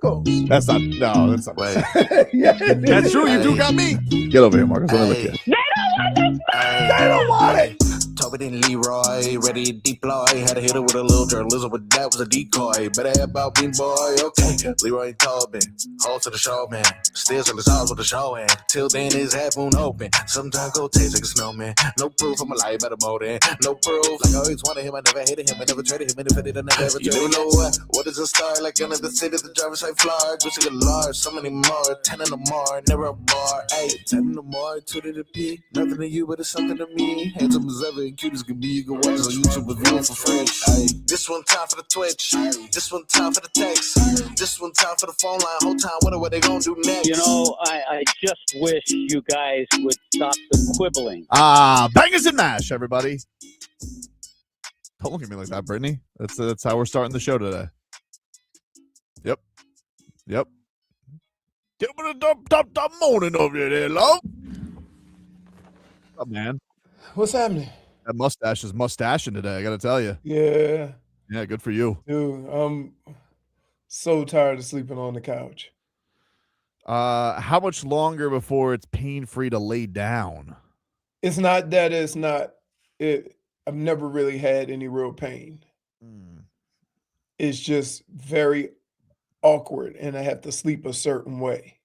Marcos. That's not. No, that's not. Wait. Yeah, That's true. You do got me. Get over here, Marcos. Let me look at you. They don't want it. Tobin and Leroy, ready to deploy. Had to hit it with a little journalism, but that was a decoy. Better have about me, boy. Okay, Leroy and Tobin, hold to the show, man. Still in the sauce with the show, and till then his half moon open. Sometimes go taste like a snowman. No proof, I'm alive at a motor. No proof, like I always wanted him. I never hated him. I never traded him. And if I did, I never ever traded him. You know what is a star? Like under the city, the driver's side floor. Gucci a large, so many more. 10 in the more, never a bar. 10 in the more, 2 to the P. Nothing to you, but it's something to me. Handsome as ever and cute as can be. You can watch on YouTube with viewing for free. This one time for the Twitch. This one time for the text. This one time for the phone line. Whole time, what they gonna do next? You know, I just wish you guys would stop the quibbling. Bangers and mash, everybody. Don't look at me like that, Brittany. That's how we're starting the show today. Yep. Give me the top morning over there, love. What's up, man? What's happening? That mustache is mustaching today, I got to tell you. Yeah. Yeah, good for you. Dude, I'm so tired of sleeping on the couch. How much longer before it's pain-free to lay down? It's not that it's not it. I've never really had any real pain. It's just very awkward, and I have to sleep a certain way.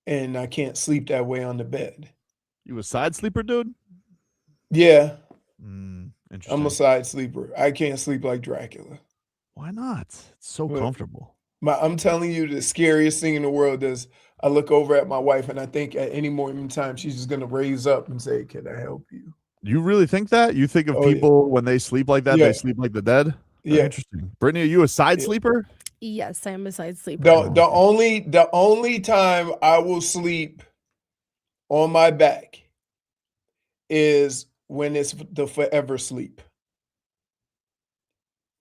And I can't sleep that way on the bed. You a side sleeper, dude? Yeah. Interesting. I'm a side sleeper. I can't sleep like Dracula. Why not? It's so comfortable. I'm telling you, the scariest thing in the world is I look over at my wife, and I think at any moment in time, she's just going to raise up and say, "Can I help you?" You really think that? You think of people when they sleep like that, they sleep like the dead? Yeah. Interesting. Brittany, are you a side sleeper? Yes, I am a side sleeper. The only time I will sleep on my back is when it's the forever sleep.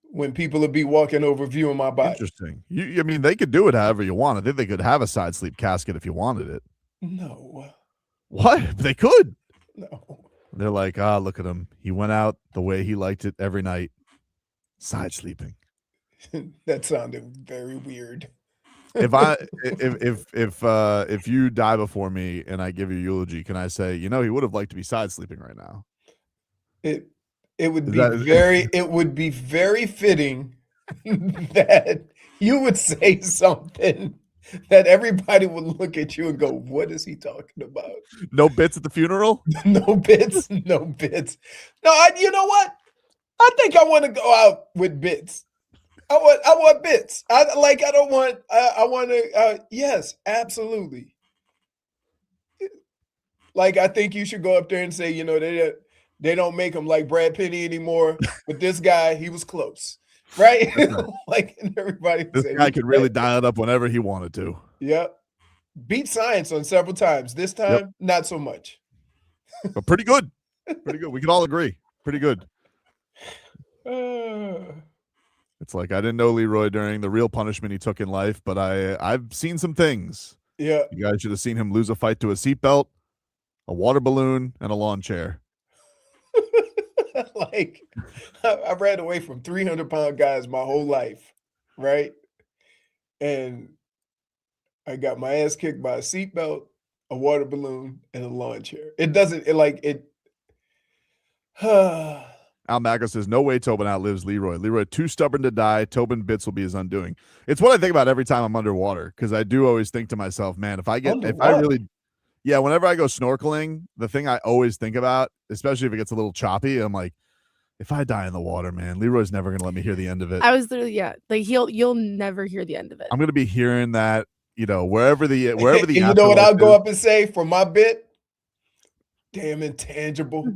When people will be walking over viewing my body. Interesting. I mean, they could do it however you want. I think they could have a side sleep casket if you wanted it. No. What? They could. No. They're like, look at him. He went out the way he liked it every night. Side sleeping. That sounded very weird. If you die before me and I give you eulogy, can I say, he would have liked to be side sleeping right now? It would be very fitting that you would say something that everybody would look at you and go, "What is he talking about?" No bits at the funeral? No bits. No, you know what? I think I want to go out with bits. I want bits. Yes, absolutely. Like, I think you should go up there and say, they don't make him like Brad Pitt anymore, but this guy, he was close, right? Like, and everybody. This guy could really dial it up whenever he wanted to. Yep. Beat science on several times. This time, not so much. But pretty good. Pretty good. We can all agree. Pretty good. It's like I didn't know Leroy during the real punishment he took in life, but I've seen some things. Yeah. You guys should have seen him lose a fight to a seatbelt, a water balloon, and a lawn chair. Like, I ran away from 300-pound guys my whole life, right? And I got my ass kicked by a seatbelt, a water balloon, and a lawn chair. Al Mago says, no way Tobin outlives Leroy. Leroy too stubborn to die. Tobin bits will be his undoing. It's what I think about every time I'm underwater, because I do always think to myself, man, whenever I go snorkeling, the thing I always think about, especially if it gets a little choppy, I'm like, if I die in the water, man, Leroy's never gonna let me hear the end of it. I was literally, like you'll never hear the end of it. I'm gonna be hearing that, wherever the you know what I'll go up and say for my bit? Damn intangible.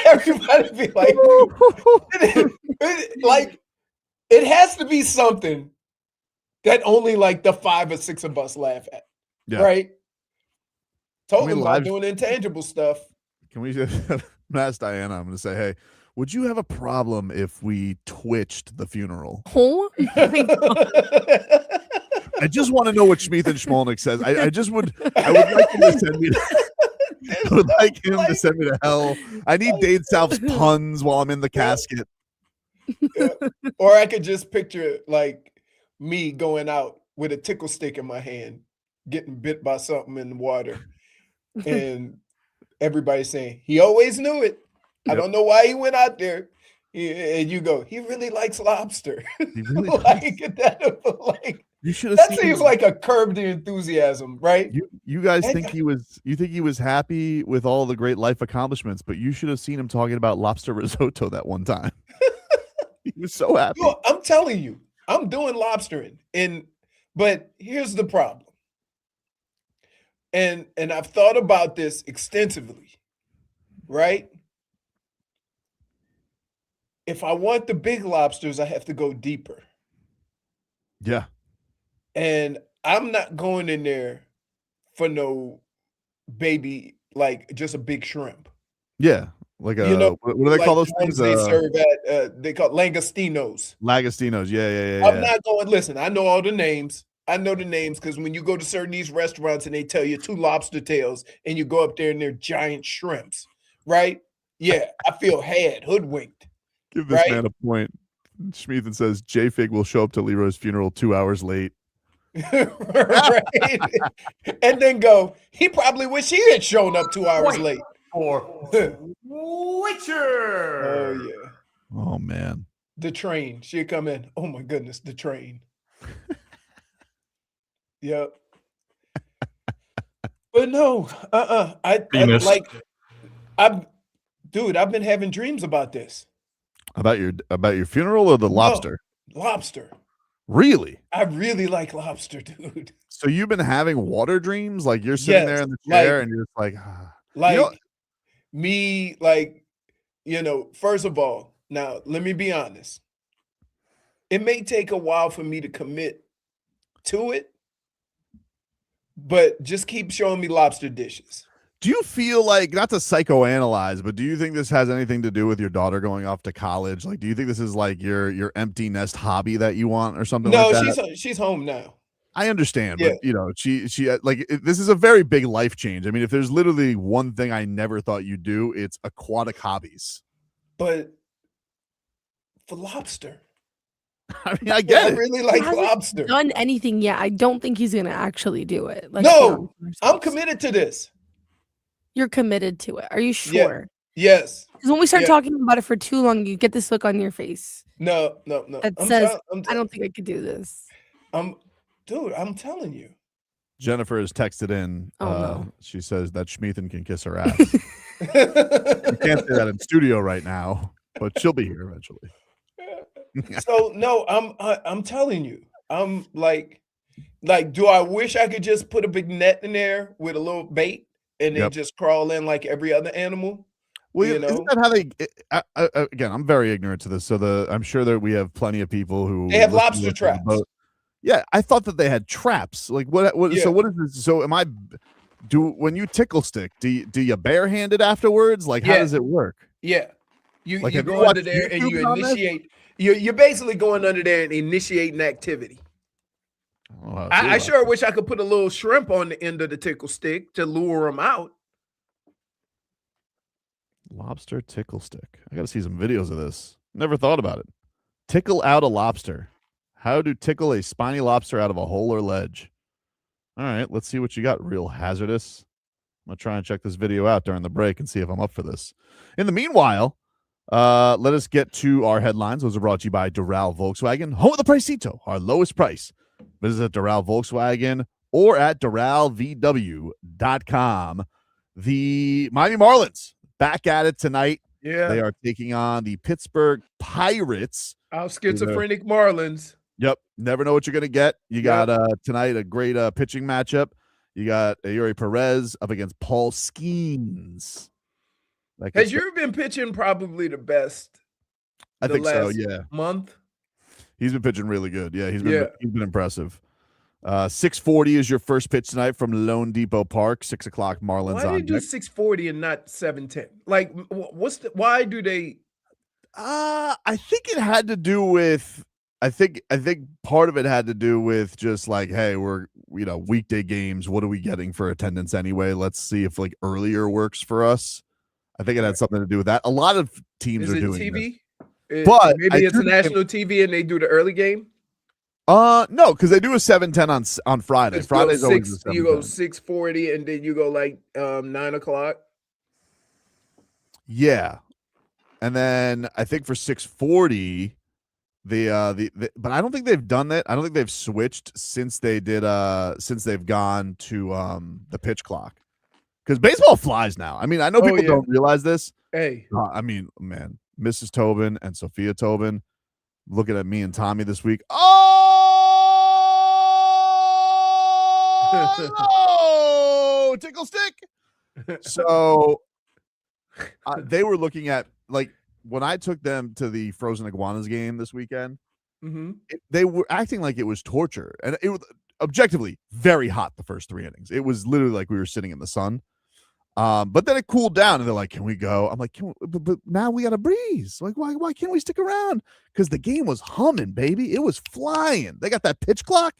Everybody be like, it has to be something that only like the 5 or 6 of us laugh at, right? Totally about doing intangible stuff. Can we just ask Diana? I'm going to say, hey, would you have a problem if we twitched the funeral? Oh my God. I just want to know what Schmeeth and Schmolnick says. I would like him to send me to, to send me to hell. I need Dade South's puns while I'm in the casket. Yeah. Or I could just picture like me going out with a tickle stick in my hand, getting bit by something in the water, and everybody saying, he always knew it. I don't know why he went out there. And you go, he really likes lobster. He really like that. You should have That seen seems him. like a curb to enthusiasm, right? You guys And- think he was happy with all the great life accomplishments, but you should have seen him talking about lobster risotto that one time. He was so happy. Yo, I'm telling you, I'm doing lobstering, but here's the problem. And I've thought about this extensively, right? If I want the big lobsters, I have to go deeper. Yeah. And I'm not going in there for no baby, like just a big shrimp. Yeah. Like You know, what do they like call those the things? ones they serve at they call langostinos. Langostinos. Yeah. I'm not going, listen, I know all the names. I know the names because when you go to certain these restaurants and they tell you 2 lobster tails and you go up there and they're giant shrimps, right? Yeah, I feel hoodwinked. Give this man a point. Schmeathan says JFig will show up to Leroy's funeral 2 hours late. Right? And then go, he probably wish he had shown up 2 hours late. For Witcher. Oh, yeah. Oh, man. The train. She'd come in. Oh, my goodness, the train. Yep. But no, I've been having dreams about this. About your funeral or the lobster? No, lobster. Really? I really like lobster, dude. So you've been having water dreams? Like you're sitting there in the chair and you're just like, first of all, now let me be honest. It may take a while for me to commit to it, but just keep showing me lobster dishes. do you feel like, not to psychoanalyze, but do you think this has anything to do with your daughter going off to college? Like, do you think this is like your empty nest hobby that you want or something like that? No, she's home now. I understand, but she this is a very big life change. I mean, if there's literally one thing I never thought you'd do, it's aquatic hobbies. But for lobster. I mean, I get it. I really like lobster. Done anything yet? I don't think he's gonna actually do it. No, I'm committed to this. You're committed to it. Are you sure? Yes. Because when we start talking about it for too long, you get this look on your face. No. That says, I don't think I could do this. Dude, I'm telling you. Jennifer has texted in. No. She says that Schmeathan can kiss her ass. You can't say that in studio right now, but she'll be here eventually. So no, I'm telling you, I'm like, do I wish I could just put a big net in there with a little bait and then just crawl in like every other animal? Well, isn't that how they? Again, I'm very ignorant to this, so I'm sure that we have plenty of people who they have lobster traps. Yeah, I thought that they had traps. Like what? Yeah. So what is this? So when you tickle stick, do you barehand it afterwards? Like how does it work? Yeah, you like, go under there and you initiate. You're basically going under there and initiating activity. Oh, I sure wish I could put a little shrimp on the end of the tickle stick to lure them out. Lobster tickle stick. I got to see some videos of this. Never thought about it. Tickle out a lobster. How to tickle a spiny lobster out of a hole or ledge. All right, let's see what you got. Real hazardous. I'm going to try and check this video out during the break and see if I'm up for this. In the meanwhile, let us get to our headlines. Those are brought to you by Doral Volkswagen, home of the Pricito, our lowest price. Visit Doral Volkswagen or at DoralVW.com. The Miami Marlins back at it tonight. Yeah. They are taking on the Pittsburgh Pirates. Our schizophrenic Marlins. Yep. Never know what you're going to get. You got tonight a great pitching matchup. You got Yuri Perez up against Paul Skeens. Has you been pitching probably the best? I think so, yeah. Month? He's been pitching really good. Yeah, he's been impressive. 6:40 is your first pitch tonight from Lone Depot Park. 6 o'clock Marlins Why on do they do 6:40 and not 7:10? Like, why do they? I think it had to do with. I think part of it had to do with just like, hey, we're weekday games. What are we getting for attendance anyway? Let's see if like earlier works for us. I think it had something to do with that. A lot of teams are doing TV. But maybe it's national TV and they do the early game. No, because they do a 7:10 on Friday. Friday's always a 7:10. You go 6:40 and then you go like 9 o'clock. Yeah, and then I think for 6:40, but I don't think they've done that. I don't think they've switched since they've gone to the pitch clock, because baseball flies now. I mean, I know people don't realize this. Hey, I mean, man, Mrs. Tobin and Sophia Tobin looking at me and Tommy this week. Oh, tickle stick. So they were looking at, like, when I took them to the Frozen Iguanas game this weekend, they were acting like it was torture. And it was objectively very hot the first 3 innings. It was literally like we were sitting in the sun. But then it cooled down and they're like, can we go? I'm like, but now we got a breeze. Like, why can't we stick around? Because the game was humming, baby. It was flying. They got that pitch clock.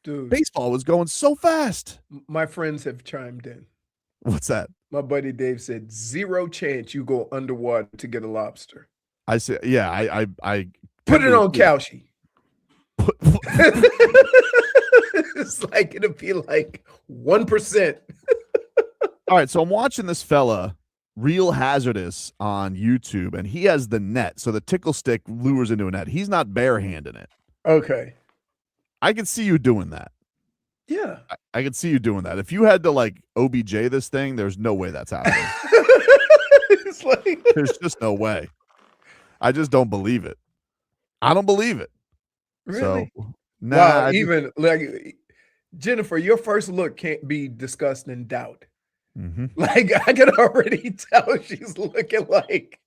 Dude, baseball was going so fast. My friends have chimed in. What's that? My buddy Dave said, 0 chance you go underwater to get a lobster. I said, yeah, I put it on Kalshi. It's like, it'll be like 1%. All right, so I'm watching this fella, Real Hazardous, on YouTube, and he has the net. So the tickle stick lures into a net. He's not barehanding it. Okay. I can see you doing that. Yeah. I can see you doing that. If you had to, like, OBJ this thing, there's no way that's happening. It's like... There's just no way. I just don't believe it. I don't believe it. Really? So, nah. Wow, like, Jennifer, your first look can't be discussed in doubt. Like, I can already tell she's looking like,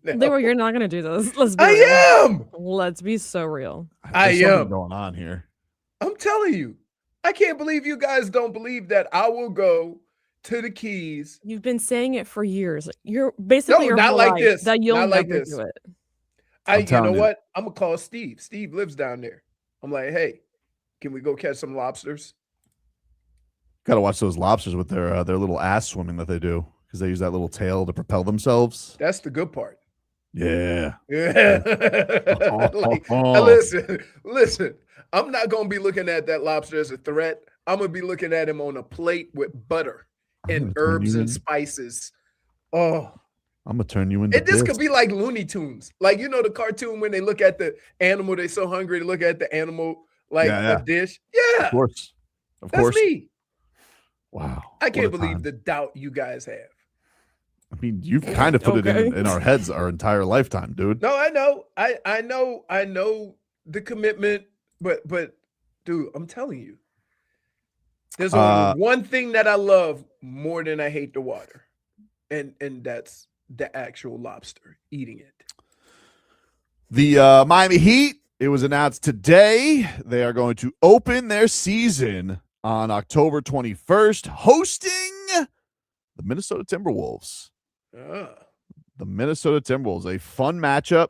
no. Leroy, you're not gonna do this. Let's be real. Am. Let's be so real. There's something going on here. I'm telling you, I can't believe you guys don't believe that I will go to the Keys. You've been saying it for years. You're basically your whole life like this. That you'll not never like this. do it. You know what? I'm gonna call Steve. Steve lives down there. I'm like, hey, can we go catch some lobsters? Got to watch those lobsters with their little ass swimming that they do, because they use that little tail to propel themselves. That's the good part. Yeah. Yeah. Listen. I'm not gonna be looking at that lobster as a threat. I'm gonna be looking at him on a plate with butter and herbs and spices. Oh, I'm gonna turn you into. This could be like Looney Tunes, like, you know, the cartoon when they look at the animal, they're so hungry to look at the animal like a dish. Yeah, of course. That's me. Wow. I can't believe the doubt you guys have. I mean, you've kind of put it in our heads our entire lifetime, dude. No, I know. I know the commitment, but dude, I'm telling you, there's only one thing that I love more than I hate the water. And that's the actual lobster, eating it. The Miami Heat, it was announced today they are going to open their season on October 21st, hosting the Minnesota Timberwolves. The Minnesota Timberwolves, a fun matchup.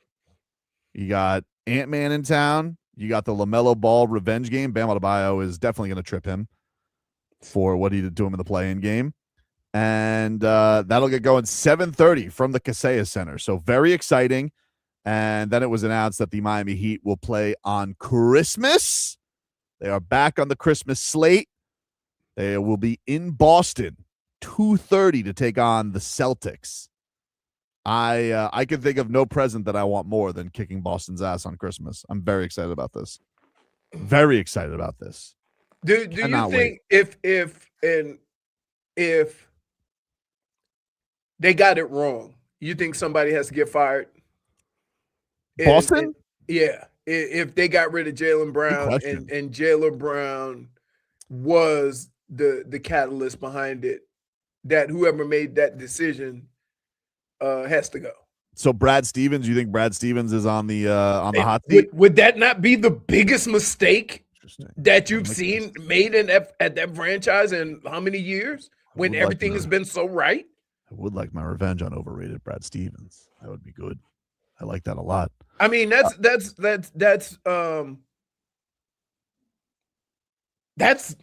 You got Ant-Man in town. You got the LaMelo Ball revenge game. Bam Adebayo is definitely going to trip him for what he did to him in the play-in game. And that'll get going 7:30 from the Kaseya Center. So very exciting. And then it was announced that the Miami Heat will play on Christmas. They are back on the Christmas slate. They will be in Boston, 2:30 to take on the Celtics. I can think of no present that I want more than kicking Boston's ass on Christmas. I'm very excited about this. Very excited about this. Do you think if they got it wrong, you think somebody has to get fired? Boston? Yeah. If they got rid of Jaylen Brown and Jaylen Brown was the catalyst behind it, that whoever made that decision has to go. So Brad Stevens, you think Brad Stevens is on the hot seat? Would that not be the biggest mistake that you've seen made at that franchise in how many years when everything has been so right? I would like my revenge on overrated Brad Stevens. That would be good. I like that a lot. I mean, that's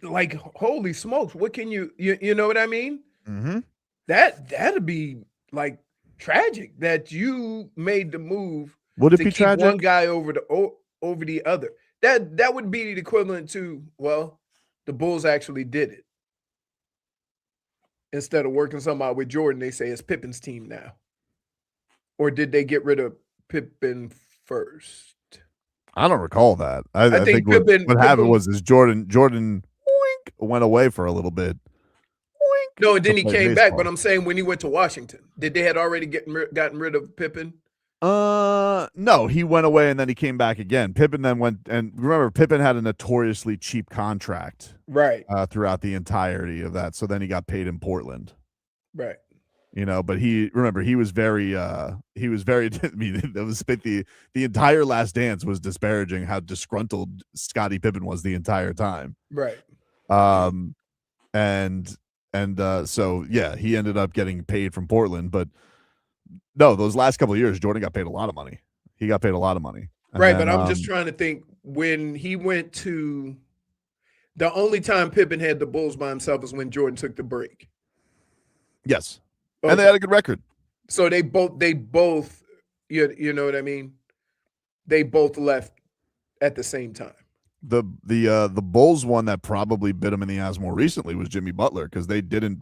like, holy smokes. What can you know what I mean? Mm-hmm. That'd be like tragic that you made the move Would it to be keep tragic? one guy over the other. That would be the equivalent to, well, the Bulls actually did it. Instead of working something out with Jordan, they say it's Pippen's team now. Or did they get rid of Pippen first? I don't recall that. I think what happened was Jordan wink, went away for a little bit. Wink, no, and then he came back. baseball. But I'm saying when he went to Washington, did they had already gotten rid of Pippen? No, he went away and then he came back again. Pippen then went, and remember, Pippen had a notoriously cheap contract, right? Throughout the entirety of that. So then he got paid in Portland, right? But he was very. I mean, that was the entire Last Dance was disparaging how disgruntled Scottie Pippen was the entire time, right? So yeah, he ended up getting paid from Portland, but. No, those last couple of years, Jordan got paid a lot of money. He got paid a lot of money. Right, but I'm just trying to think when he went to the only time Pippen had the Bulls by himself is when Jordan took the break. Yes. Okay. And they had a good record. So they both you know what I mean? They both left at the same time. The Bulls one that probably bit him in the ass more recently was Jimmy Butler, because they didn't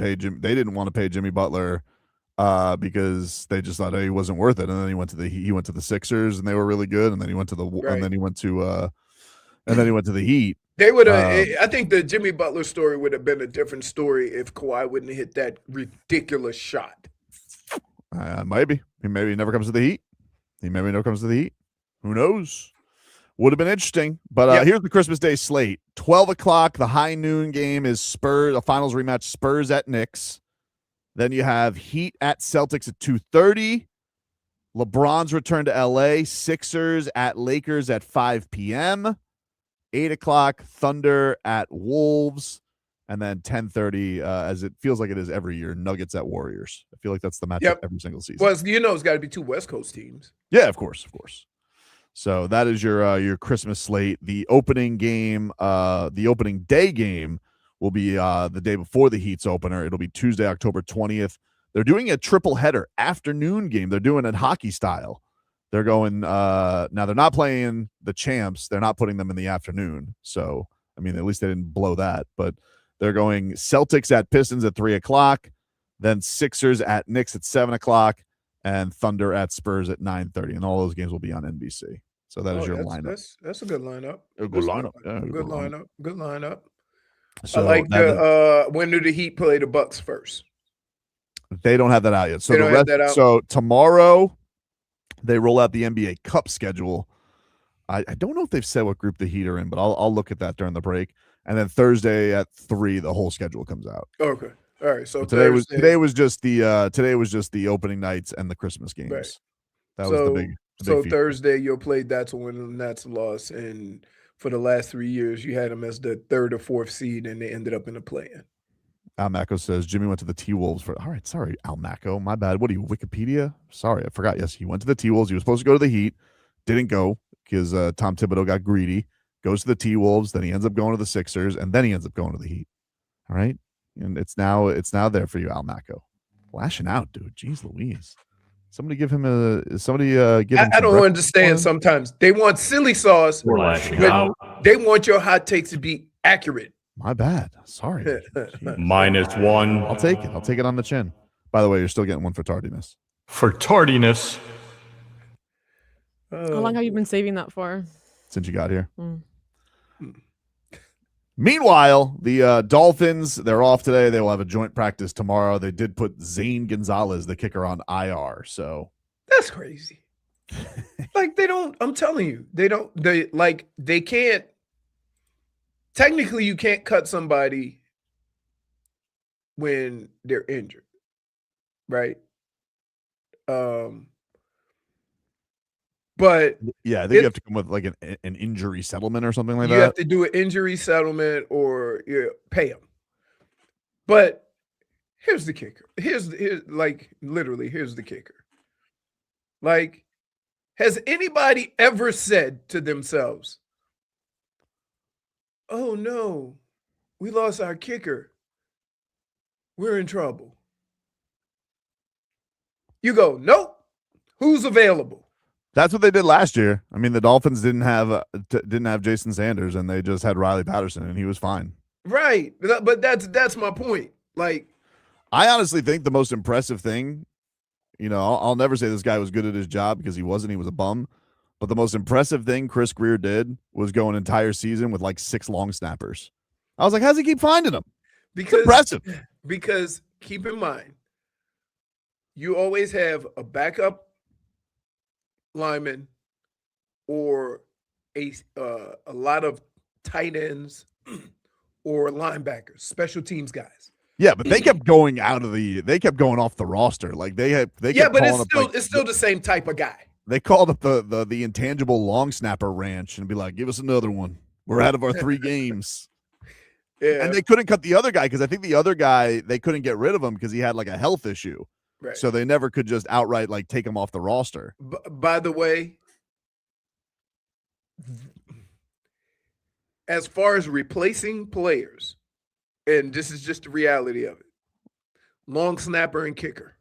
want to pay Jimmy Butler because they just thought he wasn't worth it, and then he went to the Sixers and they were really good, and then he went to and then he went to the Heat. They would have. I think the Jimmy Butler story would have been a different story if Kawhi wouldn't have hit that ridiculous shot. Maybe he never comes to the Heat. Who knows? Would have been interesting. But here's the Christmas Day slate: 12:00. The high noon game is Spurs, a finals rematch. Spurs at Knicks. Then you have Heat at Celtics at 2:30. LeBron's return to LA. Sixers at Lakers at 5 p.m. 8:00, Thunder at Wolves. And then 10:30, as it feels like it is every year, Nuggets at Warriors. I feel like that's the matchup every single season. Well, it's got to be two West Coast teams. Yeah, of course. So that is your Christmas slate. The opening game, the opening day game, will be the day before the Heat's opener. It'll be Tuesday, October 20th. They're doing a triple header afternoon game. They're doing it hockey style. They're going now they're not playing the champs. They're not putting them in the afternoon. So, I mean, at least they didn't blow that. But they're going Celtics at Pistons at 3:00, then Sixers at Knicks at 7:00, and Thunder at Spurs at 9:30. And all those games will be on NBC. So that is your lineup. That's a good lineup. A good lineup. Yeah, Good lineup. So I like when do the Heat play the Bucks first? They don't have that out yet. So so tomorrow they roll out the NBA Cup schedule. I don't know if they've said what group the Heat are in, but I'll look at that during the break. And then Thursday at 3, the whole schedule comes out. Okay. All right. So today was just the opening nights and the Christmas games. Right. That was the big so feature. Thursday you'll play that's a win and that's a loss. And for the last 3 years, you had them as the 3rd or 4th seed, and they ended up in the play-in. Al Macco says Jimmy went to the T-Wolves for. All right, sorry, Al Macco, my bad. What are you, Wikipedia? Sorry, I forgot. Yes, he went to the T-Wolves. He was supposed to go to the Heat, didn't go because Tom Thibodeau got greedy. Goes to the T-Wolves, then he ends up going to the Sixers, and then he ends up going to the Heat. All right, and it's now there for you, Al Macco. Flashing out, dude. Jeez Louise. Somebody give him I don't understand sometimes. They want silly sauce. We're lashing out. They want your hot takes to be accurate. My bad. Sorry. -1. I'll take it. I'll take it on the chin. By the way, you're still getting one for tardiness. For tardiness. How long have you been saving that for? Since you got here. Meanwhile, the Dolphins, they're off today. They will have a joint practice tomorrow. They did put Zane Gonzalez, the kicker, on IR. So that's crazy. Like I'm telling you, they can't. Technically, you can't cut somebody when they're injured, right? But yeah, I think you have to come with like an injury settlement or something like that. You have to do an injury settlement or pay them. But here's the kicker. Here's the kicker. Like, has anybody ever said to themselves, "Oh no, we lost our kicker. We're in trouble." You go, "Nope. Who's available?" That's what they did last year. I mean, the Dolphins didn't have Jason Sanders, and they just had Riley Patterson, and he was fine. Right, but that's my point. Like, I honestly think the most impressive thing, I'll never say this guy was good at his job because he wasn't. He was a bum. But the most impressive thing Chris Greer did was go an entire season with like 6 long snappers. I was like, how's he keep finding them? It's impressive. Because keep in mind, you always have a backup lineman or a lot of tight ends or linebackers, special teams guys. Yeah, but they kept going off the roster. Like they kept but it's still the same type of guy. They called up the intangible long snapper ranch and be like, give us another one. We're out of our 3 games. Yeah. And they couldn't cut the other guy because I think the other guy, they couldn't get rid of him because he had like a health issue. Right. So they never could just outright like take him off the roster. By the way, as far as replacing players, and this is just the reality of it, long snapper and kicker.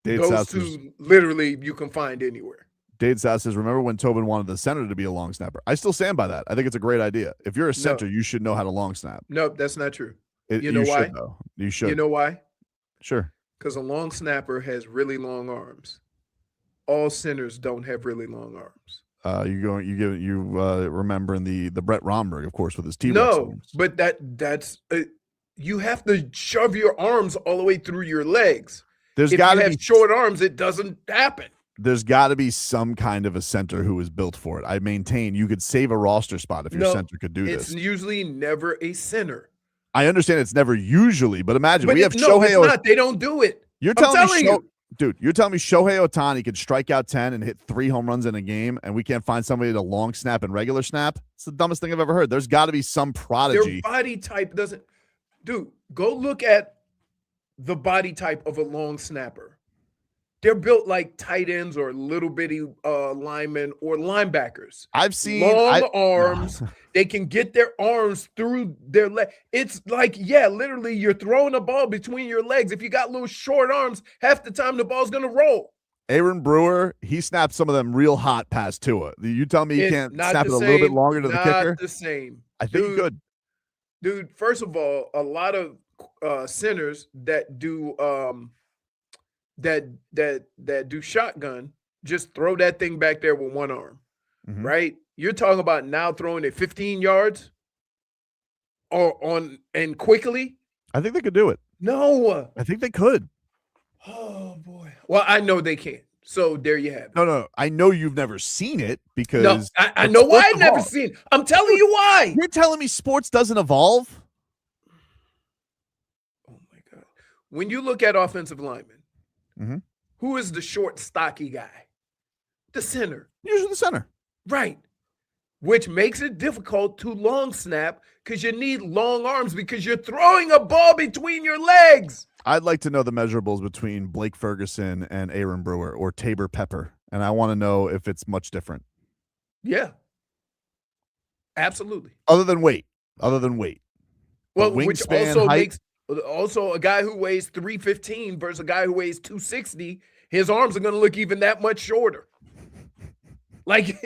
Those two literally you can find anywhere. Dade South says, remember when Tobin wanted the center to be a long snapper? I still stand by that. I think it's a great idea. If you're a center, you should know how to long snap. Nope, that's not true. You know why? You should. You know why? Sure. Because a long snapper has really long arms. All centers don't have really long arms. Remembering the Brett Romberg, of course, with his T-Rex. No, arms. but that's you have to shove your arms all the way through your legs. There's got to be short arms. It doesn't happen. There's got to be some kind of a center who is built for it. I maintain you could save a roster spot if your center could do this. It's usually never a center. I understand it's never usually, but imagine we have Shohei. It's not. They don't do it. You're telling me Shohei Ohtani could strike out 10 and hit 3 home runs in a game, and we can't find somebody to long snap and regular snap? It's the dumbest thing I've ever heard. There's got to be some prodigy. Their body type doesn't. Dude, go look at the body type of a long snapper. They're built like tight ends or little bitty linemen or linebackers. I've seen long arms. They can get their arms through their leg. It's like, literally you're throwing a ball between your legs. If you got little short arms, half the time the ball's going to roll. Aaron Brewer, he snapped some of them real hot past Tua. You tell me he can't snap it a little bit longer to the kicker? Not the same. I think he could. Dude, first of all, a lot of centers that do that do shotgun just throw that thing back there with one arm, right? You're talking about now throwing it 15 yards and quickly. I think they could do it. No, I think they could. Oh boy. Well, I know they can't. So there you have it. No. I know you've never seen it because no, I know why I've never seen it. I'm telling you why. You're telling me sports doesn't evolve? Oh my God. When you look at offensive linemen, who is the short, stocky guy? The center. Usually the center. Right. Which makes it difficult to long snap because you need long arms because you're throwing a ball between your legs. I'd like to know the measurables between Blake Ferguson and Aaron Brewer or Tabor Pepper, and I want to know if it's much different. Yeah. Absolutely. Other than weight. Well, which also makes a guy who weighs 315 versus a guy who weighs 260, his arms are going to look even that much shorter. Like,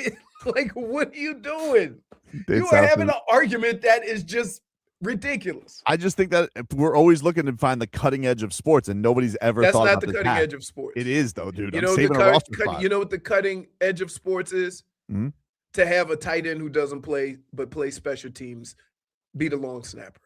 what are you doing? You are having an argument that is just ridiculous. I just think that we're always looking to find the cutting edge of sports, and nobody's ever thought about the cutting edge of sports. It is, though, dude. You know what the cutting edge of sports is? To have a tight end who doesn't play but play special teams be the long snapper.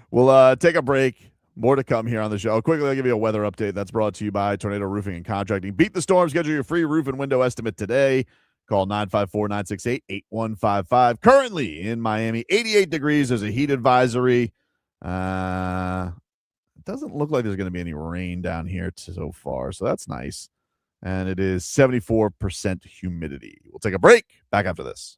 We'll take a break. More to come here on the show. Quickly, I'll give you a weather update that's brought to you by Tornado Roofing and Contracting. Beat the storm. Schedule your free roof and window estimate today. Call 954-968-8155. Currently in Miami, 88 degrees. There's a heat advisory. It doesn't look like there's going to be any rain down here so far, so that's nice. And it is 74% humidity. We'll take a break. Back after this.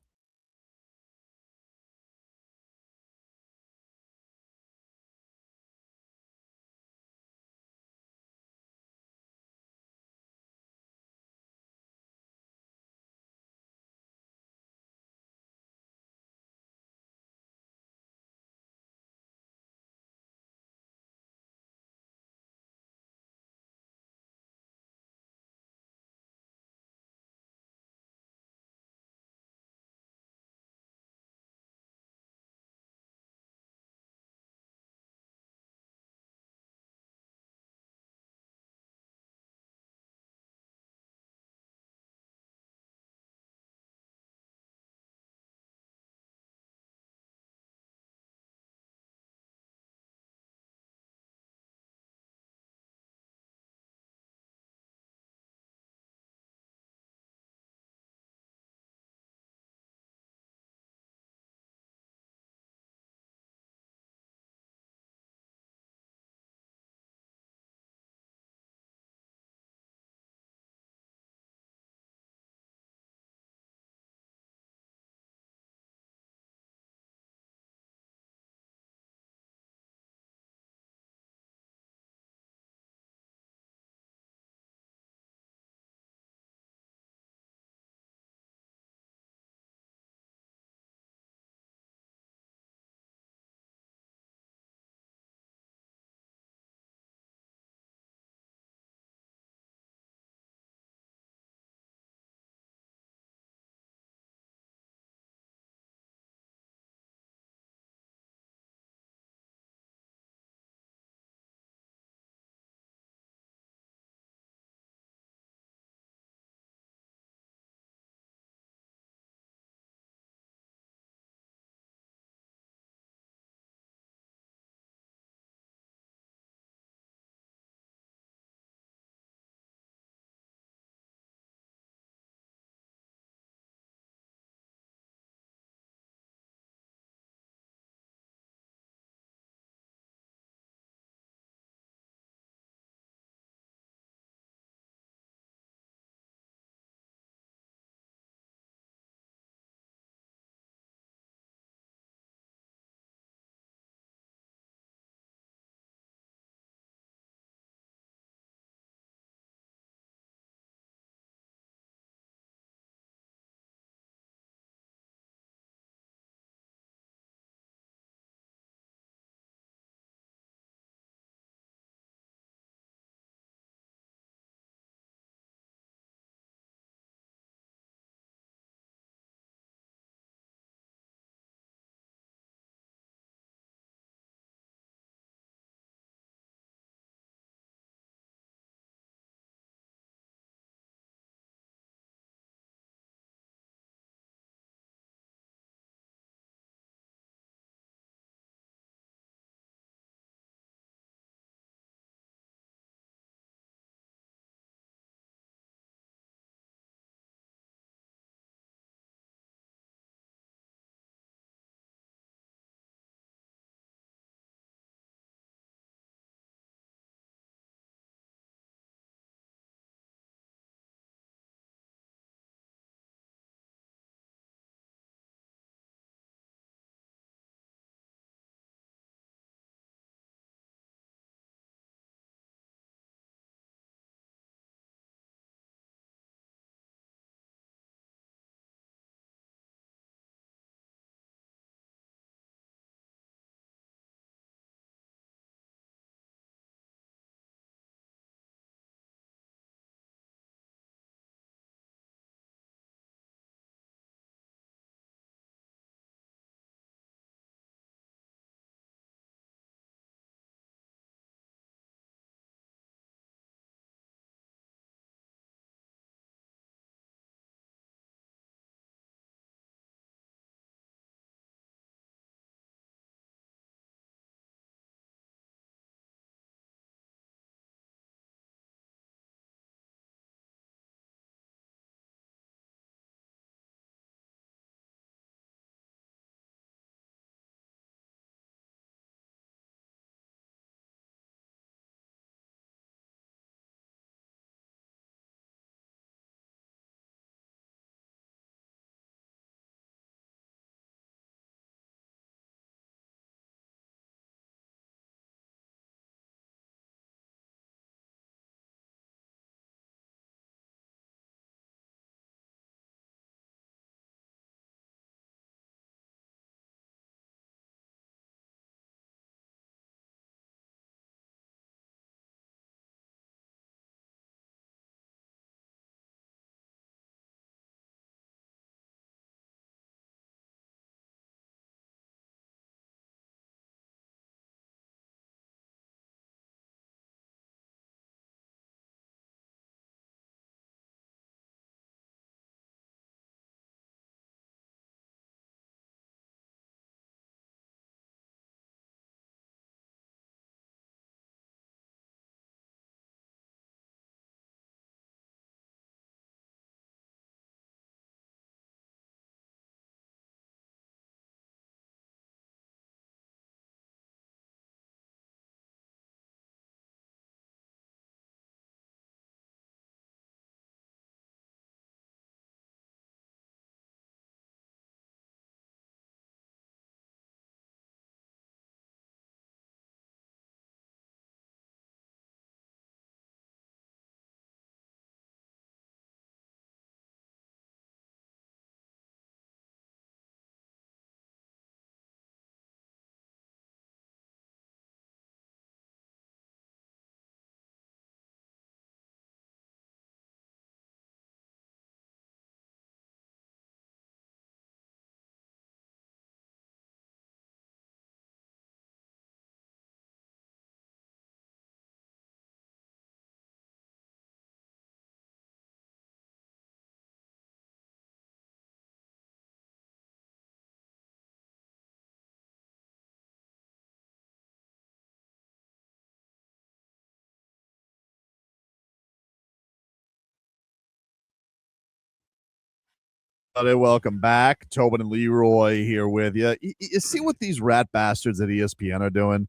Welcome back. Tobin and Leroy here with you. You see what these rat bastards at ESPN are doing?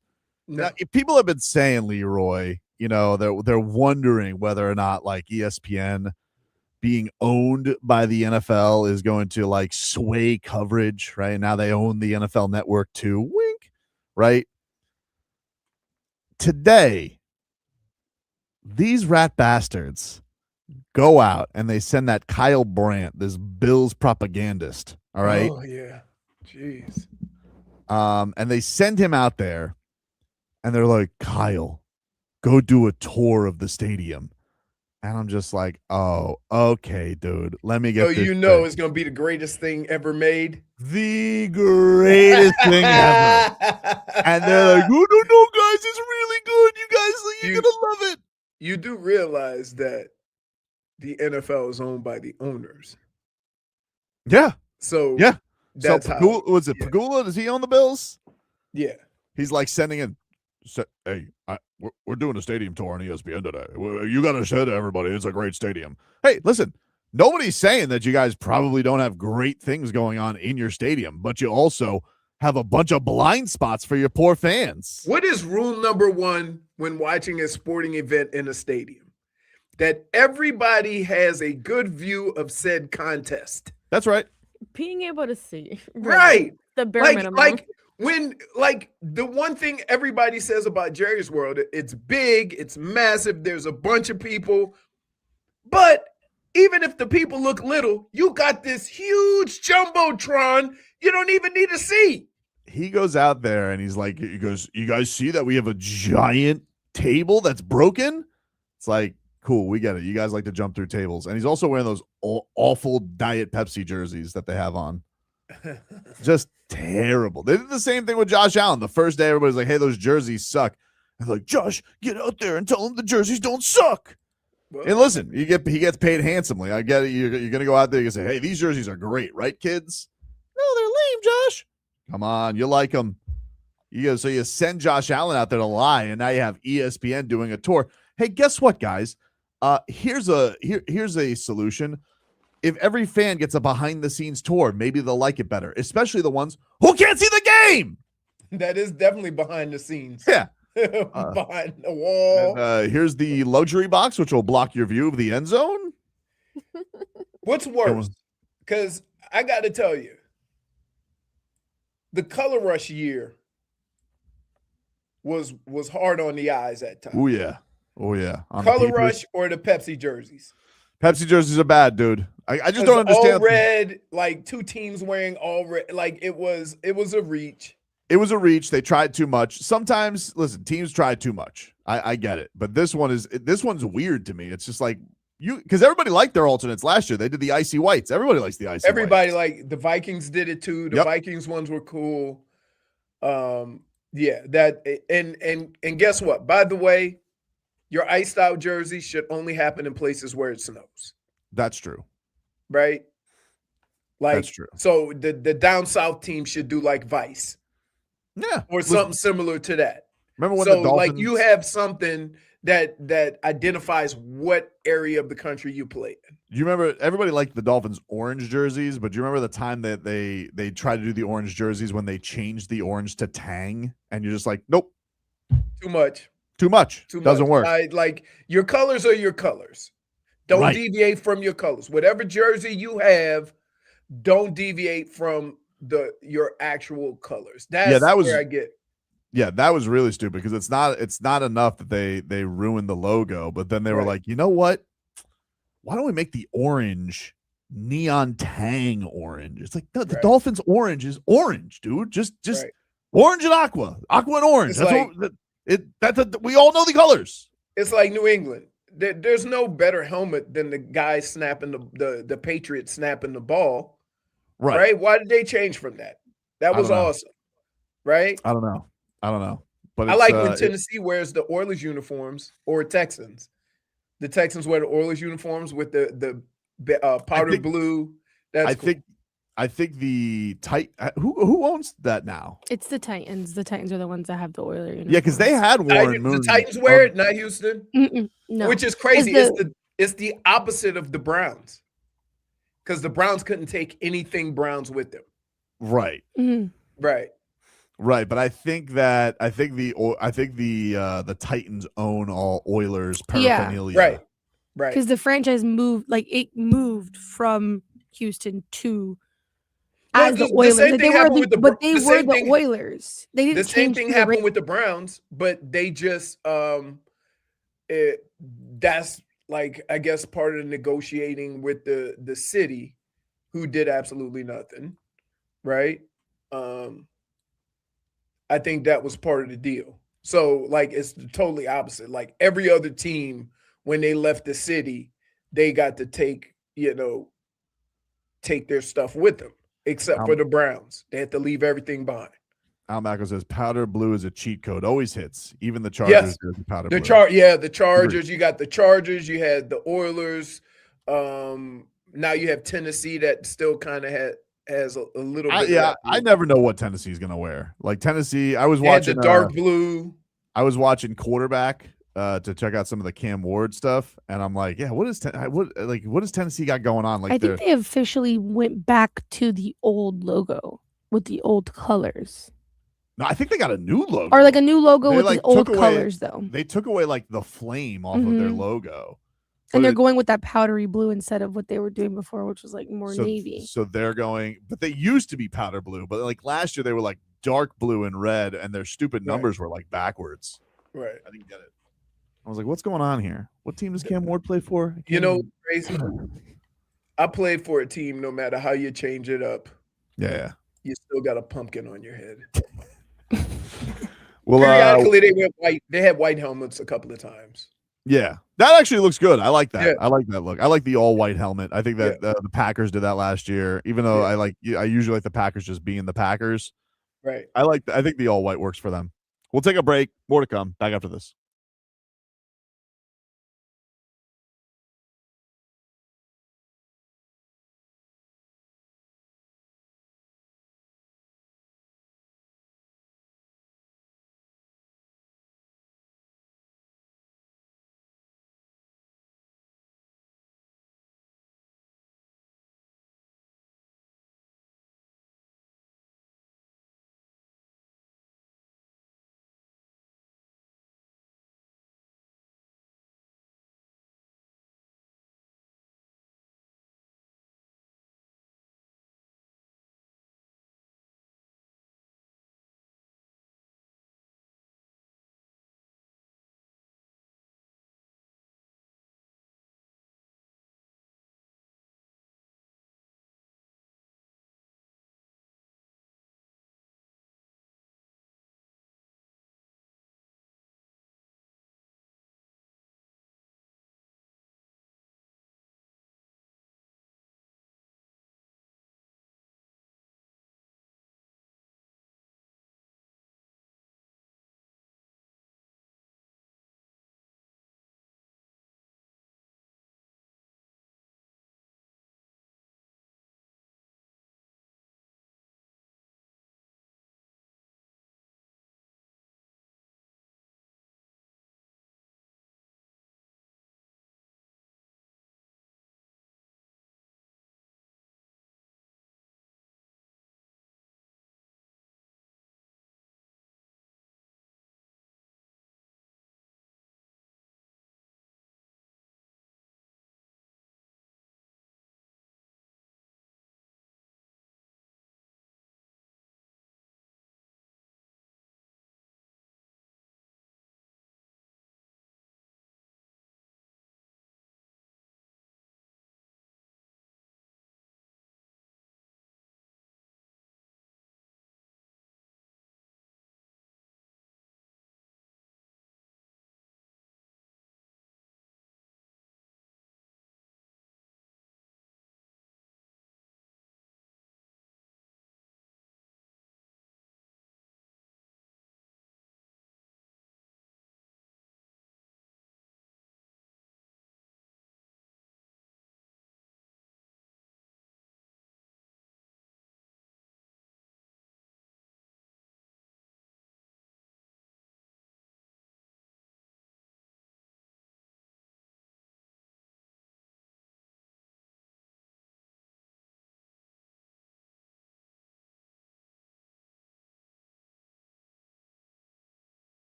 No. Now, people have been saying, Leroy, they're wondering whether or not like ESPN being owned by the NFL is going to like sway coverage, right? Now they own the NFL network too. Wink, right? Today, these rat bastards go out and they send that Kyle Brandt, this Bills propagandist. All right. Oh yeah. Jeez. And they send him out there and they're like, Kyle, go do a tour of the stadium. And I'm just like, oh, okay, dude. Let me get So this. it's gonna be the greatest thing ever made. The greatest thing ever. And they're like, oh, no, guys, it's really good. You guys, you're gonna love it. You do realize that the NFL is owned by the owners. Yeah. So yeah. That's so how. Was it Pagula? Does he own the Bills? Yeah. He's like sending in. Hey, we're doing a stadium tour on ESPN today. You got to say to everybody, it's a great stadium. Hey, listen, nobody's saying that you guys probably don't have great things going on in your stadium, but you also have a bunch of blind spots for your poor fans. What is rule number one when watching a sporting event in a stadium? That everybody has a good view of said contest. That's right. Being able to see. Right. The bare minimum. Like the one thing everybody says about Jerry's World, it's big, it's massive, there's a bunch of people. But even if the people look little, you got this huge jumbotron you don't even need to see. He goes out there and he goes, you guys see that we have a giant table that's broken? It's like, cool, we get it. You guys like to jump through tables. And he's also wearing those awful Diet Pepsi jerseys that they have on. Just terrible. They did the same thing with Josh Allen. The first day, everybody's like, hey, those jerseys suck. And they're like, Josh, get out there and tell them the jerseys don't suck. Well, and listen, he gets paid handsomely. I get it. You're going to go out there and say, hey, these jerseys are great, right, kids? No, they're lame, Josh. Come on, you like them. So you send Josh Allen out there to lie, and now you have ESPN doing a tour. Hey, guess what, guys? Here's a solution. If every fan gets a behind-the-scenes tour, maybe they'll like it better, especially the ones who can't see the game. That is definitely behind the scenes. Yeah. Behind the wall. And, here's the luxury box, which will block your view of the end zone. What's worse? Because I got to tell you, the Color Rush year was hard on the eyes at times. Oh, yeah. Color Rush or the Pepsi jerseys? Pepsi jerseys are bad, dude. I just don't understand. All red, like two teams wearing all red. Like it was a reach. It was a reach. They tried too much. Sometimes, listen, teams try too much. I get it. But this one's weird to me. It's just like because everybody liked their alternates last year. They did the icy whites. Everybody likes the icy Everybody whites. like the Vikings did it too. The Vikings ones were cool. Yeah, that and guess what? By the way, your iced out jersey should only happen in places where it snows. That's true. Right? Like that's true. So the down south team should do like Vice. Yeah. Or something similar to that. Remember when the Dolphins, like you have something that identifies what area of the country you play in. Do you remember everybody liked the Dolphins orange jerseys, but do you remember the time that they tried to do the orange jerseys when they changed the orange to tang and you're just like, nope. Too much. Doesn't work. Like your colors are your colors. Don't deviate from your colors. Whatever jersey you have, don't deviate from your actual colors. That's where I get. Yeah, that was really stupid because it's not enough that they ruined the logo, but then they were like, you know what? Why don't we make the orange neon tang orange? It's like the Dolphins orange is orange, dude. Just orange and aqua and orange. We all know the colors. It's like New England. There's no better helmet than the guy snapping the Patriot snapping the ball. Right? Why did they change from that? That was awesome. Right? I don't know. But I like when Tennessee wears the Oilers uniforms or Texans. The Texans wear the Oilers uniforms with the powder blue. That's cool. I think the who owns that now? It's the Titans. The Titans are the ones that have the Oilers uniforms. Yeah, because they had Warren Moon. The Titans wear it, not Houston. No, which is crazy. It's the opposite of the Browns. because the Browns couldn't take anything Browns with them. Right. Mhm. Right. Right, but I think the Titans own all Oilers paraphernalia. Right. Right. Because the franchise moved, like it moved from Houston to as the Oilers. Same Like, thing they were happened the, with the but they the were same the thing. Oilers. They didn't The same change thing who they happened were. with the Browns, but they just that's like, I guess, part of the negotiating with the city, who did absolutely nothing, right? I think that was part of the deal. So like, it's totally opposite. Like every other team, when they left the city, they got to take their stuff with them, except for the Browns. They had to leave everything behind. Al Macco says powder blue is a cheat code. Always hits. Even the Chargers do the powder blue. The Chargers. You got the Chargers. You had the Oilers. Now you have Tennessee that still kind of has a little bit. I never know what Tennessee's gonna wear. Like Tennessee, I was watching the dark blue. I was watching quarterback to check out some of the Cam Ward stuff, and I'm like, yeah, what does Tennessee got going on? Like, I think they officially went back to the old logo with the old colors. No, I think they got a new logo. Or like a new logo with the old colors, though. They took away like the flame off of their logo. And they're going with that powdery blue instead of what they were doing before, which was like more navy. So they're going, but they used to be powder blue, but like last year they were like dark blue and red, and their stupid numbers were like backwards. Right. I didn't get it. I was like, what's going on here? What team does Cam Ward play for? Crazy. I played for a team, no matter how you change it up. Yeah. You still got a pumpkin on your head. Well, periodically they went white. They had white helmets a couple of times. Yeah, that actually looks good. I like that. Yeah. I like that look. I like the all white helmet. I think that the Packers did that last year. Even though I usually like the Packers just being the Packers. Right. I think the all white works for them. We'll take a break. More to come. Back after this.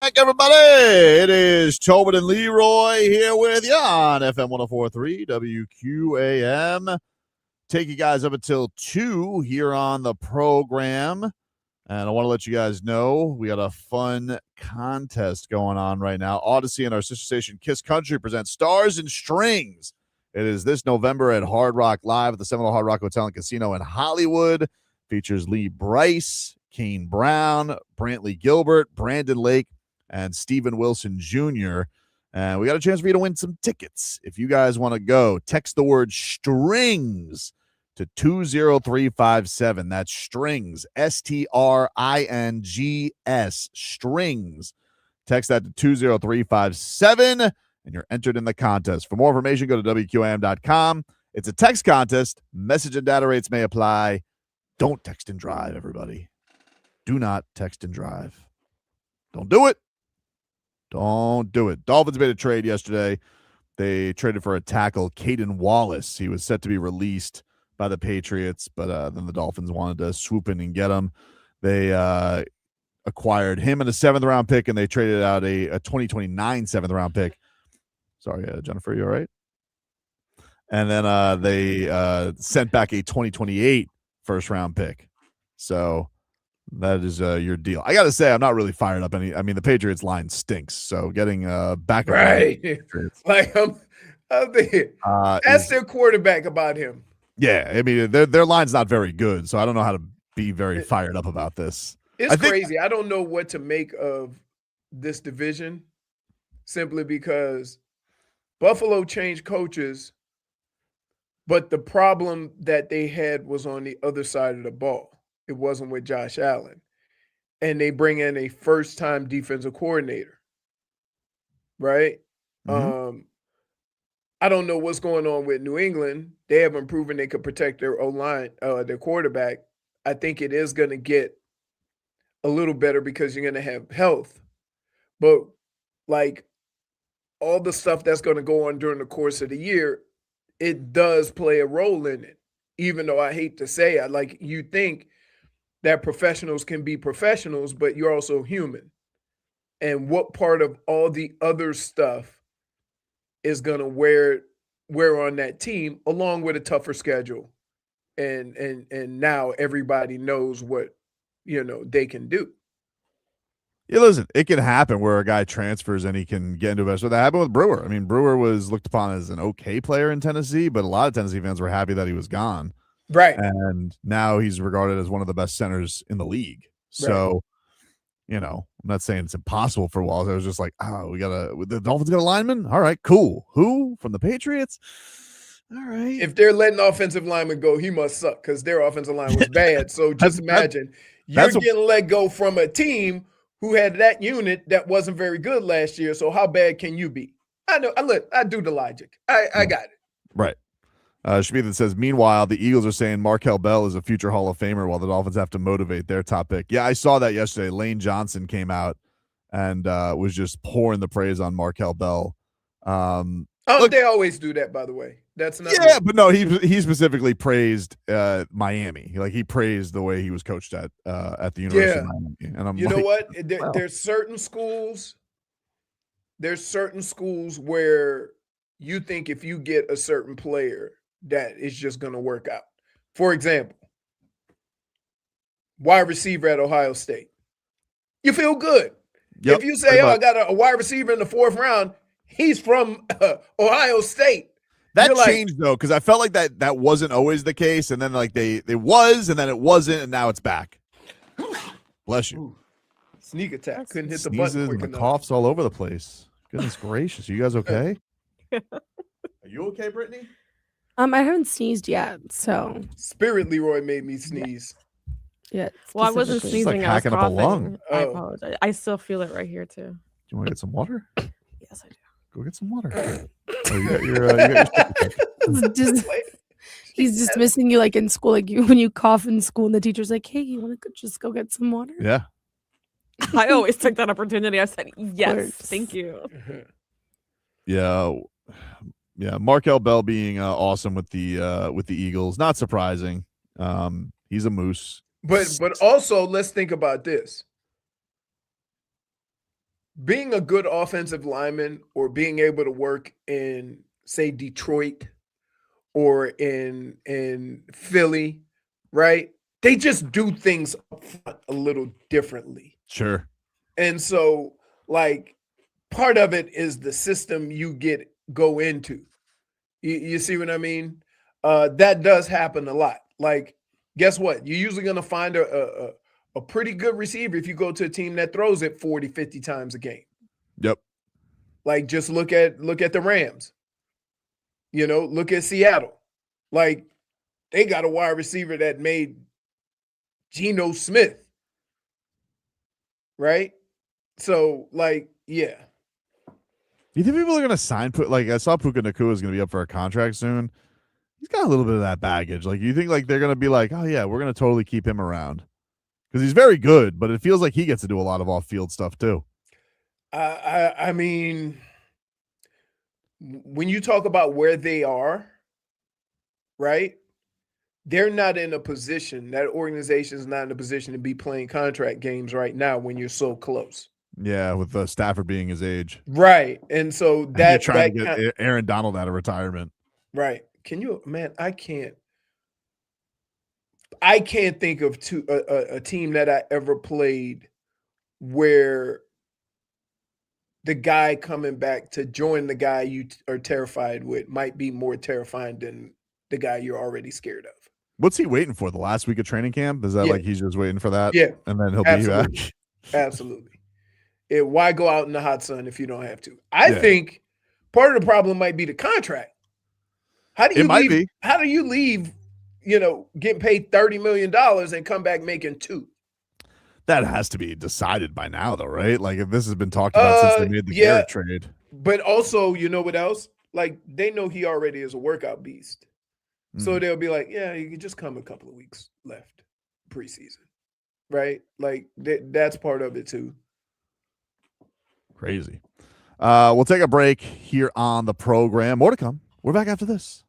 back, everybody. It is Tobin and Leroy here with you on FM 104.3 WQAM. Take you guys up until 2 here on the program. And I want to let you guys know we got a fun contest going on right now. Odyssey and our sister station Kiss Country presents Stars and Strings. It is this November at Hard Rock Live at the Seminole Hard Rock Hotel and Casino in Hollywood. Features Lee Bryce, Kane Brown, Brantley Gilbert, Brandon Lake, and Steven Wilson Jr. And we got a chance for you to win some tickets. If you guys want to go, text the word strings to 20357. That's strings, STRINGS, strings. Text that to 20357, and you're entered in the contest. For more information, go to WQAM.com. It's a text contest. Message and data rates may apply. Don't text and drive, everybody. Do not text and drive. Don't do it. Don't do it. Dolphins made a trade yesterday. They traded for a tackle, Caedan Wallace. He was set to be released by the Patriots, but then the Dolphins wanted to swoop in and get him. They acquired him in a 7th-round pick, and they traded out a 2029 7th-round pick. Sorry, Jennifer, you all right? And then they sent back a 2028 first-round pick. So that is your deal. I got to say, I'm not really fired up. The Patriots line stinks. So getting back right, like I'm thinking, ask their quarterback about him. Yeah, I mean their line's not very good, so I don't know how to be very fired up about this. It's crazy. I don't know what to make of this division, simply because Buffalo changed coaches, but the problem that they had was on the other side of the ball. It wasn't with Josh Allen. And they bring in a first-time defensive coordinator, right? Mm-hmm. I don't know what's going on with New England. They haven't proven they could protect their O-line, their quarterback. I think it is going to get a little better because you're going to have health. But, like, all the stuff that's going to go on during the course of the year, it does play a role in it, even though I hate to say it. Like, you think that professionals can be professionals, but you're also human. And what part of all the other stuff is going to wear on that team, along with a tougher schedule. And now everybody knows what, they can do. Yeah, listen, it can happen where a guy transfers and he can get into a. So that happened with Brewer. I mean, Brewer was looked upon as an okay player in Tennessee, but a lot of Tennessee fans were happy that he was gone. Right. And now he's regarded as one of the best centers in the league. So, I'm not saying it's impossible for Wallace. I was just like, the Dolphins got a lineman? All right, cool. Who? From the Patriots? All right. If they're letting offensive linemen go, he must suck because their offensive line was bad. So just imagine you're getting let go from a team who had that unit that wasn't very good last year. So how bad can you be? I know. I do the logic. I got it. Right. Shmita says, meanwhile, the Eagles are saying Markel Bell is a future Hall of Famer while the Dolphins have to motivate their top pick. Yeah, I saw that yesterday. Lane Johnson came out and was just pouring the praise on Markel Bell. Look, they always do that, by the way. That's not but no, he specifically praised Miami. He praised the way he was coached at the University of Miami. And I'm know what? There's certain schools. There's certain schools where you think if you get a certain player, that it's just going to work out. For example, wide receiver at Ohio State. You feel good. If you say, I got a wide receiver in the 4th round, he's from Ohio State. That changed, though, because I felt like that wasn't always the case. And then it was, and then it wasn't, and now it's back. Bless you. Sneak attack. Couldn't hit the button quick enough. Coughs all over the place. Goodness gracious. Are you guys okay? Are you okay, Brittany? I haven't sneezed yet, so. Spirit Leroy made me sneeze. Yeah. Well, I wasn't sneezing. Like I was hacking up a lung. I apologize. I still feel it right here too. Do you want to get some water? Yes, I do. Go get some water. You got your he's dismissing you like in school, like when you cough in school, and the teacher's like, "Hey, you want to just go get some water?" Yeah. I always took that opportunity. I said, "Yes, thank you." Yeah. Markel Bell being awesome with the Eagles, not surprising. He's a moose. But also, let's think about this. being a good offensive lineman or being able to work in, say, Detroit or in Philly, right? They just do things up front a little differently. Sure. And so, like, part of it is the system you go into. You see what I mean? That does happen a lot. Like, guess what? You're usually going to find a pretty good receiver if you go to a team that throws it 40, 50 times a game. Yep. Like, just look at the Rams. Look at Seattle. Like, they got a wide receiver that made Geno Smith. Right? So, like, yeah. You think people are going to sign? I saw Puka Nacua is going to be up for a contract soon. He's got a little bit of that baggage. Like, you think like they're going to be like, oh yeah, we're going to totally keep him around because he's very good, but it feels like he gets to do a lot of off-field stuff too. I mean, when you talk about where they are, right? They're not in a position. That organization is not in a position to be playing contract games right now when you're so close. Yeah, with Stafford being his age, right? And so that trying to get Aaron Donald out of retirement, right? Can you, man? I can't think of a team that I ever played where the guy coming back to join the guy you are terrified with might be more terrifying than the guy you're already scared of. What's he waiting for? The last week of training camp? Is that like he's just waiting for that? Yeah, and then he'll absolutely. be back. Absolutely. Why go out in the hot sun if you don't have to? I think part of the problem might be the contract. How do you leave? How do you leave? Getting paid $30 million and come back making $2 million? That has to be decided by now, though, right? Like, if this has been talked about since they made the Garrett trade. But also, you know what else? Like, they know he already is a workout beast. So they'll be like, yeah, you can just come a couple of weeks left preseason, right? Like, that's part of it, too. Crazy. We'll take a break here on the program. More to come. We're back after this.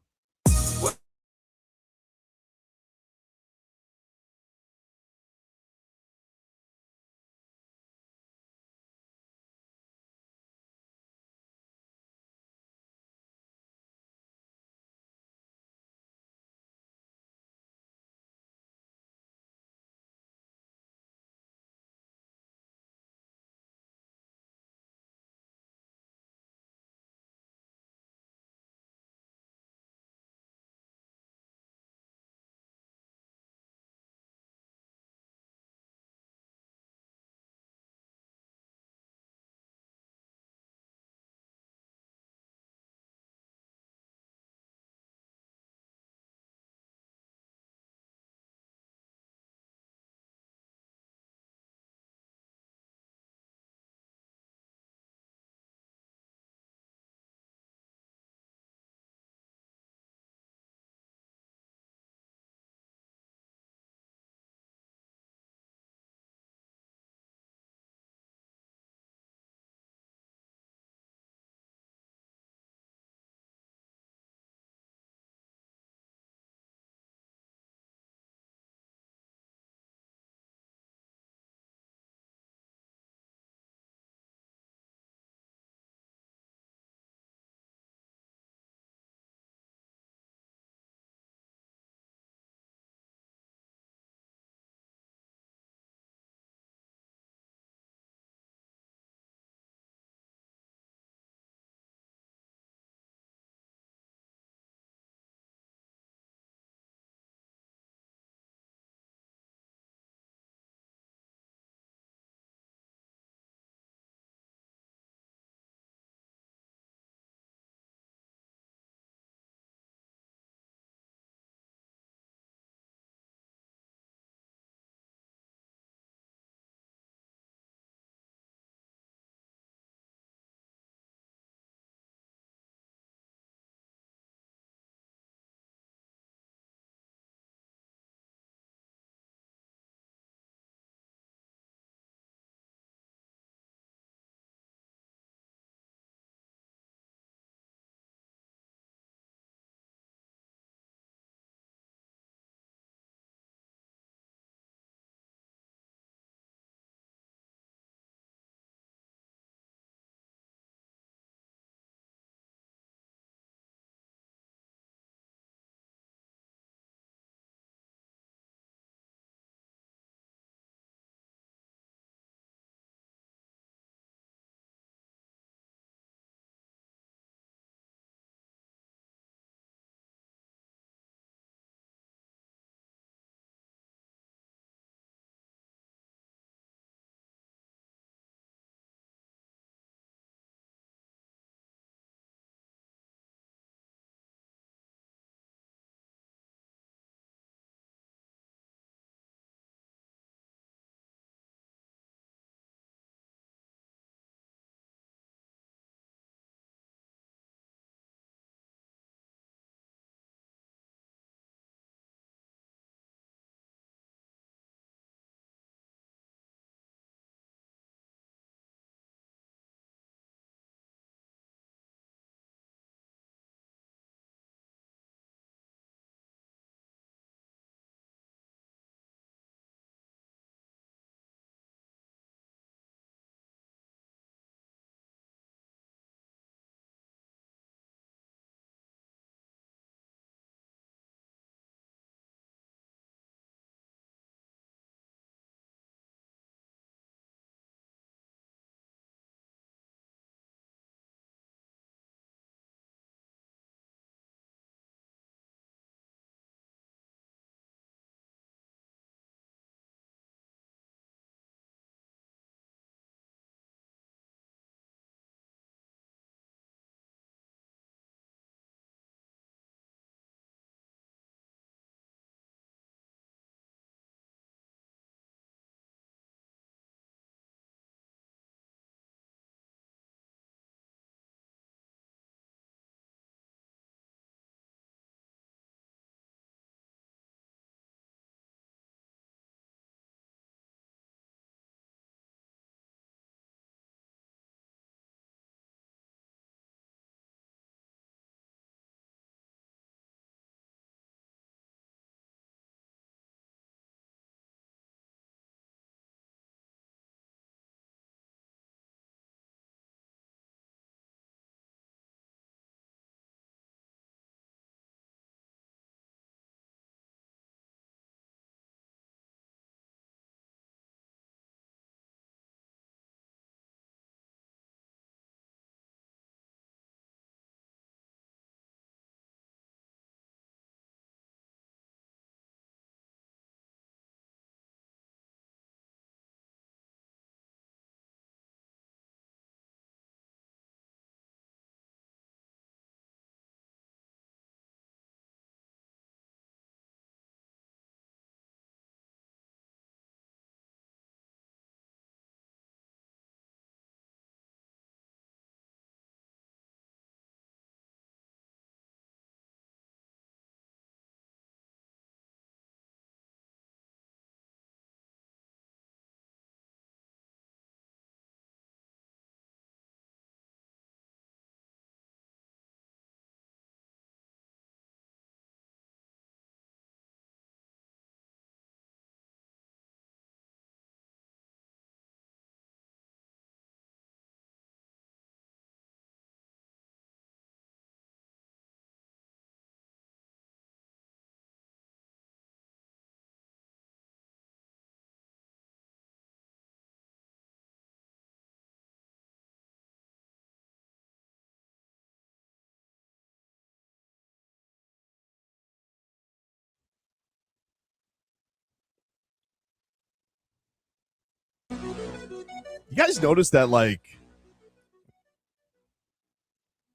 You guys notice that, like,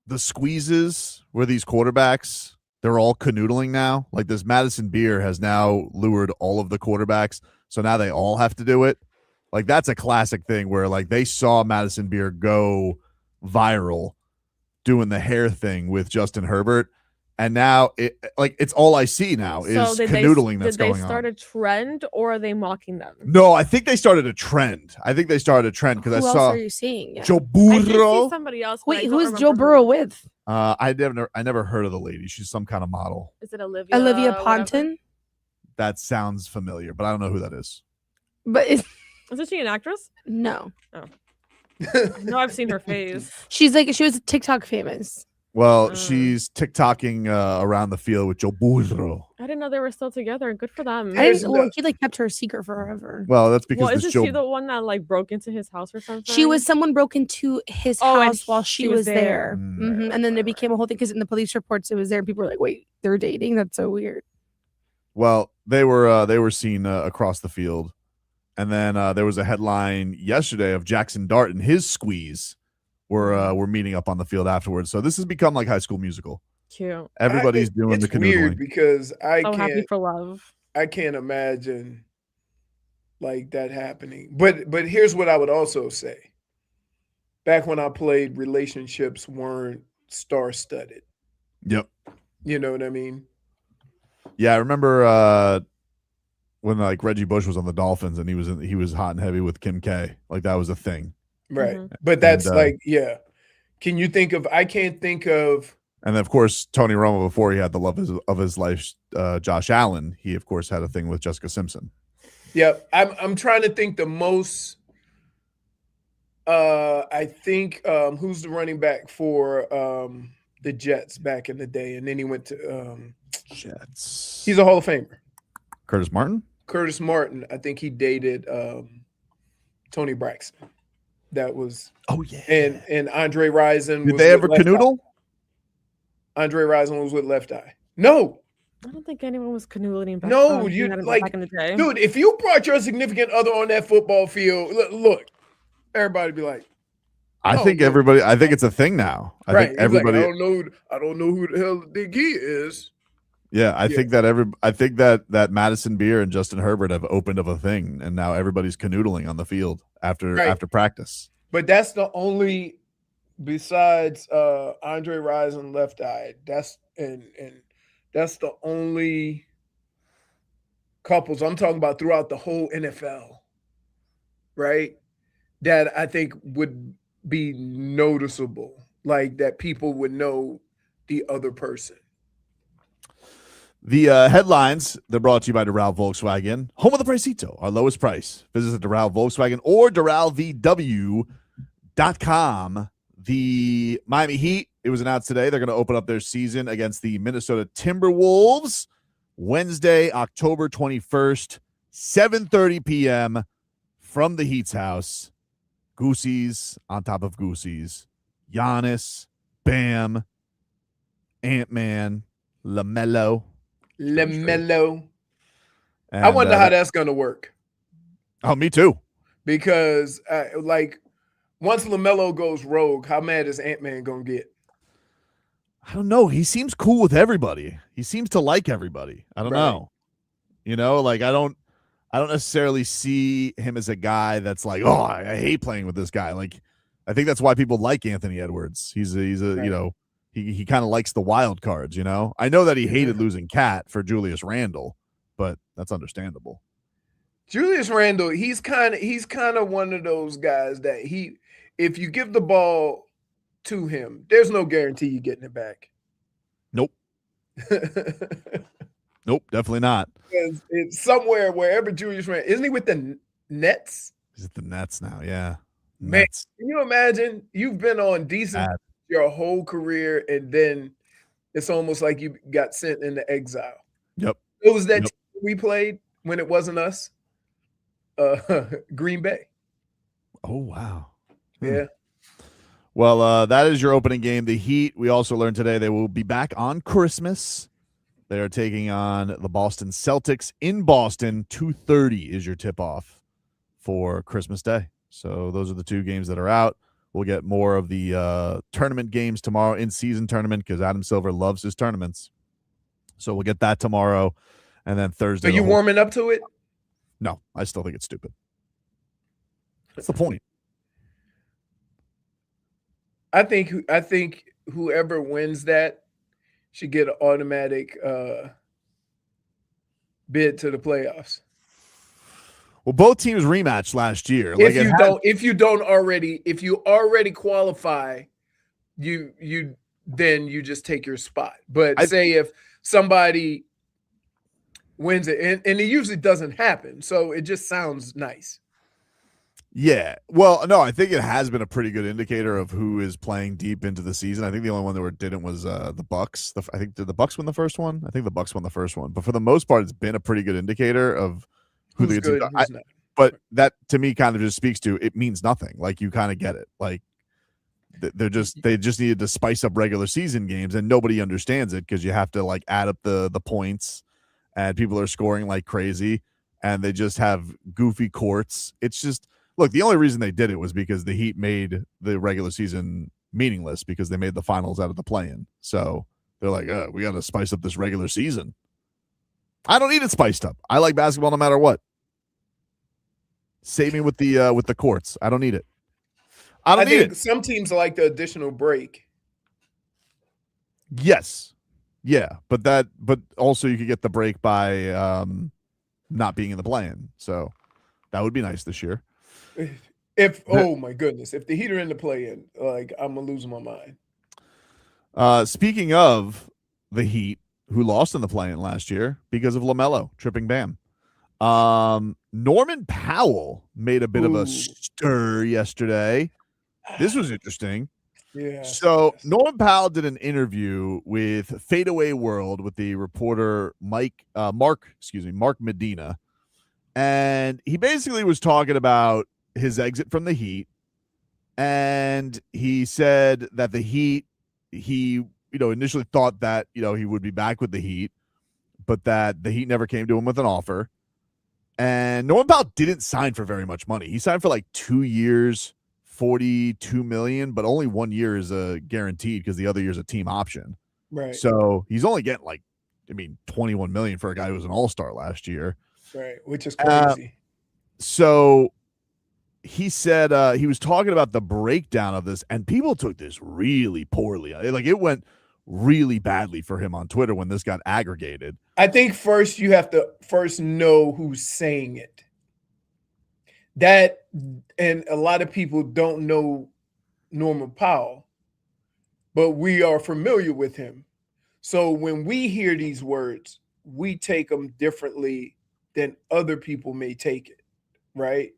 the squeezes where these quarterbacks, they're all canoodling now? Like, this Madison beer has now lured all of the quarterbacks, so now they all have to do it. Like, that's a classic thing where, like, they saw Madison beer go viral doing the hair thing with Justin Herbert, and now it's all I see now is canoodling that's going on. Did they start a trend, or are they mocking them? No, I think they started a trend. Because I Who saw. else are you seeing? Joe I did Burrow. see somebody else. Wait, who is Joe Burrow with? I never heard of the lady. She's some kind of model. Is it Olivia? Olivia whatever? Ponton? That sounds familiar, but I don't know who that is. But Isn't she an actress? no. I know I've seen her face. She was TikTok famous. Well, she's TikToking around the field with Joe Burrow. I didn't know they were still together. Good for them. He kept her a secret forever. Well, that's because isn't she the one that like broke into his house or something? Someone broke into his house while she was there. And then it became a whole thing because in the police reports it was there. And people were like, "Wait, they're dating? That's so weird." Well, they were seen across the field, and then there was a headline yesterday of Jackson Dart and his squeeze were meeting up on the field afterwards. So this has become like High School Musical. Cute. Everybody's doing the canoodling. It's weird because happy for love. I can't imagine like that happening. But here's what I would also say. Back when I played, relationships weren't star-studded. Yep. You know what I mean? Yeah, I remember when like Reggie Bush was on the Dolphins and he was hot and heavy with Kim K. Like that was a thing. Right. But that's can you think of, I can't think of. And of course, Tony Romo, before he had the love of his life, Josh Allen, he of course had a thing with Jessica Simpson. Yeah. I'm trying to think the most, I think who's the running back for the Jets back in the day. And then he went to Jets. He's a Hall of Famer. Curtis Martin? Curtis Martin. I think he dated Tony Braxton. That was and Andre Rison. Did they ever canoodle? Andre Rison was with Left Eye. No, I don't think anyone was canoodling back. Back in the day, dude. If you brought your significant other on that football field, look, everybody be like, I think it's a thing now. I think everybody. Like, I don't know who the hell the big he is. Yeah, I think that Madison Beer and Justin Herbert have opened up a thing, and now everybody's canoodling on the field after practice. But that's the only, besides Andre Rison Left Eye. That's the only couples I'm talking about throughout the whole NFL, right? That I think would be noticeable, like that people would know the other person. The headlines, they're brought to you by Doral Volkswagen, home of the Pricito, our lowest price. Visit Doral Volkswagen or DoralVW.com. The Miami Heat, it was announced today, they're going to open up their season against the Minnesota Timberwolves Wednesday, October 21st, 7:30 p.m. from the Heat's house. Goosies on top of Goosies. Giannis, Bam, Ant-Man, LaMelo. And I wonder how that's going to work. Oh, me too. Because once LaMelo goes rogue, how mad is Ant-Man going to get? I don't know. He seems cool with everybody. He seems to like everybody. I don't know. You know, like I don't necessarily see him as a guy that's like, oh, I hate playing with this guy. Like, I think that's why people like Anthony Edwards. He's a you know, he kind of likes the wild cards, you know. I know that he hated losing Cat for Julius Randle, but that's understandable. Julius Randle, he's kind of one of those guys that if you give the ball to him, there's no guarantee you're getting it back. Nope. Nope, definitely not. It's somewhere, wherever Julius Randle, isn't he with the Nets? He's at the Nets now, yeah. Man, can you imagine? You've been on decent your whole career, and then it's almost like you got sent into exile. Yep. It was that team we played when it wasn't us. Green Bay. Oh, wow. Yeah. Well, that is your opening game. The Heat, we also learned today they will be back on Christmas. They are taking on the Boston Celtics in Boston. 2:30 is your tip-off for Christmas Day. So those are the 2 games that are out. We'll get more of the tournament games tomorrow, in-season tournament, because Adam Silver loves his tournaments. So we'll get that tomorrow, and then Thursday. So you warming up to it? No, I still think it's stupid. What's the point? I think whoever wins that should get an automatic bid to the playoffs. Well, both teams rematched last year. If you already qualify, you just take your spot. But say if somebody wins it, and it usually doesn't happen, so it just sounds nice. Yeah. Well, no, I think it has been a pretty good indicator of who is playing deep into the season. I think the only one that didn't was the Bucks. I think did the Bucks win the first one? I think the Bucks won the first one. But for the most part, it's been a pretty good indicator of who's good, who's not. But that to me kind of just speaks to it means nothing. Like you kind of get it. Like they just needed to spice up regular season games, and nobody understands it because you have to like add up the points, and people are scoring like crazy, and they just have goofy courts. It's just. Look, the only reason they did it was because the Heat made the regular season meaningless because they made the finals out of the play-in. So they're like, we got to spice up this regular season. I don't need it spiced up. I like basketball no matter what. Save me with the courts. I don't need it. I think some teams like the additional break. Yes. Yeah, but also you could get the break by not being in the play-in. So that would be nice this year. Oh my goodness, if the Heat are in the play-in, like I'm gonna lose my mind. Speaking of the Heat, who lost in the play-in last year because of LaMelo tripping Bam, Norman Powell made a bit of a stir yesterday. This was interesting. Yeah. So Norman Powell did an interview with Fadeaway World with the reporter Mark Medina, and he basically was talking about his exit from the Heat, and he said that the Heat, he initially thought that he would be back with the Heat, but that the Heat never came to him with an offer. And Norman Powell didn't sign for very much money. He signed for like 2 years, $42 million, but only 1 year is guaranteed because the other year is a team option. Right. So he's only getting $21 million for a guy who was an all-star last year. Right, which is crazy. So he said he was talking about the breakdown of this, and people took this really poorly. Like it went really badly for him on Twitter when this got aggregated. I think first you have to know who's saying it. That, and a lot of people don't know Norman Powell, but we are familiar with him. So when we hear these words, we take them differently than other people may take it, right?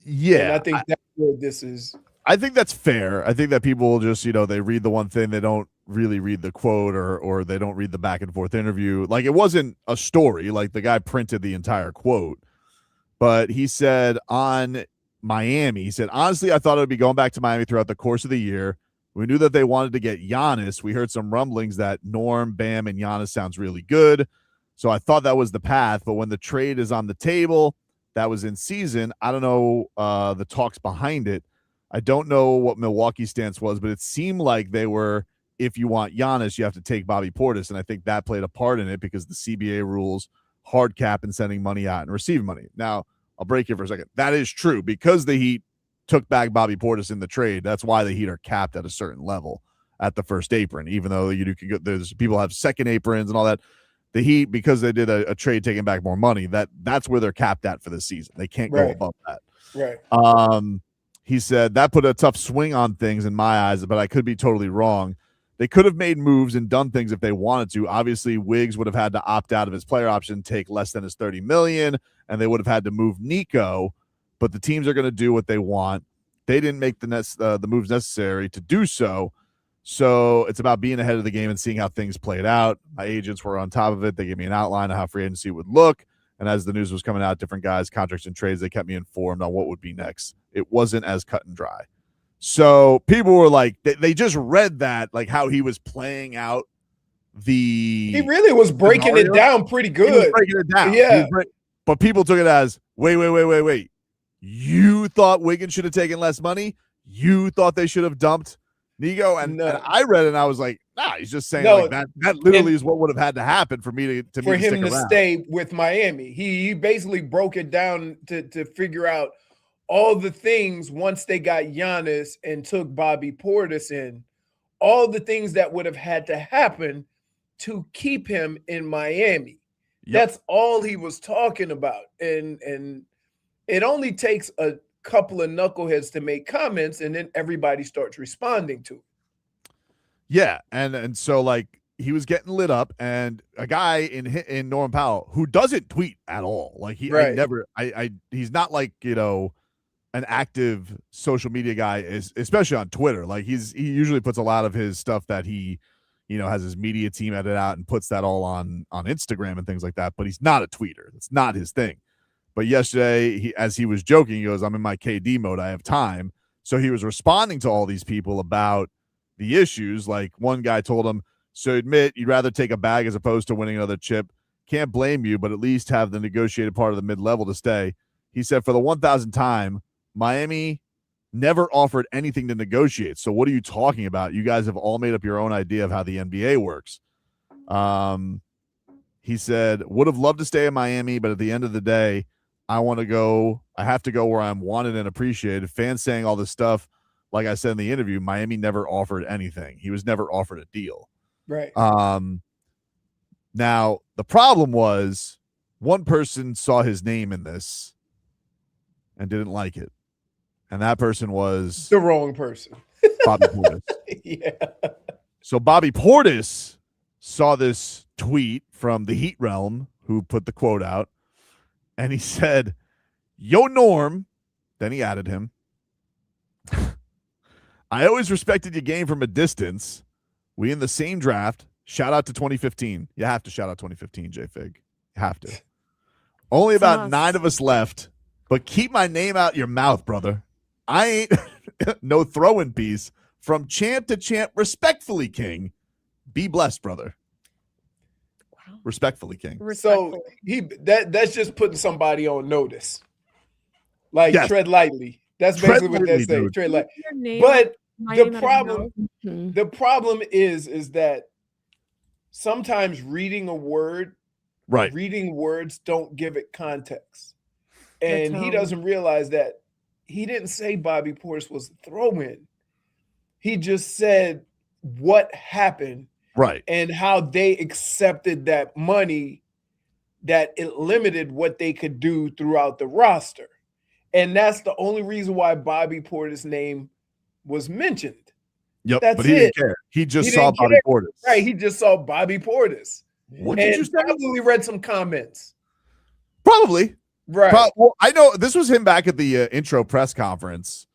Yeah. And I think that's where this is. I think that's fair. I think that people just, they read the one thing, they don't really read the quote or they don't read the back and forth interview. Like it wasn't a story, like the guy printed the entire quote. But he said on Miami, he said, honestly, I thought it would be going back to Miami throughout the course of the year. We knew that they wanted to get Giannis. We heard some rumblings that Norm, Bam, and Giannis sounds really good. So I thought that was the path. But when the trade is on the table, that was in season. I don't know the talks behind it. I don't know what Milwaukee's stance was, but it seemed like they were, if you want Giannis, you have to take Bobby Portis. And I think that played a part in it because the CBA rules hard cap and sending money out and receiving money. Now, I'll break here for a second. That is true because the Heat took back Bobby Portis in the trade. That's why the Heat are capped at a certain level at the first apron, even though there's people have second aprons and all that. The Heat, because they did a trade taking back more money, that's where they're capped at for this season. They can't go above that. Right. He said that put a tough swing on things in my eyes, but I could be totally wrong. They could have made moves and done things if they wanted to. Obviously, Wiggs would have had to opt out of his player option, take less than his $30 million, and they would have had to move Nico. But the teams are going to do what they want. They didn't make the moves necessary to do so. So it's about being ahead of the game and seeing how things played out. My agents were on top of it. They gave me an outline of how free agency would look. And as the news was coming out, different guys, contracts and trades, they kept me informed on what would be next. It wasn't as cut and dry. So people were like, they just read that, like how he was playing out He really was breaking it down pretty good. He was breaking it down. Yeah. But people took it as, wait. You thought Wiggins should have taken less money. You thought they should have dumped Nico. And I read it and I was like, nah, he's just saying like that literally is what would have had to happen for me to for him to around. stay with Miami. He basically broke it down to figure out all the things once they got Giannis and took Bobby Portis in, all the things that would have had to happen to keep him in Miami. Yep. That's all he was talking about. And it only takes a couple of knuckleheads to make comments, and then everybody starts responding to it. Yeah, and so like he was getting lit up, and a guy in Norman Powell who doesn't tweet at all. Like he's not like, you know, an active social media guy, especially on Twitter. Like he usually puts a lot of his stuff that he, you know, has his media team edit out and puts that all on Instagram and things like that. But he's not a tweeter. That's not his thing. But yesterday, as he was joking, he goes, I'm in my KD mode. I have time. So he was responding to all these people about the issues. Like one guy told him, so admit you'd rather take a bag as opposed to winning another chip. Can't blame you, but at least have the negotiated part of the mid-level to stay. He said, for the 1,000th time, Miami never offered anything to negotiate. So what are you talking about? You guys have all made up your own idea of how the NBA works. He said, would have loved to stay in Miami, but at the end of the day, I have to go where I'm wanted and appreciated. Fans saying all this stuff, like I said in the interview, Miami never offered anything. He was never offered a deal. Right. Now, the problem was one person saw his name in this and didn't like it. And that person was the wrong person. Bobby Portis. Yeah. So Bobby Portis saw this tweet from the Heat Realm, who put the quote out, and he said, yo, Norm, then he added him. I always respected your game from a distance. We in the same draft. Shout out to 2015. You have to shout out 2015, JFig. You have to. Only about 9 of us left, but keep my name out your mouth, brother. I ain't no throw-in piece. From champ to champ, respectfully, King. Be blessed, brother. Wow. Respectfully, King. So that's just putting somebody on notice. Like, yes. Tread lightly. That's basically what they're saying. Tread lightly. But the problem is that sometimes reading words don't give it context. And he doesn't realize that he didn't say Bobby Portis was a throw-in. He just said what happened, right, and how they accepted that money, that it limited what they could do throughout the roster. And that's the only reason why Bobby Portis' name was mentioned. Yep, but he didn't care. He saw Bobby Portis. Right, he just saw Bobby Portis. What did you say? Probably read some comments. Probably. Right. Well, I know this was him back at the intro press conference.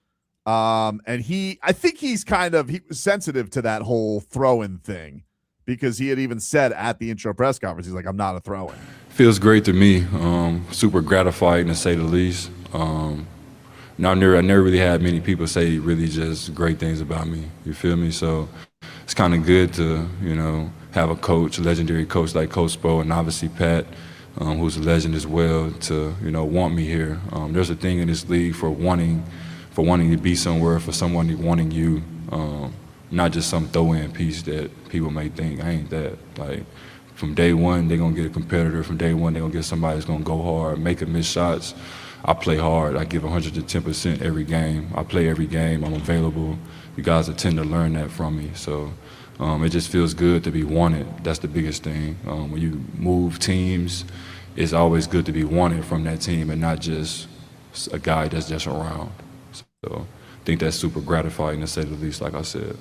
And I think he was sensitive to that whole throw-in thing, because he had even said at the intro press conference, he's like, I'm not a throw-in. Feels great to me. Super gratifying, to say the least. I never really had many people say really just great things about me. You feel me? So it's kind of good to, have a legendary coach like Coach Spo, and obviously Pat, who's a legend as well, to, want me here. There's a thing in this league for wanting to be somewhere, for someone wanting you, not just some throw-in piece that people may think. I ain't that. Like, from day one, they're going to get a competitor. From day one, they're going to get somebody that's going to go hard, make and miss shots. I play hard. I give 110% every game. I play every game. I'm available. You guys tend to learn that from me. So it just feels good to be wanted. That's the biggest thing. When you move teams, it's always good to be wanted from that team and not just a guy that's just around. So I think that's super gratifying, to say the least, like I said.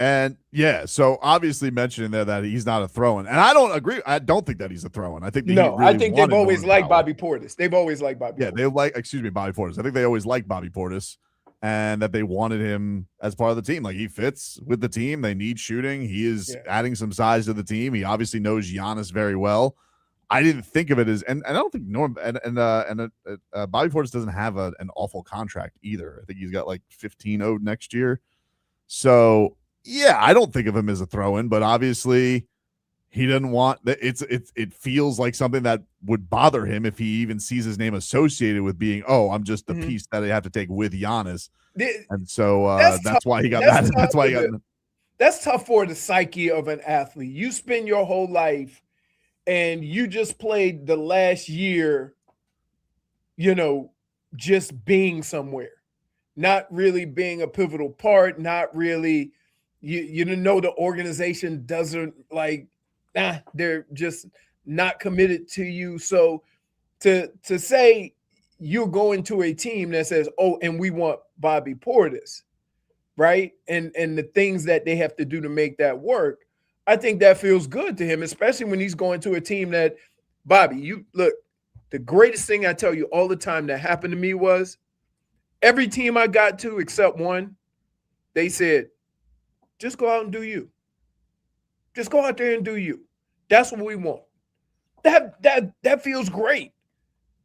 And yeah, so obviously mentioning there that he's not a throw-in, and I don't agree. I don't think that he's a throw-in. I think I think they've always liked Bobby Portis. They've always liked Bobby. Yeah, Portis. Bobby Portis. I think they always liked Bobby Portis, and that they wanted him as part of the team. Like, he fits with the team. They need shooting. He is adding some size to the team. He obviously knows Giannis very well. I didn't think of it as, and I don't think Bobby Portis doesn't have an awful contract either. I think he's got like 15 owed next year. So yeah, I don't think of him as a throw-in, but obviously He doesn't want that. It feels like something that would bother him if he even sees his name associated with being, I'm just the piece that I have to take with Giannis. And so that's why he got mad. That's why he got. That's tough for the psyche of an athlete. You spend your whole life and you just played the last year, just being somewhere, not really being a pivotal part, not really, you know, the organization doesn't they're just not committed to you. So to say you're going to a team that says, and we want Bobby Portis, right? And the things that they have to do to make that work, I think that feels good to him, especially when he's going to a team that, Bobby, you look, the greatest thing I tell you all the time that happened to me was every team I got to except one, they said, just go out and do you. Just go out there and do you. That's what we want. That feels great.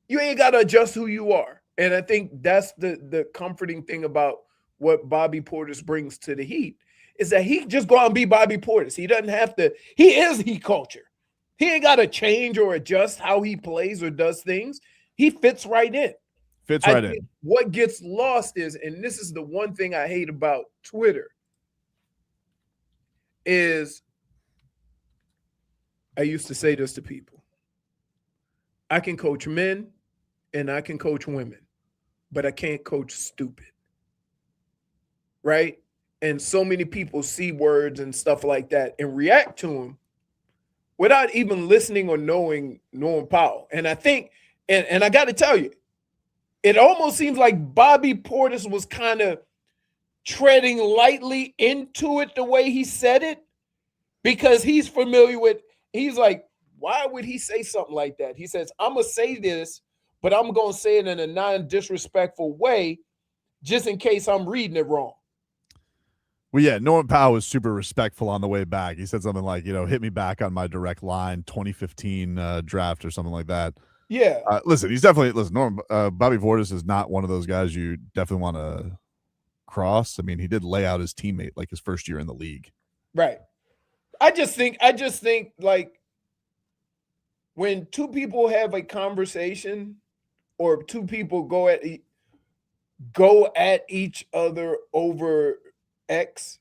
You ain't got to adjust who you are. And I think that's the comforting thing about what Bobby Portis brings to the Heat is that he just go out and be Bobby Portis. He doesn't have to. He is Heat culture. He ain't got to change or adjust how he plays or does things. He fits right in. Fits right in. What gets lost is, and this is the one thing I hate about Twitter, is I used to say this to people. I can coach men and I can coach women, but I can't coach stupid. Right? And so many people see words and stuff like that and react to them without even listening or knowing Norm Powell. And I think, and I got to tell you, it almost seems like Bobby Portis was kind of treading lightly into it the way he said it, because he's familiar with, he's like, why would he say something like that? He says, I'm going to say this, but I'm going to say it in a non-disrespectful way just in case I'm reading it wrong. Well, yeah, Norman Powell was super respectful on the way back. He said something like, hit me back on my direct line, 2015 draft or something like that. Yeah. Listen, Bobby Portis is not one of those guys you definitely want to cross. I mean, he did lay out his teammate like his first year in the league. Right. I just think like when two people have a conversation or two people go at each other over X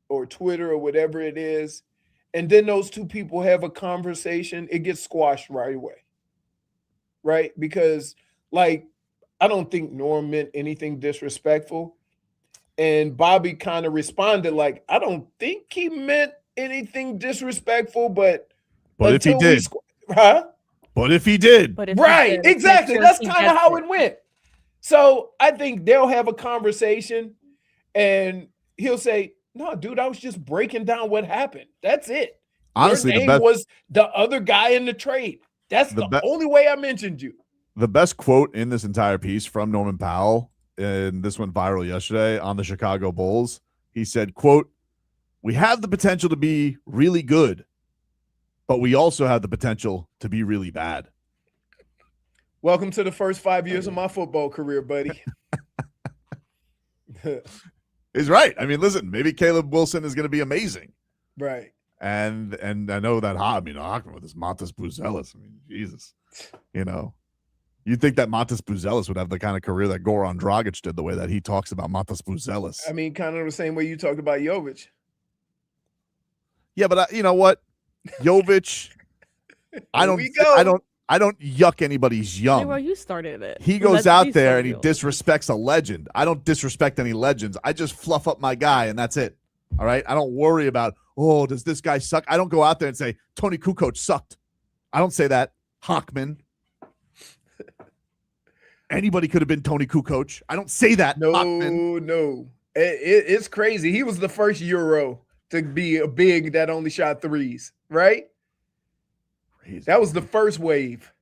or Twitter or whatever it is, and then those two people have a conversation, it gets squashed right away. Right? Because I don't think Norm meant anything disrespectful. And Bobby kind of responded like, I don't think he meant anything disrespectful, but if he did. But if he did. Right, exactly. That's kind of how it went. So I think they'll have a conversation and he'll say, no, dude, I was just breaking down what happened. That's it. Honestly, your name was the other guy in the trade. That's the only way I mentioned you. The best quote in this entire piece from Norman Powell, and this went viral yesterday on the Chicago Bulls. He said, quote, we have the potential to be really good, but we also have the potential to be really bad. Welcome to the first 5 years of my football career, buddy. He's right. I mean, listen, maybe Caleb Wilson is going to be amazing. Right. And I know that Hockman with his Montes Buzelis. I mean, Jesus. You'd think that Montes Buzelis would have the kind of career that Goran Dragic did, the way that he talks about Montes Buzelis. I mean, kind of the same way you talked about Jovic. Yeah, but you know what? Jovic, I don't yuck anybody's yum. Well, you started it. He goes out there and he disrespects a legend. I don't disrespect any legends. I just fluff up my guy and that's it. All right? I don't worry about, does this guy suck? I don't go out there and say, Tony Kukoc sucked. I don't say that. Hockman. Anybody could have been Tony Kukoc. I don't say that. No, Hockman. no. It's crazy. He was the first Euro to be a big that only shot threes, right? Crazy. That was the first wave.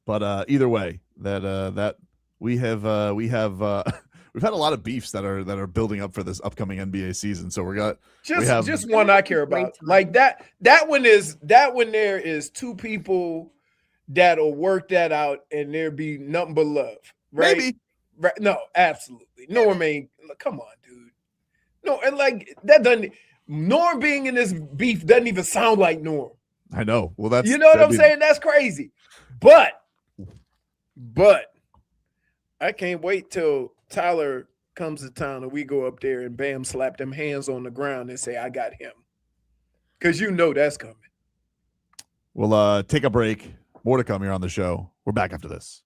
But either way, that we have we've had a lot of beefs that are building up for this upcoming NBA season. So just one I care about. Like that one there is two people that'll work that out and there be nothing but love. Right? Maybe. Right. No, absolutely. Norm ain't, come on, dude. No, and like that doesn't, Norm being in this beef doesn't even sound like Norm. I know. Well, that's you know what I'm saying? That's crazy. But I can't wait till Tyler comes to town and we go up there and bam, slap them hands on the ground and say, I got him. Because you know that's coming. We'll take a break. More to come here on the show. We're back after this.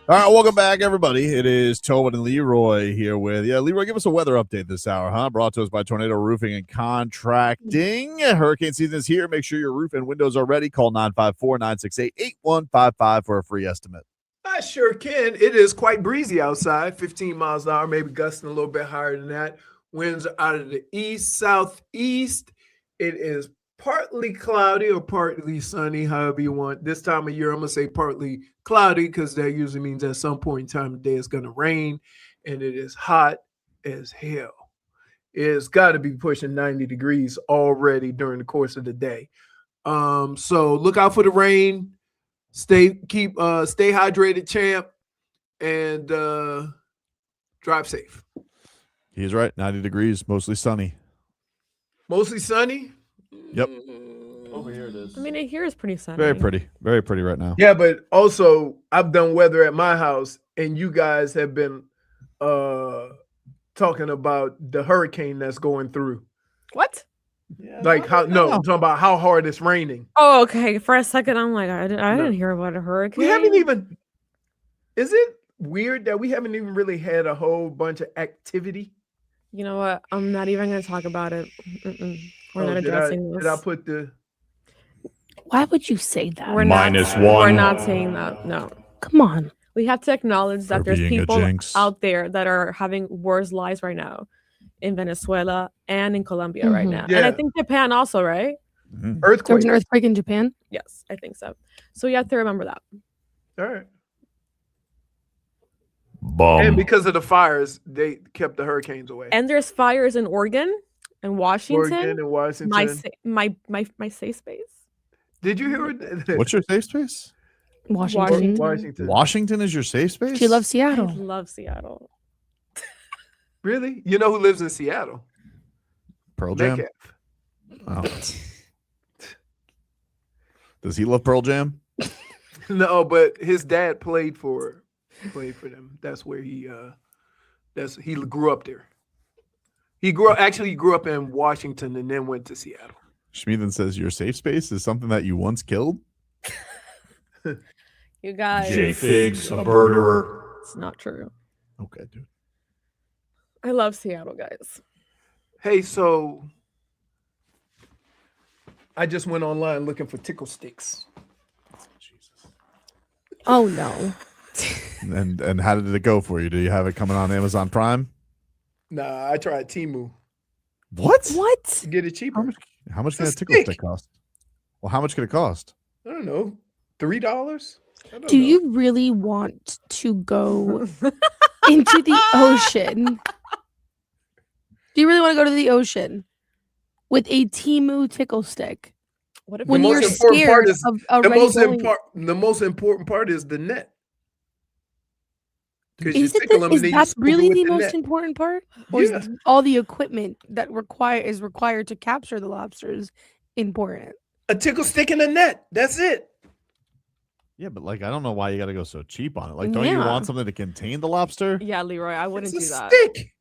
All right, welcome back, everybody. It is Tobin and Leroy here with you. Leroy, give us a weather update this hour, huh? Brought to us by Tornado Roofing and Contracting. Hurricane season is here. Make sure your roof and windows are ready. Call 954-968-8155 for a free estimate. I sure can. It is quite breezy outside, 15 miles an hour, maybe gusting a little bit higher than that. Winds are out of the east, southeast. It is partly cloudy or partly sunny, however you want. This time of year, I'm going to say partly cloudy because that usually means at some point in time of the day it's going to rain, and it is hot as hell. It's got to be pushing 90 degrees already during the course of the day. So look out for the rain. Stay hydrated, champ, and drive safe. He's right. 90 degrees, mostly sunny. Mostly sunny? Yep. Over here it is. I mean, here is pretty sunny. Very pretty. Very pretty right now. Yeah, but also I've done weather at my house, and you guys have been talking about the hurricane that's going through. What? Yeah, I'm talking about how hard it's raining. Oh, okay. For a second, I'm like, I didn't hear about a hurricane. We haven't even. Is it weird that we haven't even really had a whole bunch of activity? You know what? I'm not even going to talk about it. We're not addressing this. Did I put the? Why would you say that? We're -1. We're not saying that. No. Come on. We have to acknowledge that there's being a people jinx. out there that are having worse lives right now in Venezuela and in Colombia right now. Yeah. And I think Japan also, right? Mhm. There Earthquake. was an earthquake in Japan. Yes, I think so. So you have to remember that. All right. Bum. And because of the fires, they kept the hurricanes away. And there's fires in Oregon and Washington. Oregon and Washington. My safe space. Did you hear it? What's your safe space? Washington. Washington. Washington is your safe space? She loves I Seattle. love Seattle. Really? You know who lives in Seattle? Pearl Jam. Metcalf. Oh. Does he love Pearl Jam? No, but his dad played for them. That's where he grew up there. He grew up in Washington and then went to Seattle. Schmieden says your safe space is something that you once killed. You guys. JFig's a murderer. It's not true. Okay, dude. I love Seattle, guys. Hey, so I just went online looking for tickle sticks. Jesus. Oh no. And how did it go for you? Do you have it coming on Amazon Prime? Nah, I tried Temu. What? What? Get it cheaper. How much can It's a a tickle stick. stick cost? Well, how much could it cost? I don't know. $3? Do you really want to go into the ocean? Do you really want to go to the ocean with a Temu tickle stick What if when The you're most important part scared is- of the already most important part is the net. Because you Is it tickle them is and then you that scoop it really with the the most net. important part? Or Yeah. is all the equipment that is required to capture the lobsters important? A tickle stick in a net. That's it. Yeah, but like I don't know why you got to go so cheap on it. Like, don't you Yeah. want something to contain the lobster? Yeah, Leroy, I wouldn't It's do a that. stick.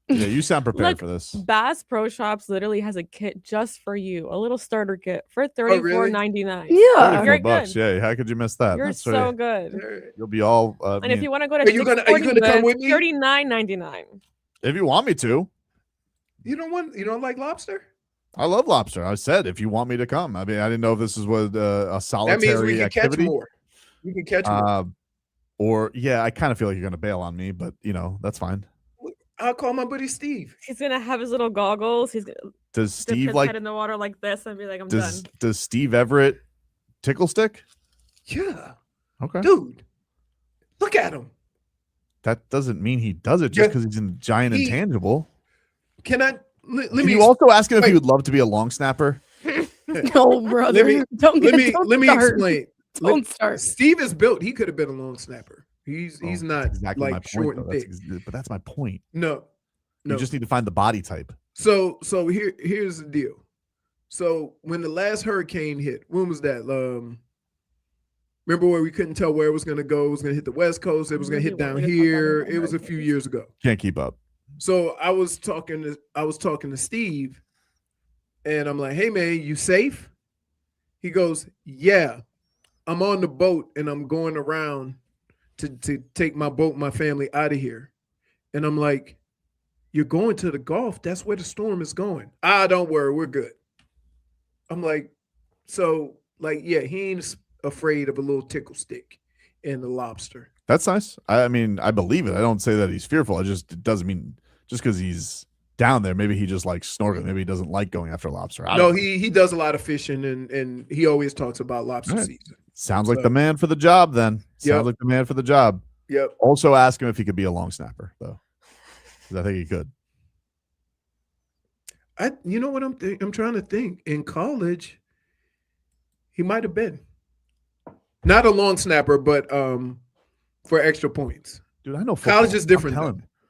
Yeah, you sound prepared Look, for this. Bass Pro Shops literally has a kit just for you, a little starter kit for really? $34.99. Yeah. You're $34. good. Yeah, how could you miss that? You're That's so right. good. You'll be all. And if you want to go to Are you gonna come with me? $39.99. if you want me to, You don't like lobster? I love lobster. I said if you want me to come. I mean, I didn't know if this is what a That means we solitary can catch activity. more. We can catch more. Or yeah, I kind of feel like you're gonna bail on me, but that's fine. I'll call my buddy Steve. He's gonna have his little goggles. He's gonna Does dip Steve his like? head in the water like this and be like, I'm Does done. Does Steve Everett tickle stick? Yeah, Okay, dude. Look at him. that doesn't mean he does it just Yeah. because he's a giant He- intangible. Can I? Let Can me you also ask him if he wait. would love to be a long snapper? No, brother. Don't let me don't let me start. explain. Don't start. Steve is built. He could have been a long snapper. He's Oh, not that's exactly my like short point, and though. thick. But that's my point. No. You just need to find the body type. So here's the deal. So when the last hurricane hit, when was that? Remember where we couldn't tell where it was going to go? It was going to hit the West Coast. It was going to hit down here. It was a few years ago. Can't keep up. So I was talking to Steve, and I'm like, "Hey man, you safe?" He goes, "Yeah, I'm on the boat and I'm going around to take my boat, my family out of here. And I'm like, you're going to the Gulf. That's where the storm is going. Don't worry. We're good. I'm like, so like, yeah, he ain't afraid of a little tickle stick and the lobster. That's nice. I mean, I believe it. I don't say that he's fearful. It doesn't mean just because he's down there, maybe he just likes snorkeling. Maybe he doesn't like going after lobster. No, he does a lot of fishing and he always talks about lobster season. Sounds like the man for the job then. Sounds like the man for the job. Yep. Also ask him if he could be a long snapper, though. Because I think he could. You know what I'm trying to think. In college, he might have been. Not a long snapper, but for extra points. Dude, I know football. College is different.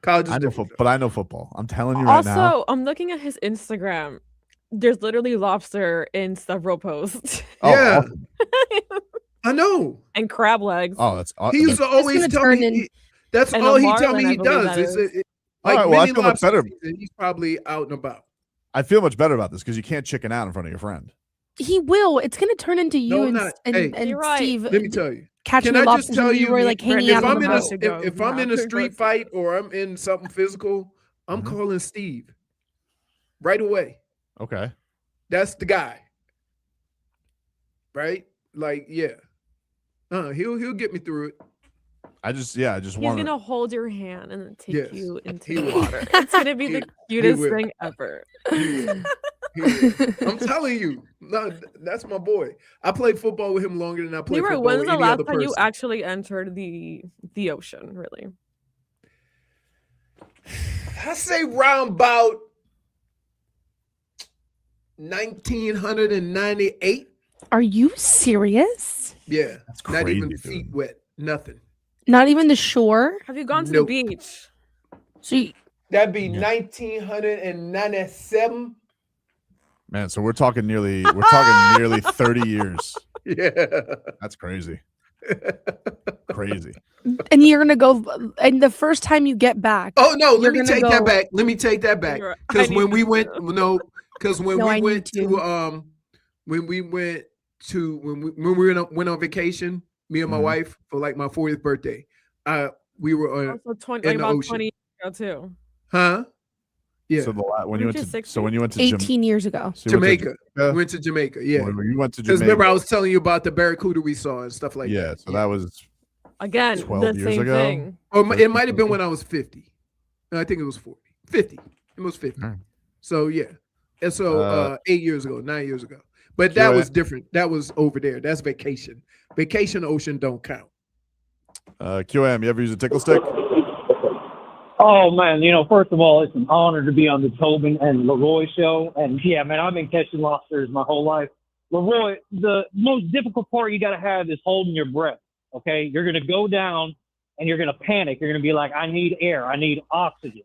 College is different. But I know football. I'm telling you right now. Also, I'm looking at his Instagram. There's literally lobster in several posts. Yeah. Awesome. I know. And crab legs. Oh, that's awesome. He used to always tell me that's all he tell me he does. Like all right, well, I feel much better. He's probably out and about. I feel much better about this because you can't chicken out in front of your friend. He will. It's going to turn into you and right. Steve. Let me tell you. Catching the lobsters and Leroy like hanging out on the boat. If I'm in a street fight or I'm in something physical, I'm calling Steve right away. Okay. That's the guy. Right? Like, yeah. He'll get me through it. He's gonna hold your hand and then take you into the water. It's gonna be the cutest thing ever. I'm telling you, no, that's my boy. I played football with him longer than I played football with any other person. When's the last time you actually entered the ocean? Really? I say round about 1998. Are you serious? Yeah, that's crazy, not even dude. feet wet, nothing. Not even the shore? Have you gone to the beach? So that'd be 1997. Man, so we're talking nearly 30 years. Yeah. That's crazy. Crazy. And you're gonna go, and the first time you get back. Oh no, let me take that back. Because when we went when we went on vacation, me and my wife for like my 40th birthday, we were in the ocean. 20 years ago too. Huh? Yeah. So when you went to 18 years ago, Jamaica. Went to Jamaica. Yeah. When you went to Jamaica. Because remember I was telling you about the barracuda we saw and stuff like that. Yeah. So that was again 12 years ago. Thing. Or it might have been when I was 50. No, I think it was 40. 50. It was 50. Right. So yeah. And so 9 years ago. But that was different. That was over there. That's vacation. Vacation ocean don't count. QM, you ever use a tickle stick? Oh, man. First of all, it's an honor to be on the Tobin and Leroy show. And, yeah, man, I've been catching lobsters my whole life. Leroy, the most difficult part you got to have is holding your breath, okay? You're going to go down and you're going to panic. You're going to be like, I need air. I need oxygen.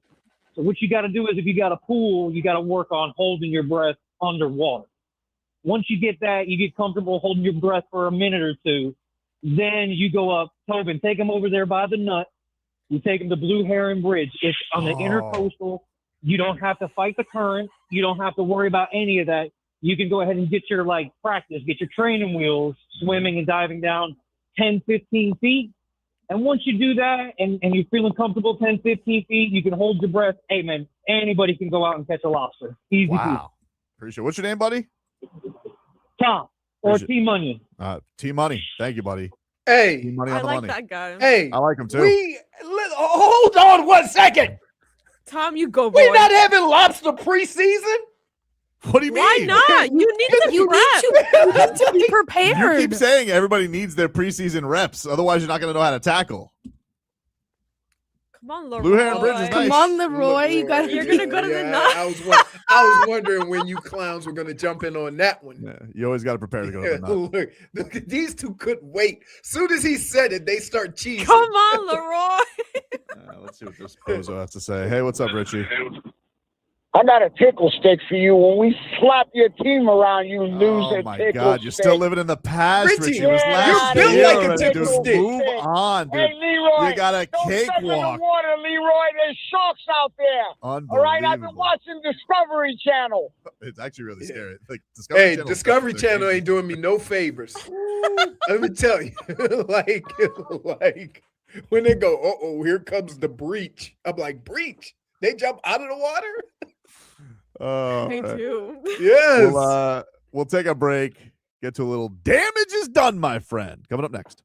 So what you got to do is if you got a pool, you got to work on holding your breath underwater. Once you get that, you get comfortable holding your breath for a minute or two. Then you go up. Tobin, take him over there by the nut. You take him to Blue Heron Bridge. It's on the intercoastal. You don't have to fight the current. You don't have to worry about any of that. You can go ahead and get your practice, get your training wheels, swimming and diving down 10, 15 feet. And once you do that and you're feeling comfortable 10, 15 feet, you can hold your breath. Hey, man, anybody can go out and catch a lobster. Easy peasy. Appreciate it. What's your name, buddy? Tom or T-Money. T-Money. Thank you, buddy. Hey. T-Money on the money. That guy. Hey. I like him too. Hold on 1 second. Tom, you go, boy. We're not having lobster preseason? What do you mean? Why not? You need to be prepared. You keep saying everybody needs their preseason reps. Otherwise, you're not going to know how to tackle. Come on, Leroy. Blue Heron Bridge is nice. Come on, Leroy. You're going to go to the nut. I was wondering when you clowns were going to jump in on that one. Yeah, you always got to prepare to go to the nut. Look, these two couldn't wait. Soon as he said it, they start cheesing. Come on, Leroy. Let's see what this bozo has to say. Hey, what's up, Richie? I got a tickle stick for you. When we slap your team around, you lose a tickle stick. Oh my God, you're still living in the past, Richie. It was last you're year built like a already, tickle dude. stick. Move on, dude. Hey, Leroy, You got a don't step in the cakewalk. water, Leroy. There's sharks out there. All right, I've been watching Discovery Channel. It's actually really scary. Like Discovery Channel ain't doing me no favors. Let me tell you, like when they go, here comes the breach. I'm like, breach? They jump out of the water? Me too. Yes. We'll take a break. Get to a little damage is done, my friend. Coming up next.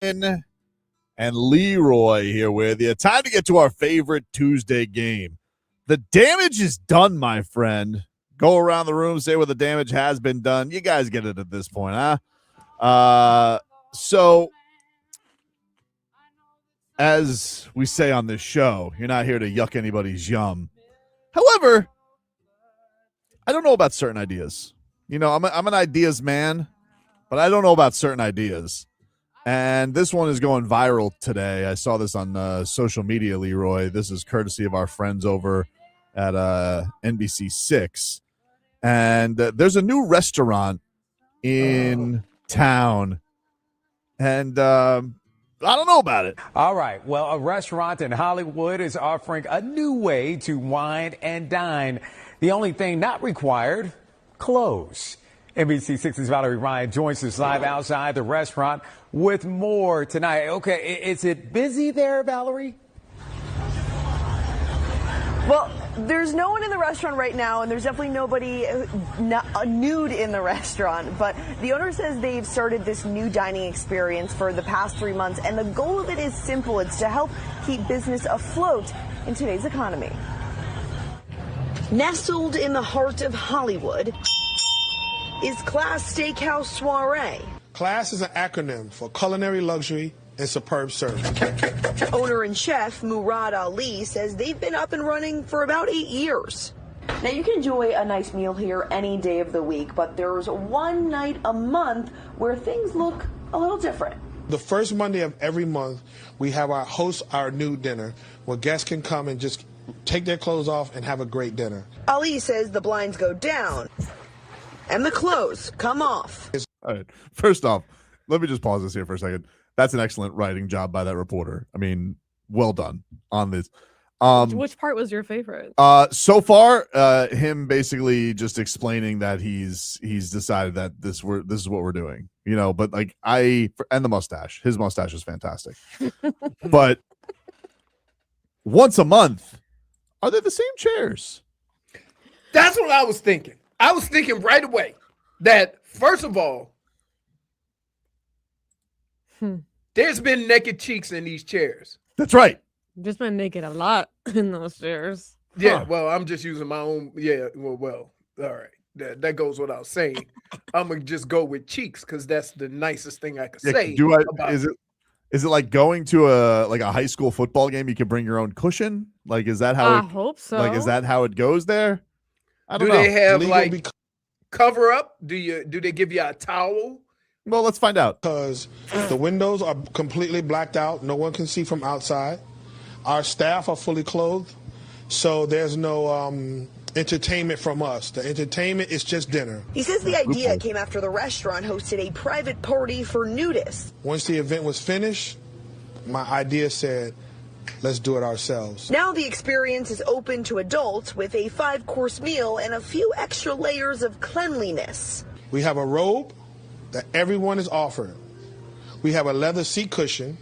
and Leroy here with you. Time to get to our favorite Tuesday game. The damage is done, my friend. Go around the room, say what the damage has been done. You guys get it at this point, huh? So, as we say on this show, you're not here to yuck anybody's yum. However, I don't know about certain ideas. You know, I'm an ideas man, but I don't know about certain ideas. And this one is going viral today. I saw this on social media, Leroy. This is courtesy of our friends over at NBC6. And there's a new restaurant in town. And I don't know about it. All right. Well, a restaurant in Hollywood is offering a new way to wine and dine. The only thing not required, clothes. NBC6's Valerie Ryan joins us live outside the restaurant with more tonight. Okay, is it busy there, Valerie? Well, there's no one in the restaurant right now, and there's definitely nobody nude in the restaurant. But the owner says they've started this new dining experience for the past 3 months, and the goal of it is simple. It's to help keep business afloat in today's economy. Nestled in the heart of Hollywood is Class Steakhouse Soiree. CLASS is an acronym for culinary luxury and superb service. Owner and chef Murad Ali says they've been up and running for about 8 years. Now you can enjoy a nice meal here any day of the week, but there's one night a month where things look a little different. The first Monday of every month, we have our nude dinner where guests can come and just take their clothes off and have a great dinner. Ali says the blinds go down and the clothes come off. All right. First off, let me just pause this here for a second. That's an excellent writing job by that reporter. I mean, well done on this. Which part was your favorite? So far, him basically just explaining that he's decided that this is what we're doing. You know, but like and the mustache. His mustache is fantastic. But once a month, are they the same chairs? That's what I was thinking. I was thinking right away that, first of all, there's been naked cheeks in these chairs. That's right. Just been naked a lot in those chairs. Yeah, well, I'm just using my own. Yeah, well, all right. That goes without saying. I'm going to just go with cheeks because that's the nicest thing I could say. Is it like going to a high school football game? You can bring your own cushion? Like, is that how I hope so. Like, is that how it goes there? I don't know. Do they have like cover up? Do they give you a towel? Well, let's find out. Because the windows are completely blacked out. No one can see from outside. Our staff are fully clothed. So there's no entertainment from us. The entertainment is just dinner. He says the idea came after the restaurant hosted a private party for nudists. Once the event was finished, my idea said, let's do it ourselves. Now the experience is open to adults with a 5-course meal and a few extra layers of cleanliness. We have a robe that everyone is offered. We have a leather seat cushion,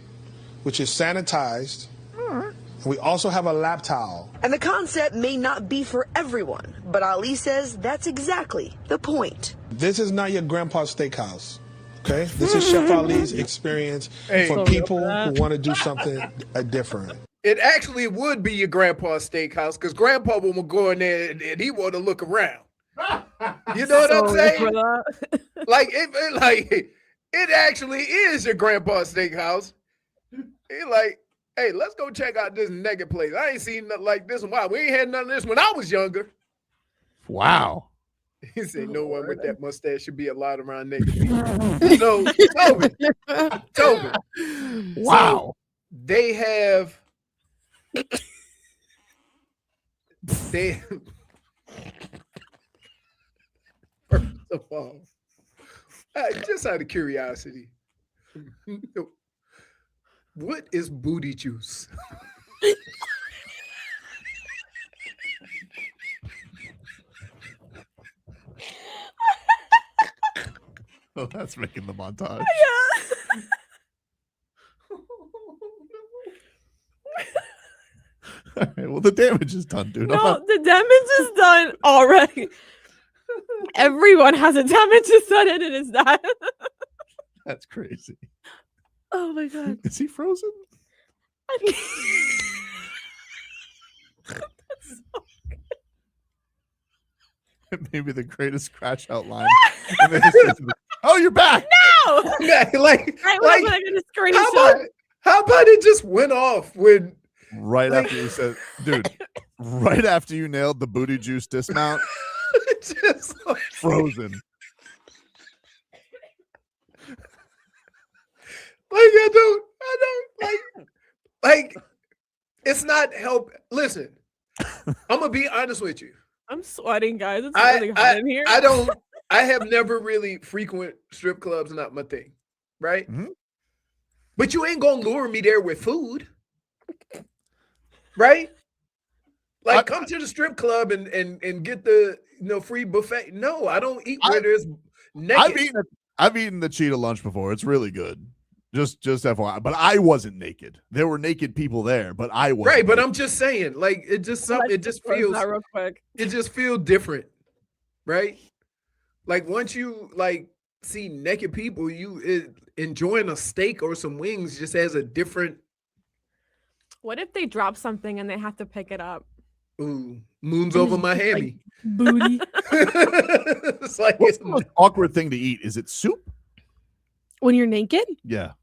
which is sanitized. And we also have a lap towel. And the concept may not be for everyone, but Ali says that's exactly the point. This is not your grandpa's steakhouse, okay? This is Chef Ali's experience for people who want to do something different. It actually would be your grandpa's steakhouse because grandpa will go in there and he want to look around. You know what I'm saying? Like it actually is your grandpa's steakhouse. He like, hey, let's go check out this naked place. I ain't seen nothing like this in a while. We ain't had none of this when I was younger. Wow. He said no one with that mustache should be allowed around naked people. So, Tobin. Wow. So they have first of all, just out of curiosity, what is booty juice? Oh, that's making the montage. Yeah. All right, well, the damage is done, dude. No, the damage is done already. Everyone has a damage is done, and it is that. That's crazy. Oh my god. Is he frozen? That's so Maybe the greatest crash out line. Oh, you're back. No. like how about it just went off when after you said, dude, right after you nailed the booty juice dismount, just like, frozen. I don't like it's not help. Listen, I'm gonna be honest with you. I'm sweating, guys. It's really hot in here. I have never really frequent strip clubs, not my thing, right? Mm-hmm. But you ain't gonna lure me there with food, right? Like, come to the strip club and get the free buffet. No, I don't eat where there's naked. I've eaten the cheetah lunch before. It's really good. Just FYI. But I wasn't naked. There were naked people there, but I wasn't. Right, but naked. I'm just saying, like, it just feels real quick. It just feels different, right? Like, once you see naked people, enjoying a steak or some wings just has a different. What if they drop something and they have to pick it up? Ooh, moons over my hammy. Booty. It's like what's the most awkward thing to eat? Is it soup? When you're naked? Yeah.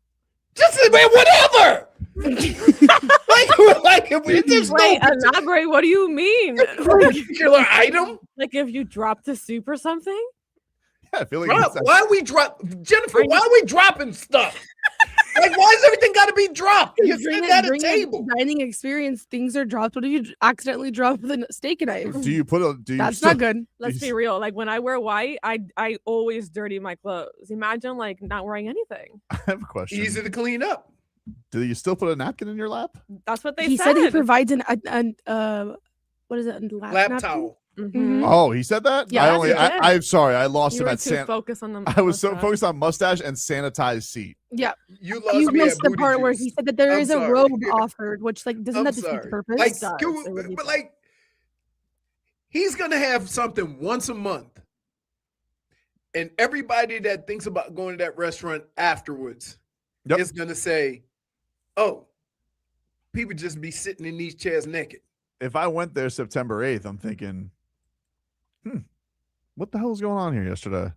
Just whatever. like if we just elaborate. What do you mean? Particular item? Like if you dropped the soup or something? Yeah, I feel like why are we Jennifer? Why are we dropping stuff? Like, why does everything got to be dropped? You're sitting at a table. Dining experience, things are dropped. What if you accidentally drop the steak knife? That's not good. Let's be real. Like when I wear white, I always dirty my clothes. Imagine like not wearing anything. I have a question. Easy to clean up. Do you still put a napkin in your lap? That's what he said. He provides what is it? Lap towel. Mm-hmm. Oh, he said that? Yeah, I'm sorry. I lost him at focus on the I was so focused on mustache and sanitized seat. Yeah. You missed the part where he said that there is a robe offered, which doesn't that defeat the purpose? Like, he's gonna have something once a month, and everybody that thinks about going to that restaurant afterwards is gonna say, "Oh, people just be sitting in these chairs naked." If I went there September 8th, I'm thinking, what the hell was going on here yesterday?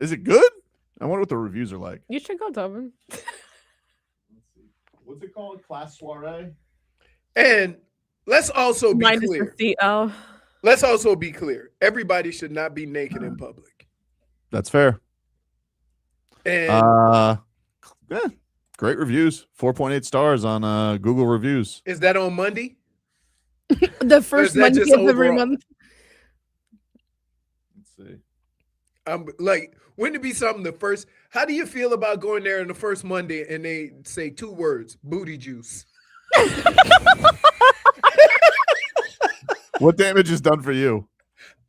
Is it good? I wonder what the reviews are like. You should go, Tobin. Let's see. What's it called? Class soiree? And let's also be clear. Let's also be clear. Everybody should not be naked in public. That's fair. And great reviews. 4.8 stars on Google reviews. Is that on Monday? The first Monday of every month. Let's see. Like, wouldn't it be something the first? How do you feel about going there on the first Monday and they say 2 words, booty juice? What damage is done for you?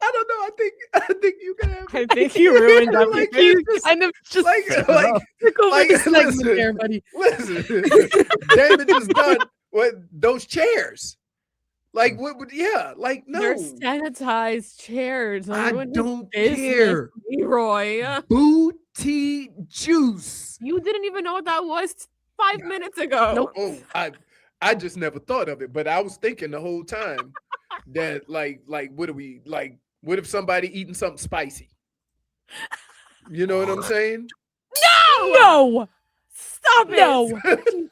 I don't know. I think you can have. I think you ruined that. Like, you kind of just listen, there, buddy. Listen, damage is done with those chairs. Like what would like no. They're sanitized chairs. I don't care. Leroy. Booty juice. You didn't even know what that was 5 minutes ago. Nope. Oh, I just never thought of it, but I was thinking the whole time that like what are we like? What if somebody eating something spicy? You know what I'm saying? No. Stop it.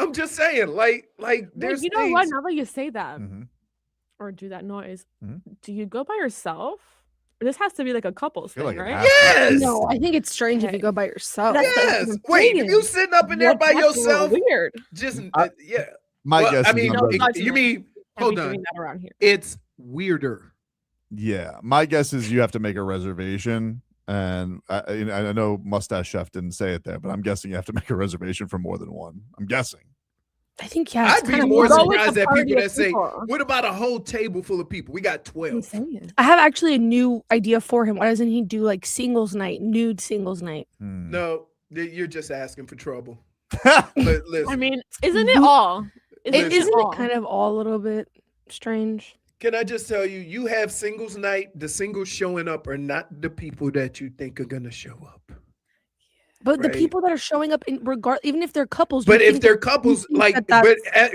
I'm just saying, like there's you know things... what? Now that you say that, or do that noise, do you go by yourself? This has to be like a couple's thing, right? Yes. No, I think it's strange if you go by yourself. Yes. Wait, if you sitting up in there by yourself, weird. Just My guess. I mean, is you mean hold on? That around here. It's weirder. Yeah, my guess is you have to make a reservation. And I know Mustache Chef didn't say it there, but I'm guessing you have to make a reservation for more than one. I'm guessing. I think, I'd be more surprised at people that say, what about a whole table full of people? We got 12. I have actually a new idea for him. Why doesn't he do like singles night, nude singles night? No, you're just asking for trouble. Listen. I mean, isn't it all? Isn't it kind of all a little bit strange? Can I just tell you, you have singles night. The singles showing up are not the people that you think are going to show up. But the people that are showing up in regard, even if they're couples, but if they're couples,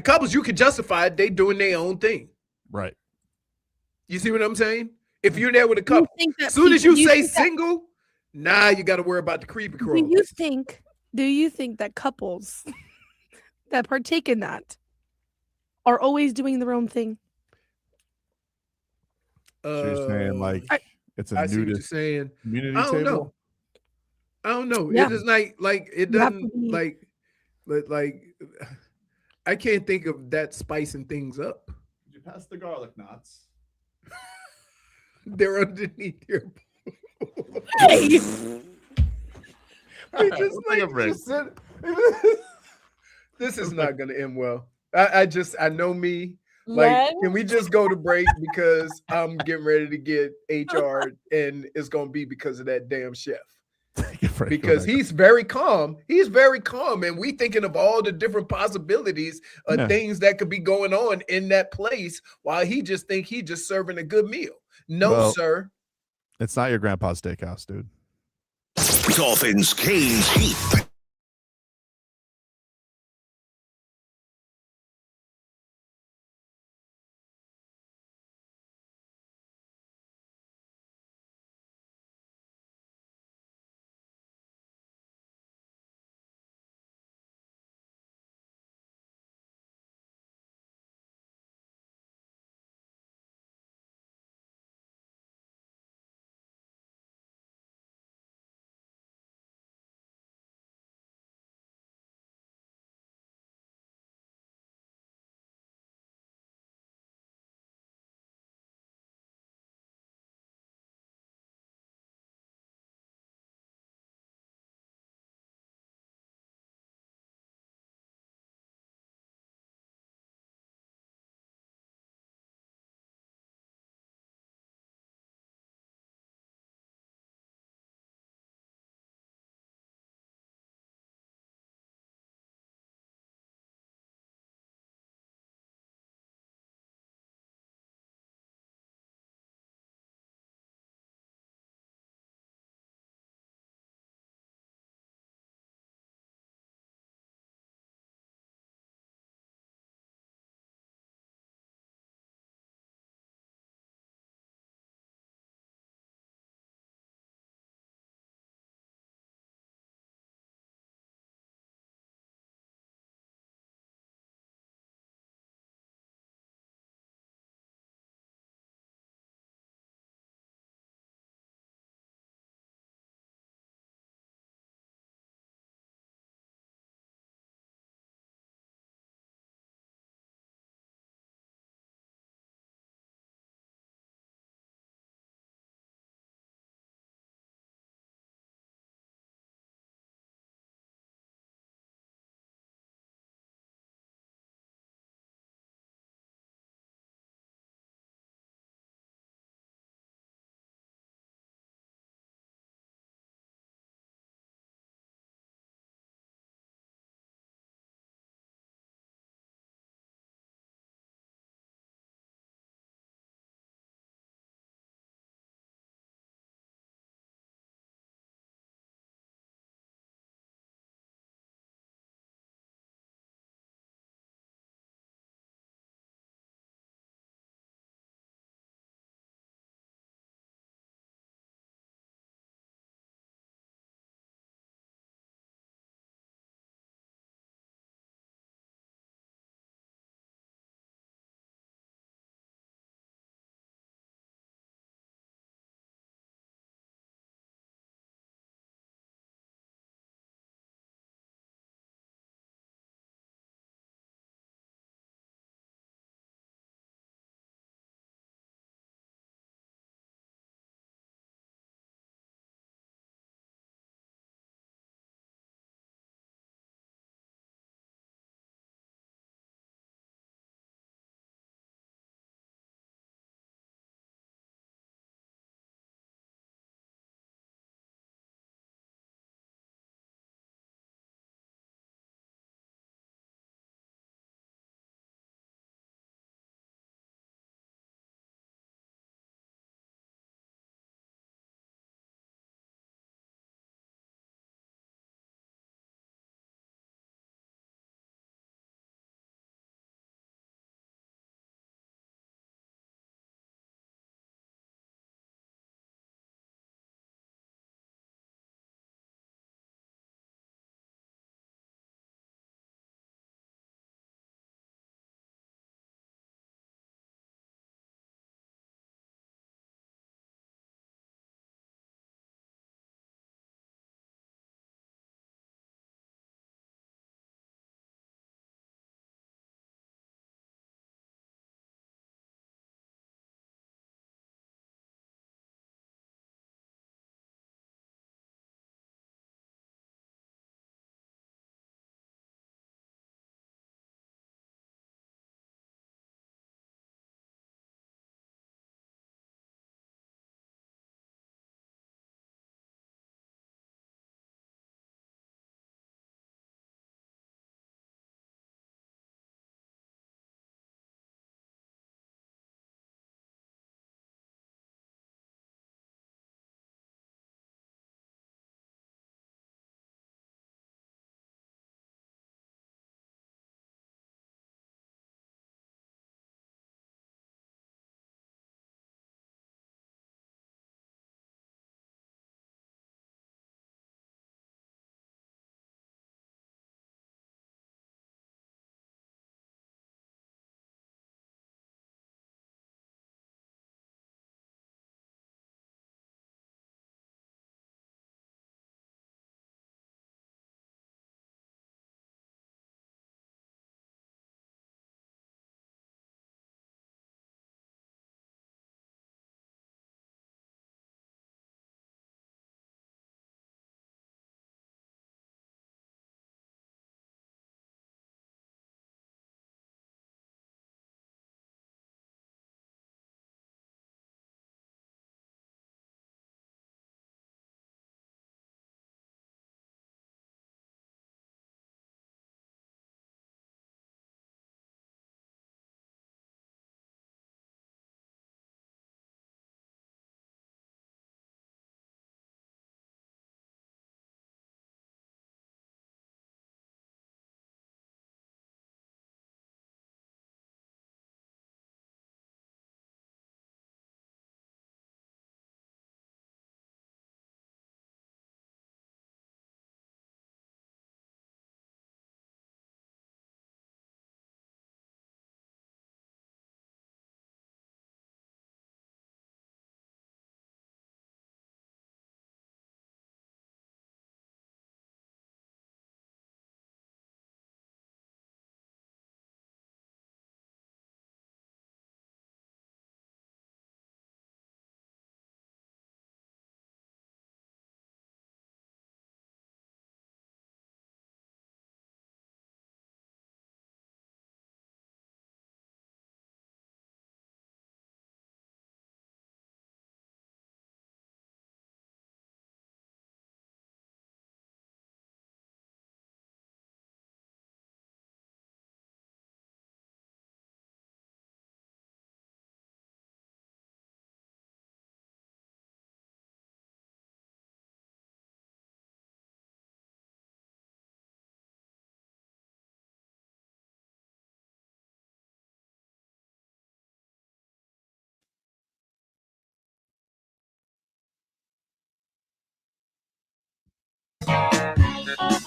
couples, you could justify it. They doing their own thing. Right. You see what I'm saying? If you're there with a couple, as soon as you say single, now you got to worry about the creepy crawl. Do you think that couples that partake in that are always doing their own thing? So you're saying like it's a nudist community I don't table? know. I don't know. Yeah. It is like it doesn't like I can't think of that spicing things up. Did you pass the garlic knots? They're underneath your. Hey. This is not going to end well. I know me. Like, can we just go to break because I'm getting ready to get HR and it's going to be because of that damn chef. Because he's very calm. He's very calm, and we thinking of all the different possibilities of things that could be going on in that place while he just think he just serving a good meal. No, sir. It's not your grandpa's steakhouse, dude. Dolphins, Canes, Heat.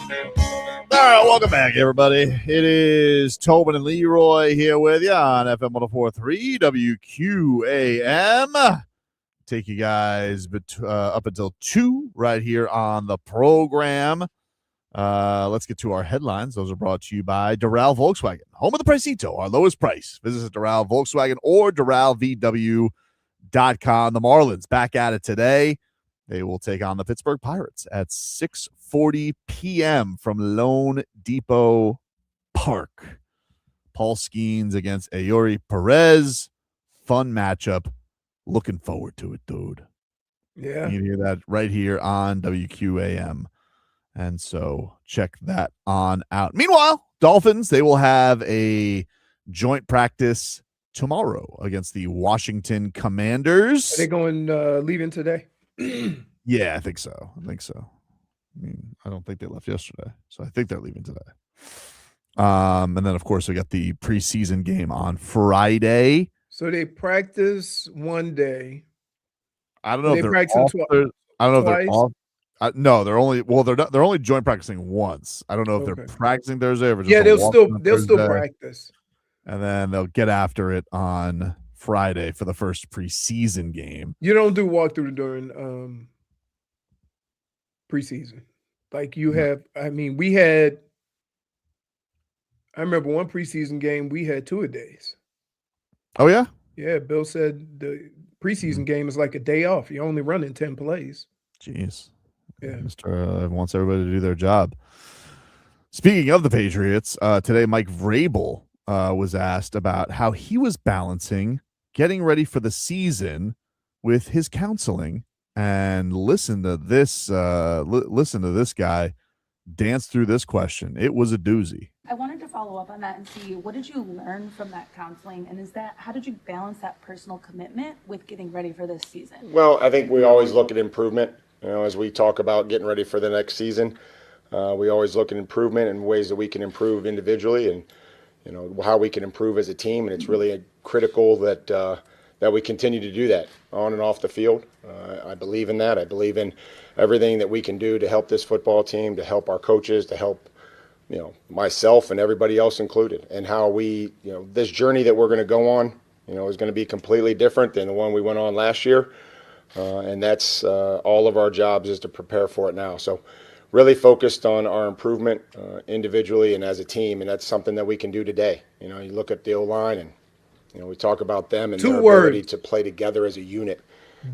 All right, welcome back, everybody. It is Tobin and Leroy here with you on FM 104.3 WQAM. Take you guys up until 2 right here on the program. Let's get to our headlines. Those are brought to you by Doral Volkswagen, home of the Pricito, our lowest price. Visit us at Doral Volkswagen or DoralVW.com. The Marlins back at it today. They will take on the Pittsburgh Pirates at 6:40 p.m. from Lone Depot Park. Paul Skeens against Aori Perez. Fun matchup. Looking forward to it, dude. Yeah. You can hear that right here on WQAM. And so check that on out. Meanwhile, Dolphins, they will have a joint practice tomorrow against the Washington Commanders. Are they going leaving today? Yeah, I think so. I mean, I don't think they left yesterday, so I think they're leaving today. And then, of course, we got the preseason game on Friday. So they practice one day. I don't know if they're off. I don't know if they're off. No, they're only joint practicing once. I don't know if they're practicing Thursday or just they'll still practice. And then they'll get after it on Friday for the first preseason game. You don't do walkthrough during preseason. Like you have, I mean, I remember one preseason game, we had 2-a-days. Oh, yeah? Yeah, Bill said the preseason game is like a day off. You're only running 10 plays. Jeez. Yeah. Mr. Wants everybody to do their job. Speaking of the Patriots, today Mike Vrabel was asked about how he was balancing getting ready for the season with his counseling. And listen to this guy dance through this question. It was a doozy. I wanted to follow up on that and see, what did you learn from that counseling? And how did you balance that personal commitment with getting ready for this season? Well, I think we always look at improvement. As we talk about getting ready for the next season, we always look at improvement and ways that we can improve individually and, how we can improve as a team. And it's really critical that we continue to do that on and off the field. I believe in that. I believe in everything that we can do to help this football team, to help our coaches, to help, myself and everybody else included, and how we, this journey that we're going to go on, is going to be completely different than the one we went on last year. And that's all of our jobs is to prepare for it now. So really focused on our improvement individually and as a team. And that's something that we can do today. You look at the O-line and, we talk about them and their ability to play together as a unit.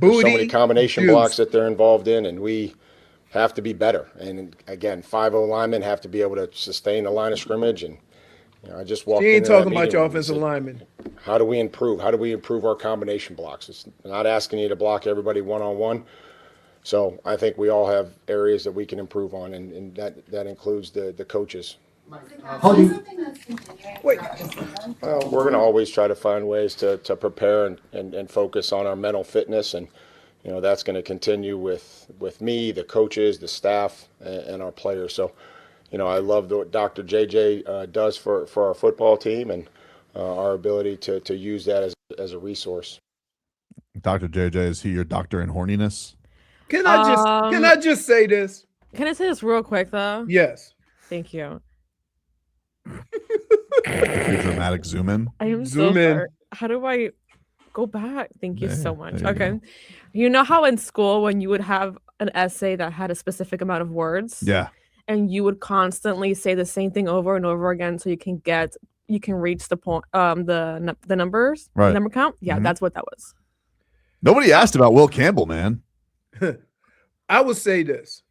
There's so many combination blocks that they're involved in, and we have to be better. And again, 5 O-linemen have to be able to sustain the line of scrimmage. And I just walked in. She ain't talking about your offensive linemen. How do we improve? How do we improve our combination blocks? It's not asking you to block everybody one-on-one. So I think we all have areas that we can improve on, and that includes the coaches. Wait. Well, we're going to always try to find ways to prepare and focus on our mental fitness, and that's going to continue with me, the coaches, the staff, and our players. So, I love what Dr. JJ does for our football team and our ability to use that as a resource. Dr. JJ, is he your doctor in horniness? Can I just say this? Can I say this real quick though? Yes. Thank you. Dramatic zoom in. I am zoom in. Sorry. How do I go back? Thank you so much. Okay. You know how in school when you would have an essay that had a specific amount of words? Yeah. And you would constantly say the same thing over and over again so you can reach the point the numbers, right. The number count. Yeah, that's what that was. Nobody asked about Will Campbell, man. I would say this.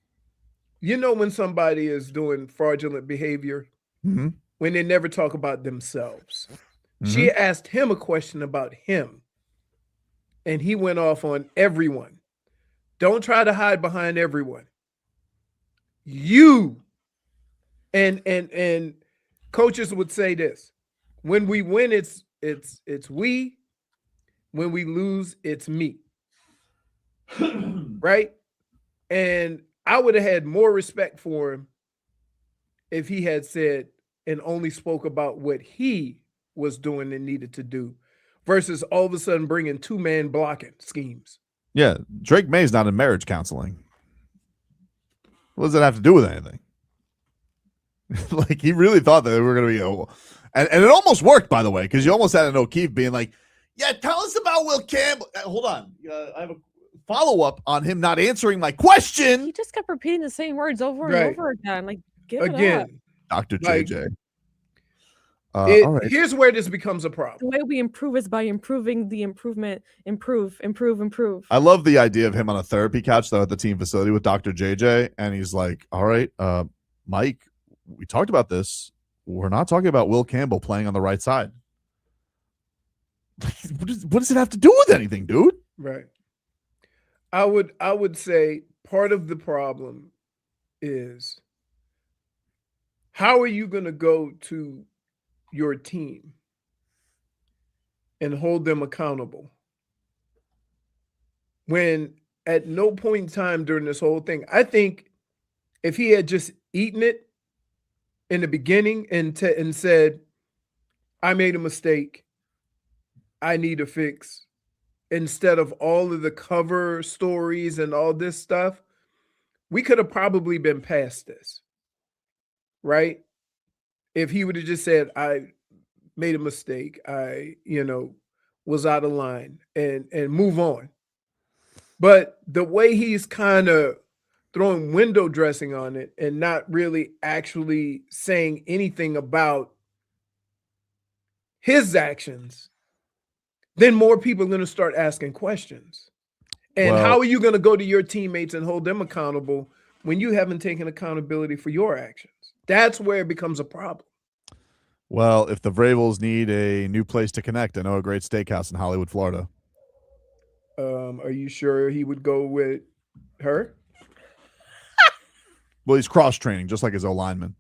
When somebody is doing fraudulent behavior, when they never talk about themselves. She asked him a question about him, and he went off on everyone. Don't try to hide behind everyone. You and coaches would say this: when we win, it's we. When we lose, it's me. Right? And I would have had more respect for him if he had said and only spoke about what he was doing and needed to do versus all of a sudden bringing 2-man blocking schemes. Yeah. Drake May's not in marriage counseling. What does that have to do with anything? Like he really thought that they were going to be and it almost worked, by the way, because you almost had an O'Keefe being like, yeah, tell us about Will Campbell. Hold on. I have a follow-up on him not answering my question. He just kept repeating the same words over and over again. Like, give it up. Dr. Like, JJ. All right. Here's where this becomes a problem. The way we improve is by improving the improvement. Improve. I love the idea of him on a therapy couch, though, at the team facility with Dr. JJ. And he's like, all right, Mike, we talked about this. We're not talking about Will Campbell playing on the right side. What does it have to do with anything, dude? Right. I would say part of the problem is how are you going to go to your team and hold them accountable when at no point in time during this whole thing, I think if he had just eaten it in the beginning and said, I made a mistake, I need a fix, instead of all of the cover stories and all this stuff, we could have probably been past this, right? If he would have just said, I made a mistake, I, was out of line and move on. But the way he's kind of throwing window dressing on it and not really actually saying anything about his actions, then more people are going to start asking questions. And how are you going to go to your teammates and hold them accountable when you haven't taken accountability for your actions? That's where it becomes a problem. Well, if the Vrabels need a new place to connect, I know a great steakhouse in Hollywood, Florida. Are you sure he would go with her? Well, he's cross-training, just like his O-lineman.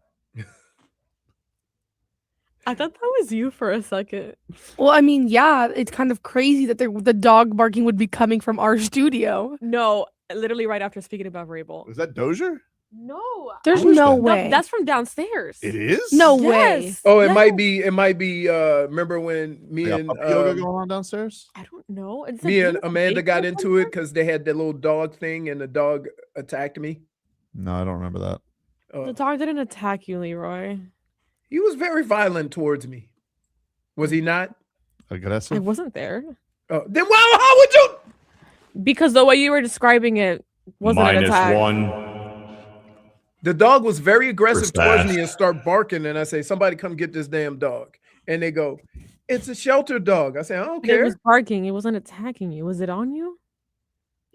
I thought that was you for a second. Well, I mean, yeah, it's kind of crazy that the dog barking would be coming from our studio. No, literally right after speaking about Vrabel. Is that Dozier? No. There's no way. That's from downstairs. It is? No way. Oh, it might be, remember when me and yoga going on downstairs? I don't know. Me and Amanda got into it because they had that little dog thing and the dog attacked me. No, I don't remember that. The dog didn't attack you, Leroy. He was very violent towards me. Was he not? Aggressive? I wasn't there. Oh, then how would you? Because the way you were describing it wasn't an attack. -1. The dog was very aggressive towards me and start barking. And I say, somebody come get this damn dog. And they go, it's a shelter dog. I say, I don't care. It was barking. It wasn't attacking you. Was it on you?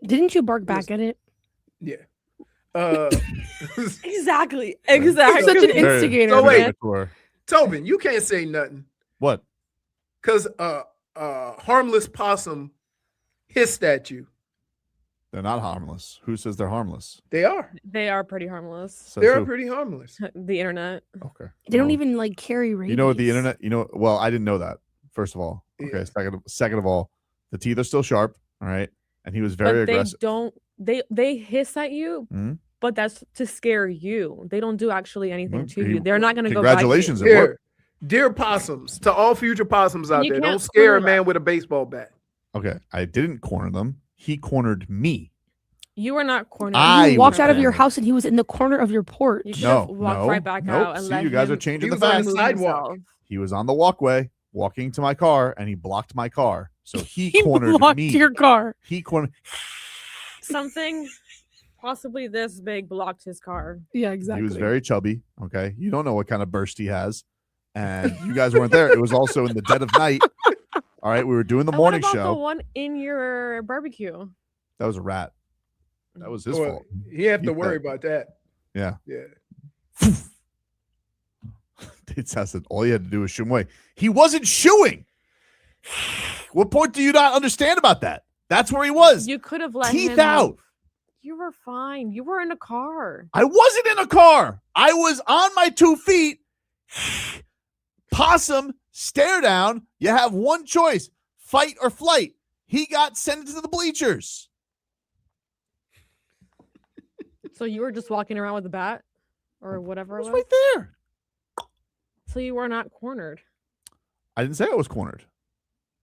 Didn't you bark back at it? Yeah. Exactly. Such an instigator. So wait, Tobin, you can't say nothing. What? Because harmless possum hissed at you. They're not harmless. Who says they're harmless? They are. They are pretty harmless. They're pretty harmless. The internet. Okay. They don't even carry rabies. You know what the internet? Well, I didn't know that. First of all, okay. Yeah. Second of all, the teeth are still sharp. All right, and he was very aggressive. They hiss at you, but that's to scare you. They don't do actually anything to you. They're not going to go. Congratulations! Dear possums, to all future possums out there, don't scare a man with a baseball bat. Okay, I didn't corner them. He cornered me. You were not cornered. You walked out of your house and he was in the corner of your porch. You should have walked right back out. And See, you guys are changing the facts. He was on the walkway, walking to my car, and he blocked my car. So he cornered blocked me. your car. He cornered. Something possibly this big blocked his car. Yeah, exactly. He was very chubby. Okay, you don't know what kind of burst he has, and you guys weren't there. It was also in the dead of night. All right, we were doing the morning what about show. The one in your barbecue. That was a rat. That was his fault. He have to worry about that. Yeah. Yeah. It says that all you had to do was shoo him away. He wasn't shooing. What point do you not understand about that? That's where he was. You could have let teeth him out. You were fine. You were in a car. I wasn't in a car. I was on my 2 feet. Possum, stare down. You have one choice, fight or flight. He got sent to the bleachers. So you were just walking around with a bat or whatever it was? Right there. So you were not cornered. I didn't say I was cornered.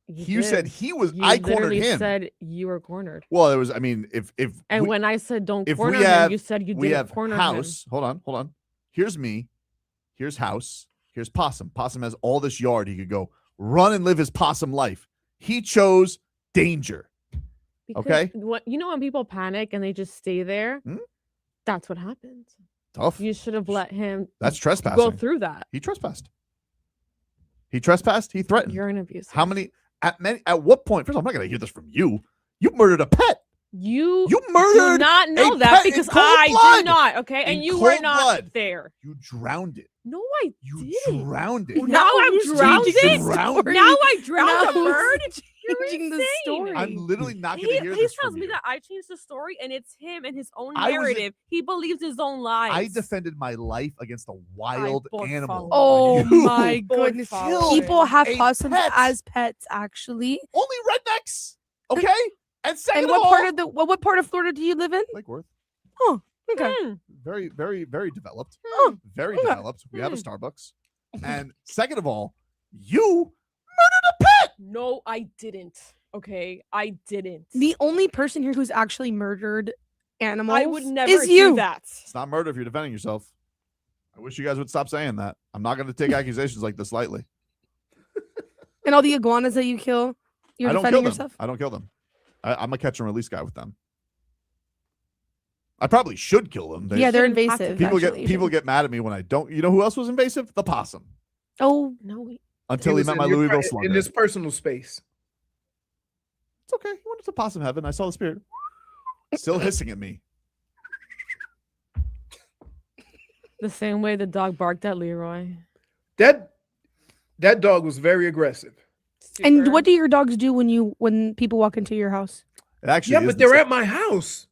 You did. said he was. You I cornered him. Said you were cornered. Well, it was. I mean, if when I said don't corner him, you said you didn't corner him. Hold on. Here's me. Here's house. Here's Possum. Possum has all this yard. He could go run and live his possum life. He chose danger. Because Okay? when people panic and they just stay there, that's what happens. Tough. You should have let him That's trespassing. go through that. He trespassed. He threatened. You're an abuser. How many at what point? First of all, I'm not gonna hear this from you. You murdered a pet. You murdered do not know a that pet because in cold I blood. do not. Okay, In and you were cold not blood. there. You drowned it. No, I didn't. Drowned it. Now I'm drowned it. Drowned it. Now I drowned a Now bird. changing the story. I'm literally not going to hear He this tells from me you. that I changed the story, and it's him and his own I was narrative. He believes his own lies. I defended my life against a wild animal. Oh You my goodness. killed People have a possums pet. as pets, actually. Only rednecks. Okay? And second And of what all, what part of Florida do you live in? Lake Worth. Oh, okay. Very, very, very developed. Oh, Very okay. developed. We have a Starbucks. And second of all, you murdered a pet. No, I didn't. Okay, I didn't. The only person here who's actually murdered animals I would never is do you. that. It's not murder if you're defending yourself. I wish you guys would stop saying that. I'm not going to take accusations like this lightly. And all the iguanas that you kill, you're I don't defending kill yourself? them. I don't kill them. I'm a catch and release guy with them. I probably should kill them. Yeah, they're invasive. People actually. get mad at me when I don't. You know who else was invasive? The possum. Oh, no. Until he met my Louisville in slugger. this personal space. It's okay. He went to possum heaven. I saw the spirit. Still hissing at me. The same way the dog barked at Leroy. That dog was very aggressive. And what do your dogs do when people walk into your house? It actually Yeah, but they're at my house.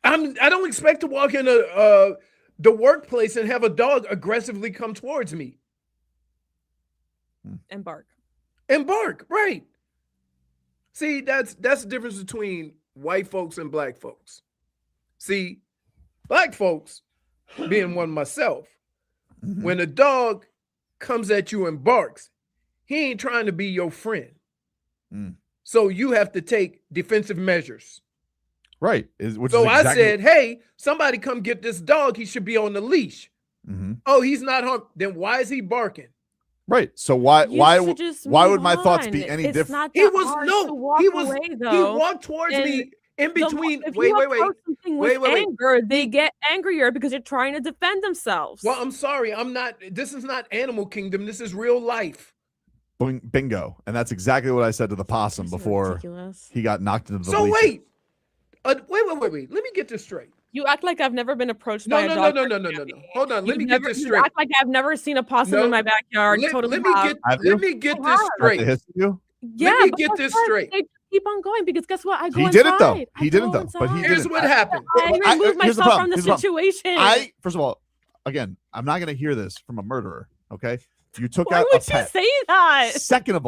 I don't expect to walk into the workplace and have a dog aggressively come towards me. And bark. And bark, right. See, that's the difference between white folks and black folks. See, black folks, being one myself, when a dog comes at you and barks, he ain't trying to be your friend. So you have to take defensive measures. Right. I said, hey, somebody come get this dog. He should be on the leash. Oh, he's not harmed. Then why is he barking? Right. So why would my thoughts be any different? He walked towards me in between. Wait. Anger, they get angrier because they're trying to defend themselves. Well, I'm sorry. This is not Animal Kingdom. This is real life. Bingo. And that's exactly what I said to the possum before he got knocked into the bleachers. Wait. Wait. Let me get this straight. You act like I've never been approached by a dog. No. Hold on. Let me get this straight. You act like I've never seen a possum in my backyard. Let me get this straight. Yeah, let me get this straight. They keep on going because guess what? I go He inside. didn't though. He didn't though. But he Here's didn't. what happened. I removed myself from the situation. First of all, again, I'm not going to hear this from a murderer. Okay, you took Why out would a pet. you say that? Second of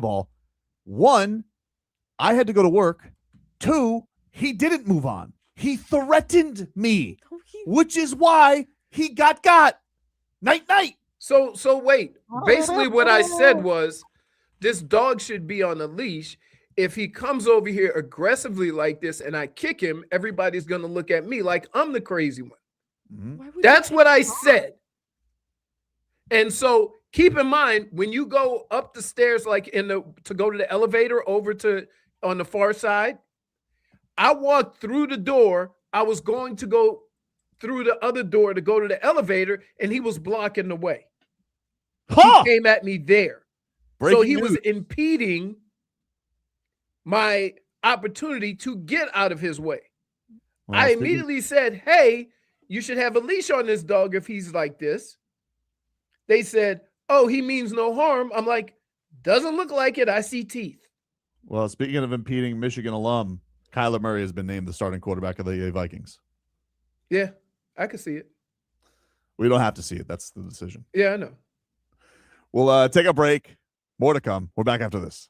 all, one, I had to go to work. Two, he didn't move on. He threatened me, which is why he got. Night. So wait. Basically, what I said was, this dog should be on a leash. If he comes over here aggressively like this and I kick him, everybody's going to look at me like I'm the crazy one. That's what I said. And so keep in mind, when you go up the stairs, like to go to the elevator over to on the far side, I walked through the door. I was going to go through the other door to go to the elevator, and he was blocking the way. He came at me there. So he was impeding my opportunity to get out of his way. Well, I immediately said, hey, you should have a leash on this dog if he's like this. They said, oh, he means no harm. I'm like, doesn't look like it. I see teeth. Well, speaking of impeding, Michigan alum Kyler Murray has been named the starting quarterback of the Vikings. Yeah, I can see it. We don't have to see it. That's the decision. Yeah, I know. We'll take a break. More to come. We're back after this.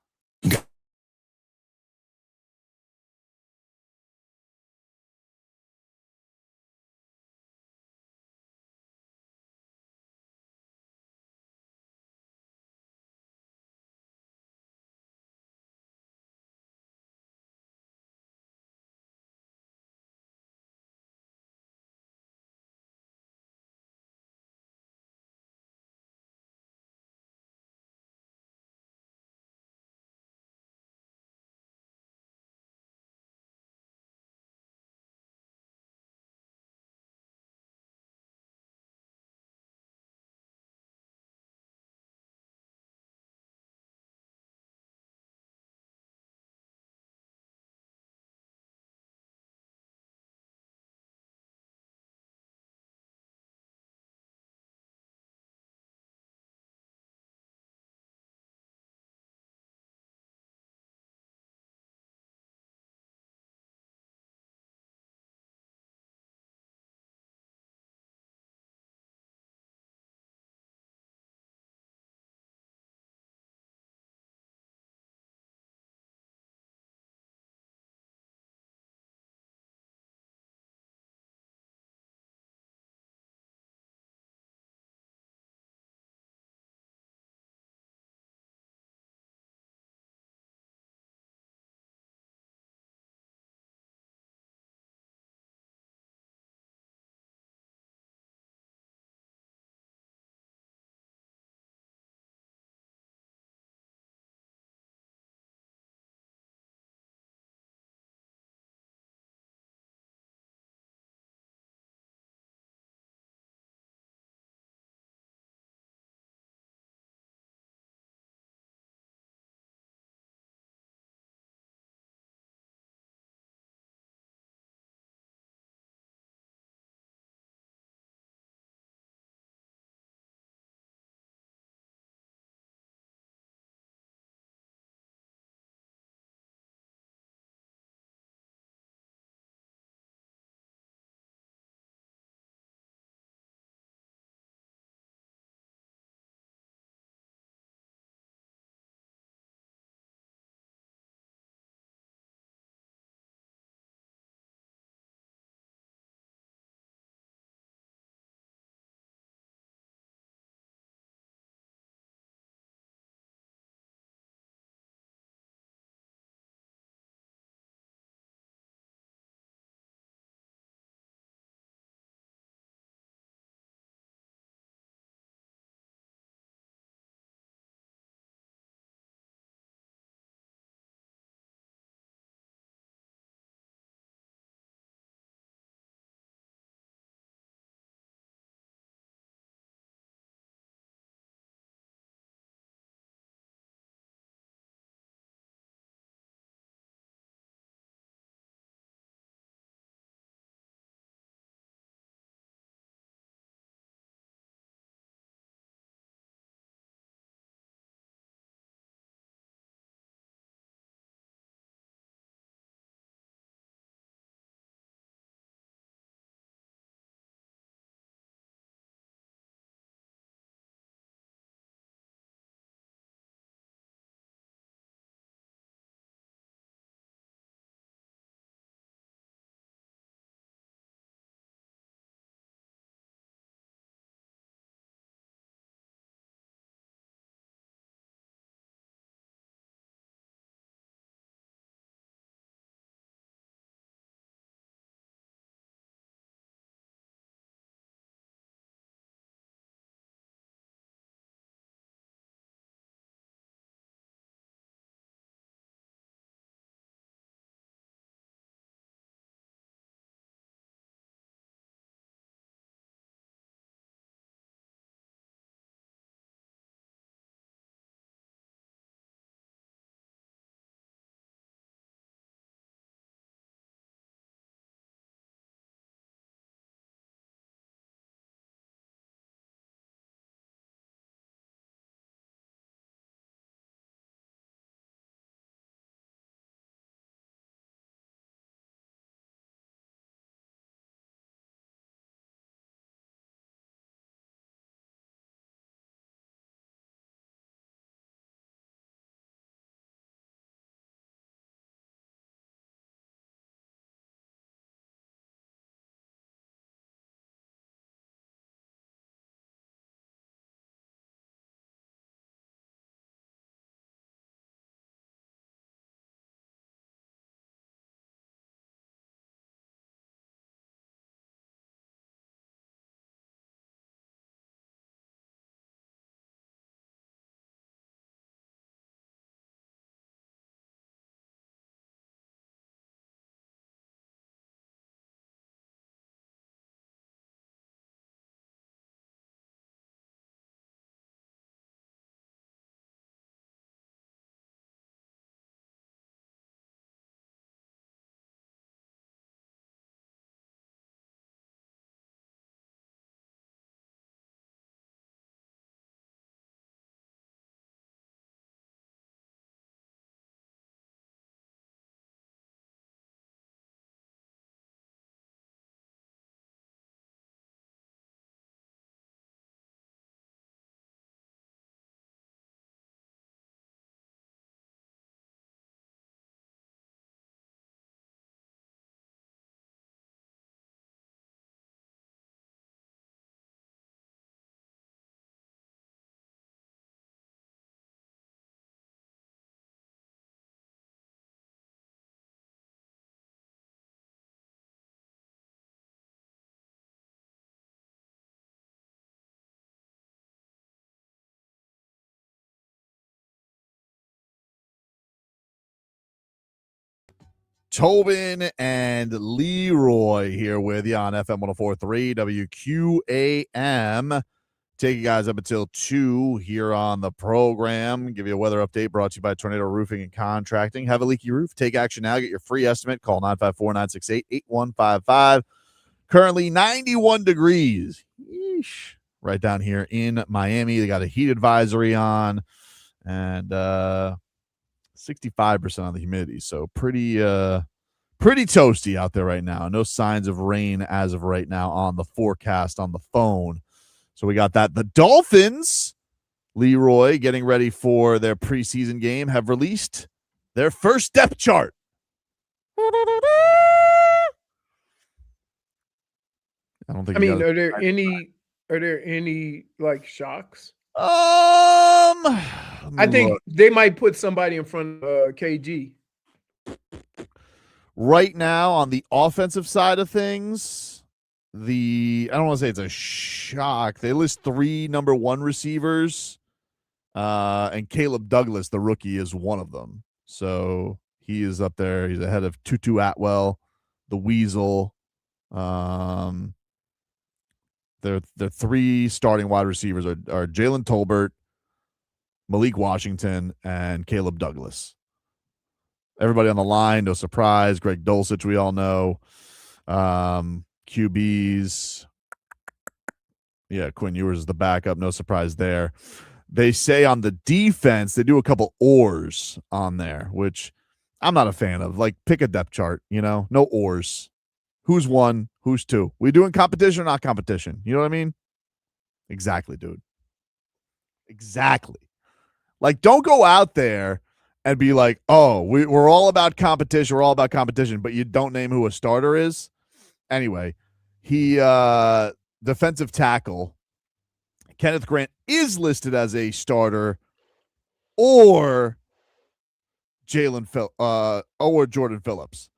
Tobin and Leroy here with you on FM 104.3 WQAM. Take you guys up until 2 here on the program. Give you a weather update brought to you by Tornado Roofing and Contracting. Have a leaky roof? Take action now. Get your free estimate. Call 954-968-8155. Currently 91 degrees. Yeesh. Right down here in Miami. They got a heat advisory on and 65% on the humidity. So pretty toasty out there right now. No signs of rain as of right now on the forecast on the phone. So we got that. The Dolphins, Leroy, getting ready for their preseason game, have released their first depth chart. I don't think. I mean, are there any like shocks? I think they might put somebody in front of KG. Right now, on the offensive side of things, I don't want to say it's a shock. They list 3 number 1 receivers, and Caleb Douglas, the rookie, is one of them. So he is up there. He's ahead of Tutu Atwell, the Weasel. Their 3 starting wide receivers are Jalen Tolbert, Malik Washington, and Caleb Douglas. Everybody on the line, no surprise. Greg Dulcich, we all know. QBs. Yeah, Quinn Ewers is the backup. No surprise there. They say on the defense, they do a couple ors on there, which I'm not a fan of. Like, pick a depth chart, no ors. Who's 1? Who's 2? We doing competition or not competition? You know what I mean? Exactly, dude. Exactly. Like, don't go out there and be like, oh, we're all about competition. We're all about competition, but you don't name who a starter is. Anyway, he defensive tackle Kenneth Grant is listed as a starter, or Jordan Phillips.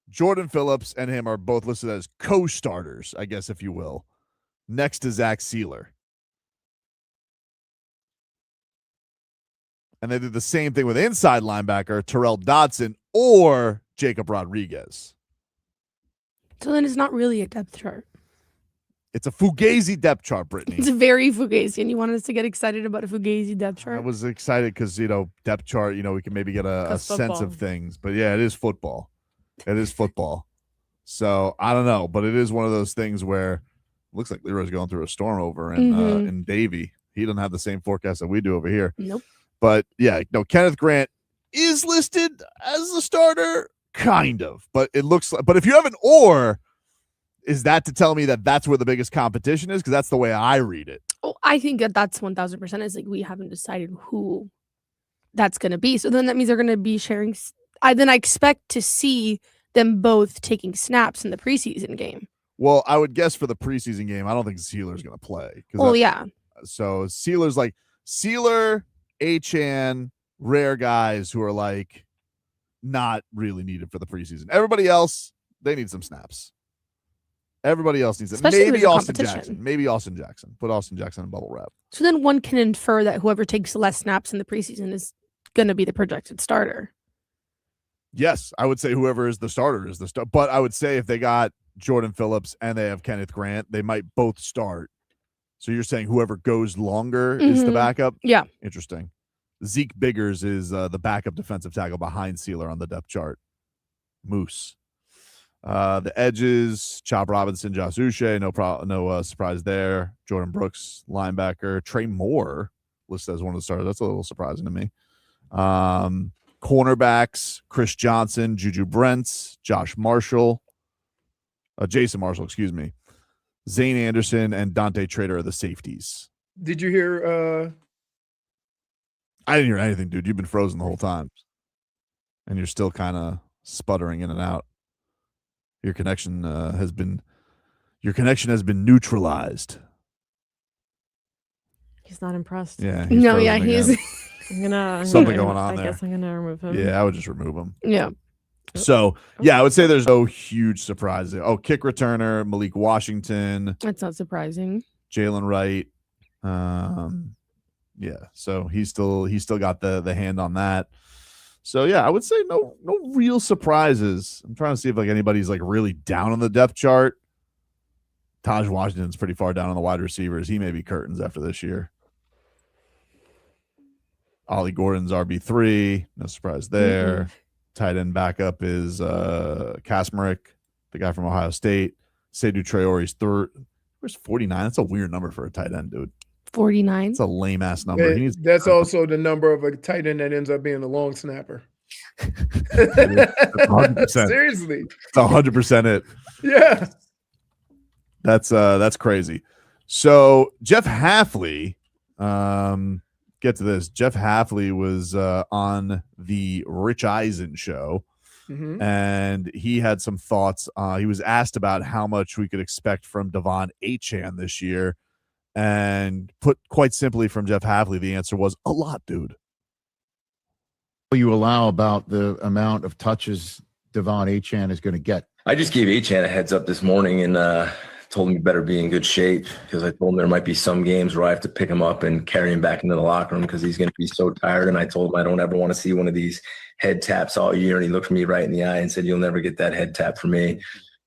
Jordan Phillips and him are both listed as co-starters, I guess, if you will, next to Zach Sealer. And they did the same thing with inside linebacker Terrell Dodson or Jacob Rodriguez. So then it's not really a depth chart. It's a Fugazi depth chart, Brittany. It's very Fugazi, and you wanted us to get excited about a Fugazi depth chart? I was excited because, depth chart, we can maybe get a sense of things. But, yeah, it is football. It is football. So, I don't know. But it is one of those things where it looks like Leroy's going through a storm over in Davie. He doesn't have the same forecast that we do over here. Nope. But, yeah, Kenneth Grant is listed as the starter, kind of. But it looks like – but if you have an or – is that to tell me that that's where the biggest competition is? Because that's the way I read it. Oh, I think that's 1,000%. Is like we haven't decided who that's going to be. So then that means they're going to be sharing. I expect to see them both taking snaps in the preseason game. Well, I would guess for the preseason game, I don't think Sealer's going to play. Oh, yeah. So Sealer's like Sealer, Achane, rare guys who are like not really needed for the preseason. Everybody else, they need some snaps. Everybody else needs it. Maybe Austin Jackson. Put Austin Jackson in bubble wrap. So then one can infer that whoever takes less snaps in the preseason is going to be the projected starter. Yes, I would say whoever is the starter is the starter. But I would say if they got Jordan Phillips and they have Kenneth Grant, they might both start. So you're saying whoever goes longer is the backup? Yeah. Interesting. Zeke Biggers is the backup defensive tackle behind Sealer on the depth chart. Moose. The edges, Chop Robinson, Josh Uche, no surprise there. Jordan Brooks, linebacker. Trey Moore listed as one of the starters. That's a little surprising to me. Cornerbacks, Chris Johnson, Juju Brents, Jason Marshall, excuse me. Zane Anderson and Dante Trader are the safeties. Did you hear? I didn't hear anything, dude. You've been frozen the whole time. And you're still kind of sputtering in and out. Your connection has been neutralized. He's not impressed. Yeah. He's something going on there. I guess I'm gonna remove him. Yeah, I would just remove him. Yeah. So yeah, I would say there's no huge surprise there. Oh, kick returner Malik Washington. That's not surprising. Jalen Wright. Yeah. So he's still got the hand on that. So yeah, I would say no real surprises. I'm trying to see if like anybody's like really down on the depth chart. Taj Washington's pretty far down on the wide receivers. He may be curtains after this year. Ollie Gordon's RB3. No surprise there. Mm-mm. Tight end backup is Kasmerick, the guy from Ohio State. Seydou Traore's third. Where's 49? That's a weird number for a tight end, dude. 49. It's a lame ass number. That's also the number of a tight end that ends up being a long snapper. That's 100%. Seriously. It's 100% it. Yeah. That's crazy. So Jeff Hafley, get to this. Jeff Hafley was on the Rich Eisen show, and he had some thoughts. He was asked about how much we could expect from De'Von Achane this year, and put quite simply from Jeff Hafley, the answer was a lot, dude. You allow about the amount of touches De'Von Achane is going to get. I just gave Achane a heads up this morning and told him he better be in good shape, because I told him there might be some games where I have to pick him up and carry him back into the locker room because he's going to be so tired. And I told him I don't ever want to see one of these head taps all year. And he looked me right in the eye and said, "You'll never get that head tap from me."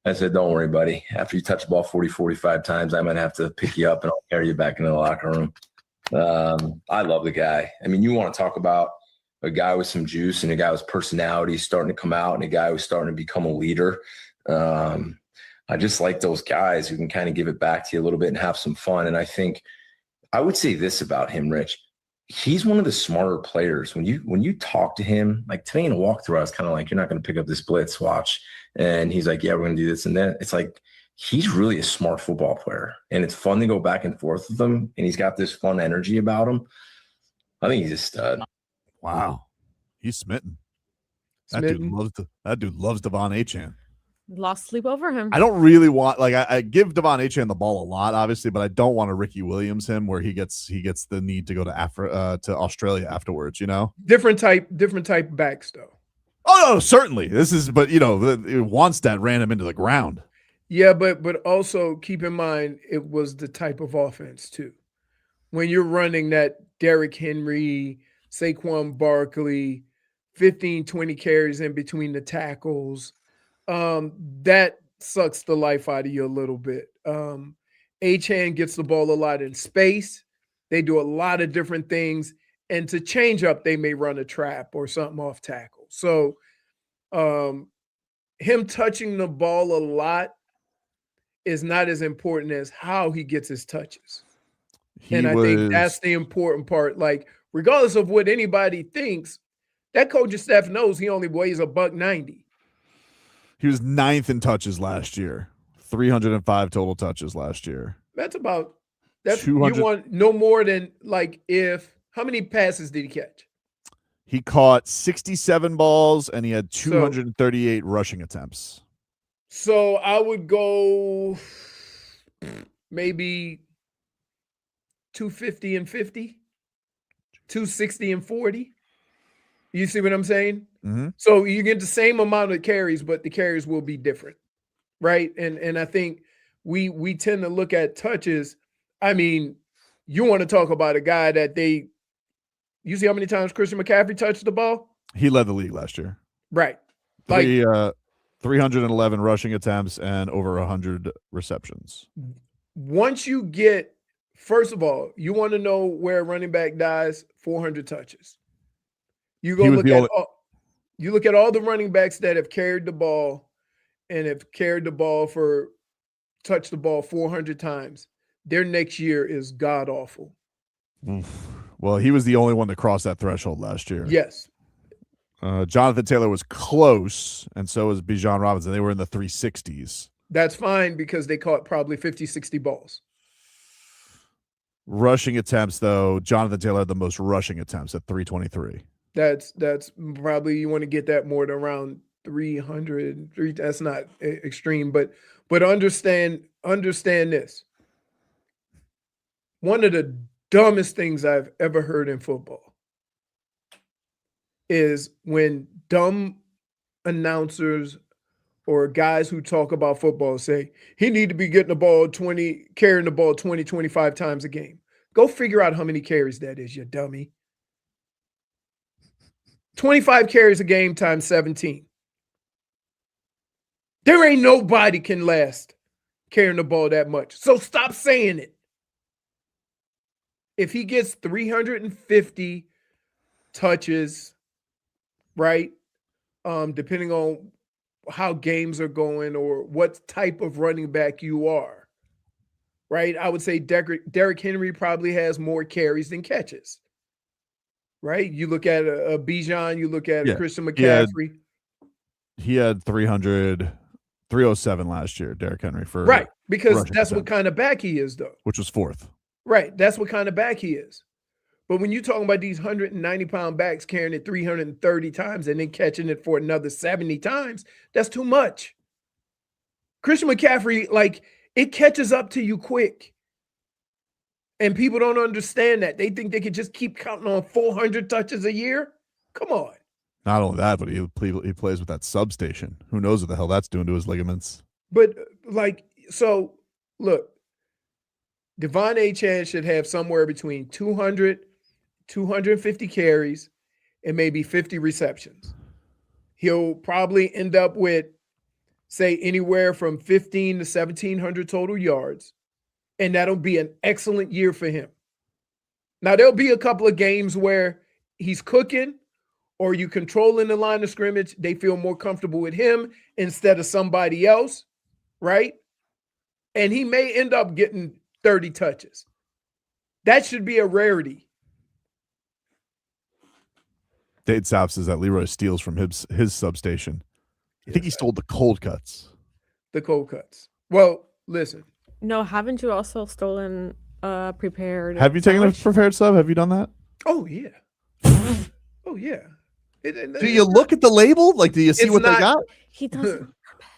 I said, "Don't worry, buddy. After you touch the ball 40, 45 times, I might have to pick you up and I'll carry you back into the locker room." I love the guy. I mean, you want to talk about a guy with some juice and a guy with personality starting to come out and a guy who's starting to become a leader. I just like those guys who can kind of give it back to you a little bit and have some fun. And I think I would say this about him, Rich. He's one of the smarter players. When you talk to him, like today in a walkthrough, I was kind of like, "You're not going to pick up this blitz, watch." And he's like, "Yeah, we're going to do this and that." It's like, he's really a smart football player, and it's fun to go back and forth with him. And he's got this fun energy about him. I think he's a stud. Wow. He's smitten. That dude loves De'Von Achane. Lost sleep over him. I don't really want, like, I give De'Von Achane the ball a lot, obviously, but I don't want to Ricky Williams him where he gets the need to go to Australia afterwards, you know? Different type backs though. Oh no, certainly. But Wannstedt ran him into the ground. Yeah, but also keep in mind it was the type of offense too. When you're running that Derrick Henry, Saquon Barkley, 15, 20 carries in between the tackles, that sucks the life out of you a little bit. Achane gets the ball a lot in space. They do a lot of different things. And to change up, they may run a trap or something off tackle. So him touching the ball a lot is not as important as how he gets his touches. I think that's the important part. Like, regardless of what anybody thinks, that coaching staff knows he only weighs $190. He was 9th in touches last year. 305 total touches last year. That's you want no more than how many passes did he catch? He caught 67 balls and he had 238 rushing attempts. So I would go maybe 250 and 50, 260 and 40. You see what I'm saying? Mm-hmm. So you get the same amount of carries, but the carries will be different, right? And I think we tend to look at touches. I mean, you want to talk about a guy that you see how many times Christian McCaffrey touched the ball? He led the league last year. Right. 311 rushing attempts and over 100 receptions. Once you first of all, you want to know where a running back dies, 400 touches. You look at all the running backs that have carried the ball and have carried the ball touched the ball 400 times. Their next year is god awful. Well, he was the only one to cross that threshold last year. Yes. Jonathan Taylor was close, and so was Bijan Robinson. They were in the 360s. That's fine because they caught probably 50, 60 balls. Rushing attempts, though, Jonathan Taylor had the most rushing attempts at 323. That's probably, you want to get that more than around 300. That's not extreme, but understand this. One of the dumbest things I've ever heard in football is when dumb announcers or guys who talk about football say he need to be getting the ball carrying the ball 20, 25 times a game. Go figure out how many carries that is, you dummy. 25 carries a game times 17. There ain't nobody can last carrying the ball that much. So stop saying it. If he gets 350 touches, right, depending on how games are going or what type of running back you are, right? I would say Derrick Henry probably has more carries than catches, right? You look at a Bijan, you look at a Christian McCaffrey. He had 307 last year, Derrick Henry, for right, because that's what kind of back he is, though. Which was 4th. Right, that's what kind of back he is. But when you're talking about these 190-pound backs carrying it 330 times and then catching it for another 70 times, that's too much. Christian McCaffrey, like, it catches up to you quick. And people don't understand that. They think they can just keep counting on 400 touches a year. Come on. Not only that, but he plays with that substation. Who knows what the hell that's doing to his ligaments. But, like, so, look, De'Von Achane should have somewhere between 200 250 carries and maybe 50 receptions. He'll probably end up with, say, anywhere from 1,500 to 1,700 total yards, and that'll be an excellent year for him. Now, there'll be a couple of games where he's cooking or you controlling the line of scrimmage. They feel more comfortable with him instead of somebody else, right? And he may end up getting 30 touches. That should be a rarity. Dade South says that Leroy steals from his substation. I think he stole the cold cuts. The cold cuts. Well, listen. No, haven't you also stolen prepared? Have you taken a prepared sub? Have you done that? Oh, yeah. Oh, yeah. Do you look at the label? Like, do you see what they got? He doesn't.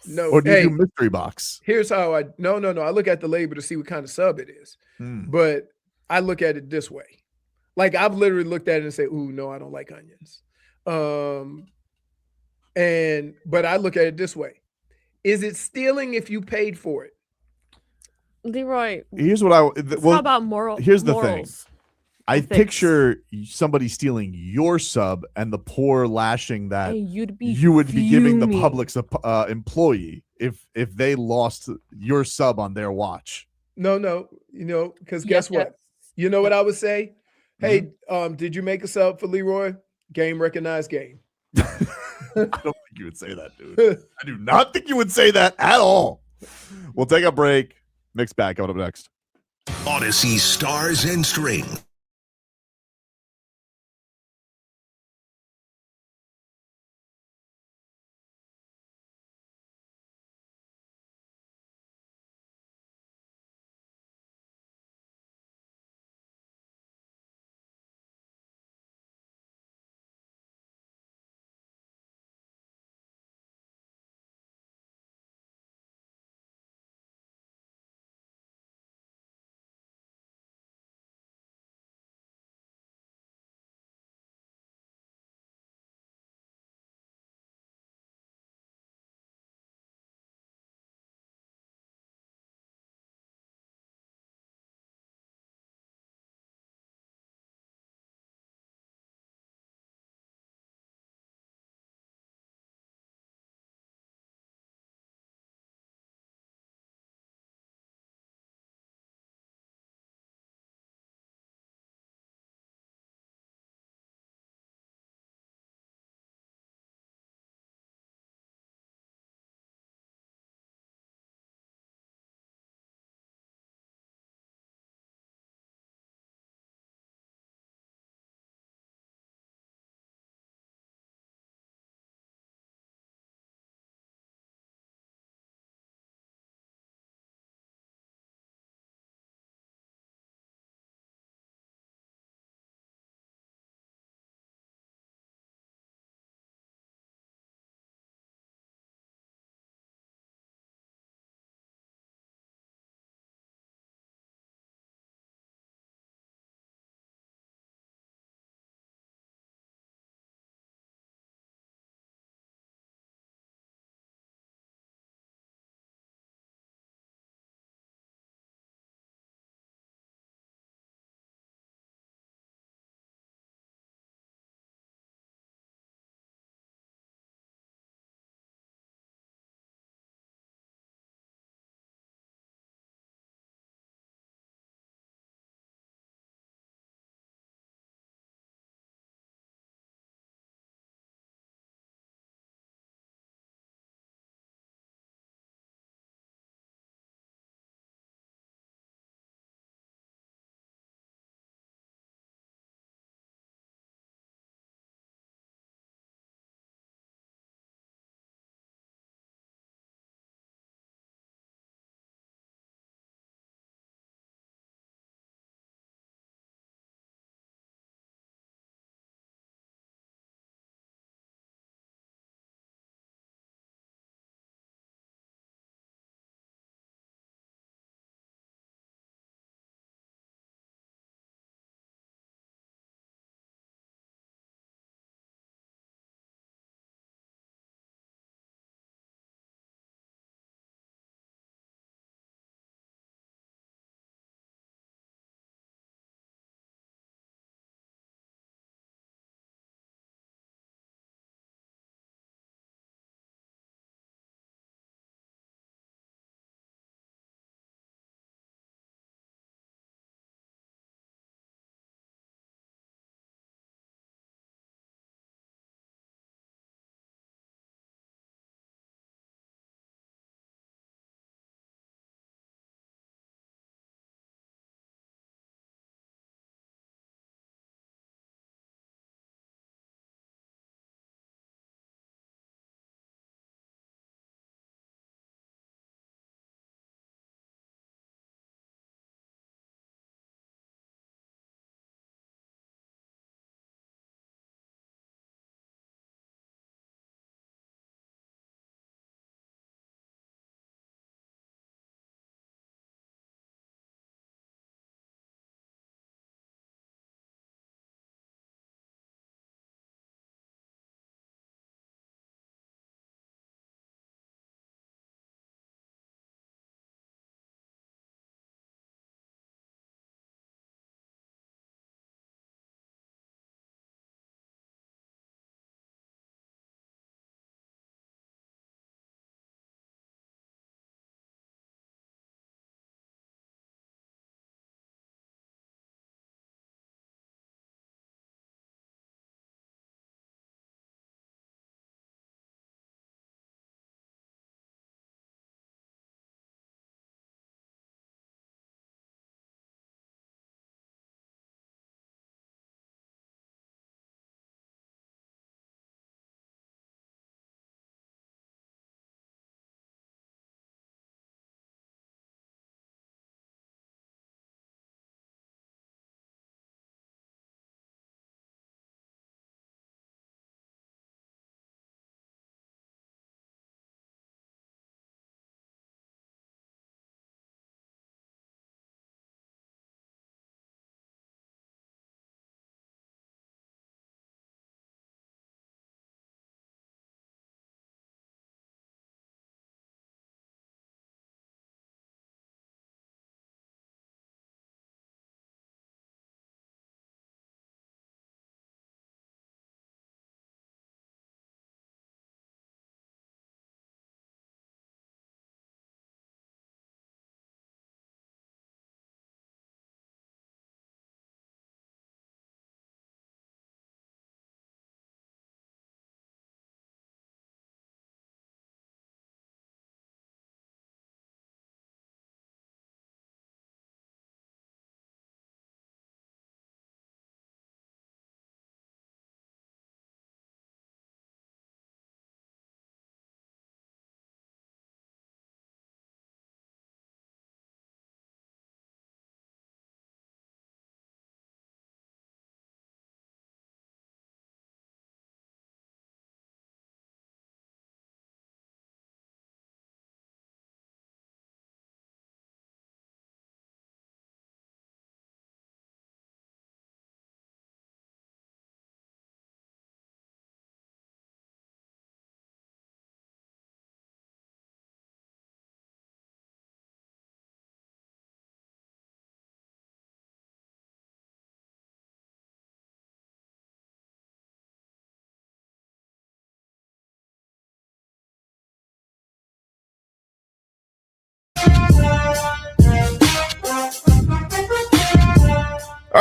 No. Or do you do mystery box? Here's how I – no. I look at the label to see what kind of sub it is. But I look at it this way. Like, I've literally looked at it and say, ooh, no, I don't like onions. But I look at it this way. Is it stealing if you paid for it? Leroy. Here's what I it's not about moral. Here's the morals. thing. I picture somebody stealing your sub and the poor lashing that you would be giving the public's employee if they lost your sub on their watch. No, because guess what? You know what I would say? Hey, did you make a sub for Leroy? Game recognized game. I don't think you would say that, dude. I do not think you would say that at all. We'll take a break. Mixed bag coming up next. Odyssey Stars and Strings.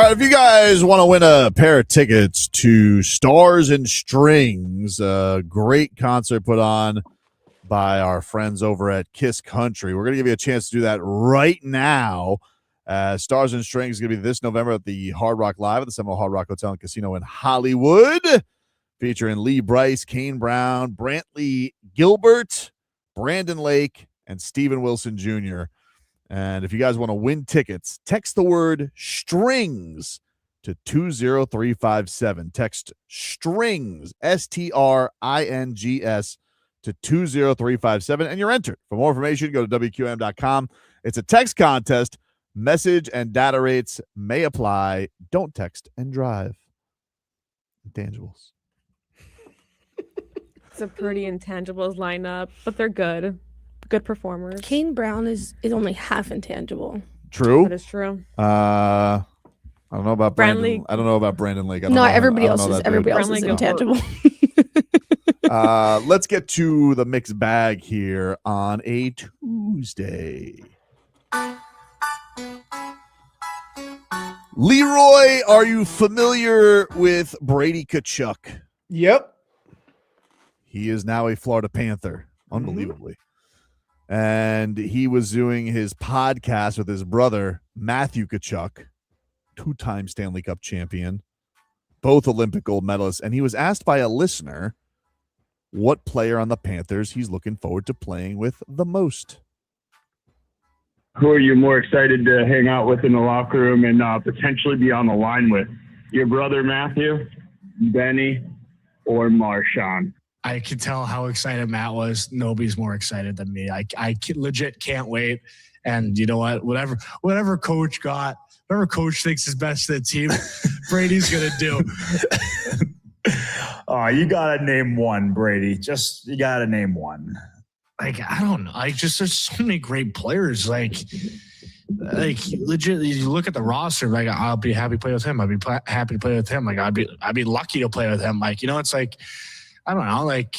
right, if you guys want to win a pair of tickets to Stars and Strings, a great concert put on by our friends over at Kiss Country, we're going to give you a chance to do that right now. Stars and Strings is going to be this November at the Hard Rock Live at the Seminole Hard Rock Hotel and Casino in Hollywood, featuring Lee Brice, Kane Brown, Brantley Gilbert, Brandon Lake, and Steven Wilson Jr. And if you guys want to win tickets, text the word STRINGS to 20357. Text STRINGS, STRINGS, to 20357, and you're entered. For more information, go to WQM.com. It's a text contest. Message and data rates may apply. Don't text and drive. Intangibles. It's a pretty intangibles lineup, but they're good. Good performers. Kane Brown is only half intangible. True. That is true. I don't know about Brandon. I don't know about Brandon Lake. Everybody else is intangible. Let's get to the mixed bag here on a Tuesday. Leroy, are you familiar with Brady Tkachuk? Yep. He is now a Florida Panther, unbelievably. And he was doing his podcast with his brother, Matthew Tkachuk, two-time Stanley Cup champion, both Olympic gold medalists. And he was asked by a listener what player on the Panthers he's looking forward to playing with the most. Who are you more excited to hang out with in the locker room and potentially be on the line with? Your brother Matthew, Benny, or Marshawn? I could tell how excited Matt was. Nobody's more excited than me. I legit can't wait. And you know what? Whatever coach thinks is best for the team, Brady's going to do. Oh, you got to name one, Brady. You got to name one. Like, I don't know. There's so many great players. Like legit, you look at the roster, like, I'll be happy to play with him. I'd be happy to play with him. Like, I'd be lucky to play with him. Like, it's like, I don't know, like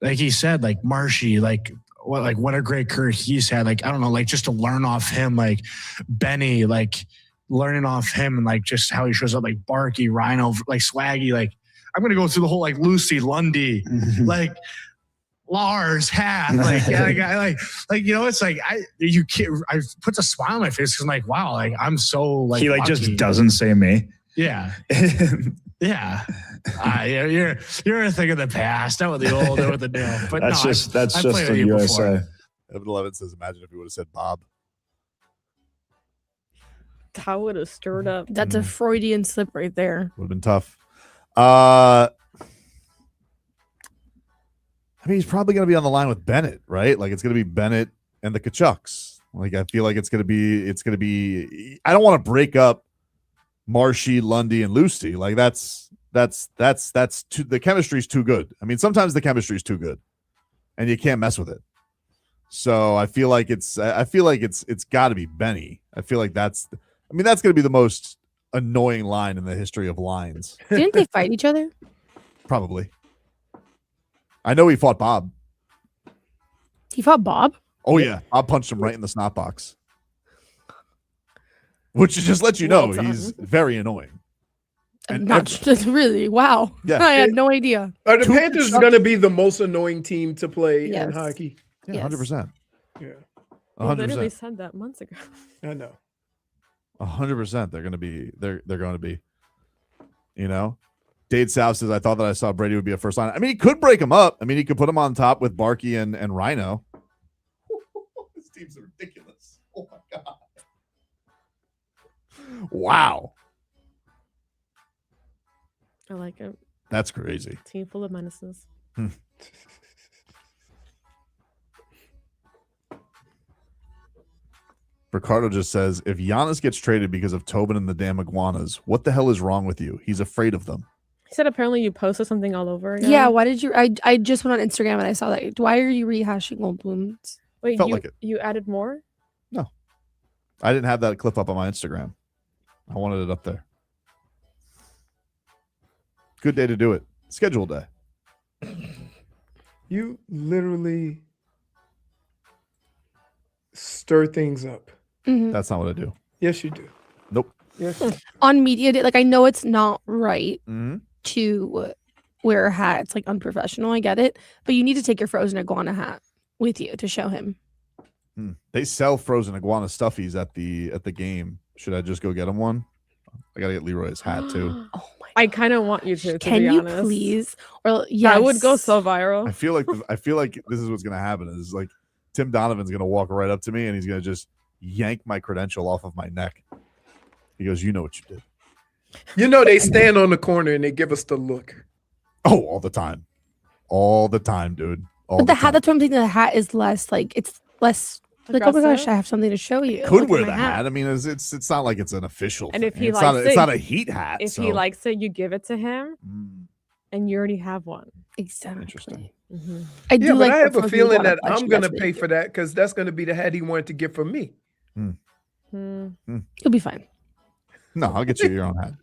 he said, like Marshy, what a great career he's had. Like, I don't know, like just to learn off him, like Benny, like learning off him and like just how he shows up, like Barky, Rhino, like Swaggy. Like, I'm gonna go through the whole like Lucy, Lundy, like Lars, Half, like it's like I put a smile on my face because I'm like, wow, like I'm so like he like lucky. Just doesn't say me. Yeah. Yeah. You're a thing of the past, not with the old, not with the new. But that's just the USA. Evan 11 says, imagine if he would have said Bob. That would have stirred up. That's a Freudian slip right there. Would have been tough. I mean, he's probably going to be on the line with Bennett, right? Like, it's going to be Bennett and the Tkachuks. Like, I feel like it's going to be. I don't want to break up Marshy, Lundy, and Lucy. Like, that's too, the chemistry's too good. I mean, sometimes the chemistry's too good, and you can't mess with it. So I feel like it's got to be Benny. I feel like that's going to be the most annoying line in the history of lines. Didn't they fight each other? Probably. I know he fought Bob. He fought Bob? Oh, yeah. Bob punched him right in the snot box. Which just lets you know he's very annoying. And not really. Wow. Yeah. I had no idea. Are the Panthers going to be the most annoying team to play in hockey? Yeah, 100%. Yeah. 100%. They literally said that months ago. I know. 100%. They're going to be. You know? Dade South says, I thought that I saw Brady would be a first line. I mean, he could break him up. I mean, he could put him on top with Barky and Rhino. This team's ridiculous. Oh, my God. Wow. I like it. That's crazy. Team full of menaces. Ricardo just says, if Giannis gets traded because of Tobin and the damn iguanas, what the hell is wrong with you? He's afraid of them. He said apparently you posted something all over again. Yeah, why did you? I just went on Instagram and I saw that. Why are you rehashing old wounds? Wait, Felt like it. You added more? No. I didn't have that clip up on my Instagram. I wanted it up there. Good day to do it. Schedule day. You literally stir things up. Mm-hmm. That's not what I do. Yes, you do. Nope. on media day. Like, I know it's not right Mm-hmm. to wear a hat. It's like unprofessional. I get it, but you need to take your frozen iguana hat with you to show him. They sell frozen iguana stuffies at the game. Should I just go get him one? I gotta get Leroy's hat too. I kind of want you to Can be you honest. please? Or yes. That would go so viral. I feel like this is what's gonna happen. Is like Tim Donovan's gonna walk right up to me and he's gonna just yank my credential off of my neck. He goes, "You know what you did." You know they stand on the corner and they give us the look. Oh, all the time, dude. But the hat, that's what I'm thinking. The hat is less like it's less like, oh my gosh, I have something to show you. Could Look wear at the my hat. I mean, it's not like it's an official. And thing. if he it's likes not, it, it's not a heat hat. If so. he likes it, you give it to him, and you already have one. Exactly. Interesting. Mm-hmm. I do but like I have a feeling that I'm going gonna pay for that because that's gonna be the hat he wanted to get for me. You'll be fine. No, I'll get you your own hat.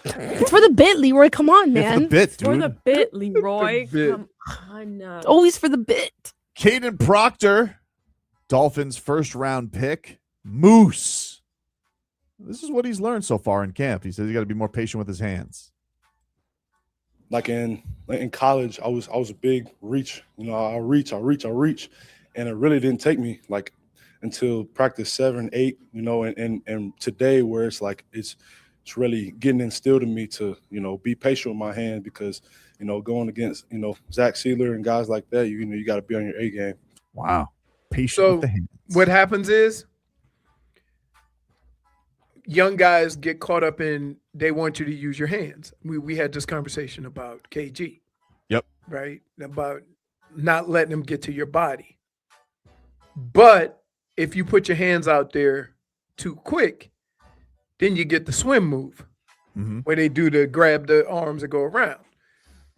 It's for the bit, Leroy. Come on, man. It's the bit, For dude. the bit, Leroy. bit. Come on. It's always for the bit. Caden Proctor, Dolphins first round pick, Moose. This is what he's learned so far in camp. He says he got to be more patient with his hands. Like in college, I was a big reach. You know, I reach, and it really didn't take me like until practice 7, 8. You know, and today where it's like it's really getting instilled in me to be patient with my hand because going against Zach Sealer and guys like that, you got to be on your A game. Wow, patient So with the hands. what happens is young guys get caught up in they want you to use your hands. We had this conversation about KG. Yep. Right? About not letting them get to your body. But if you put your hands out there too quick, then you get the swim move where they do the grab the arms and go around.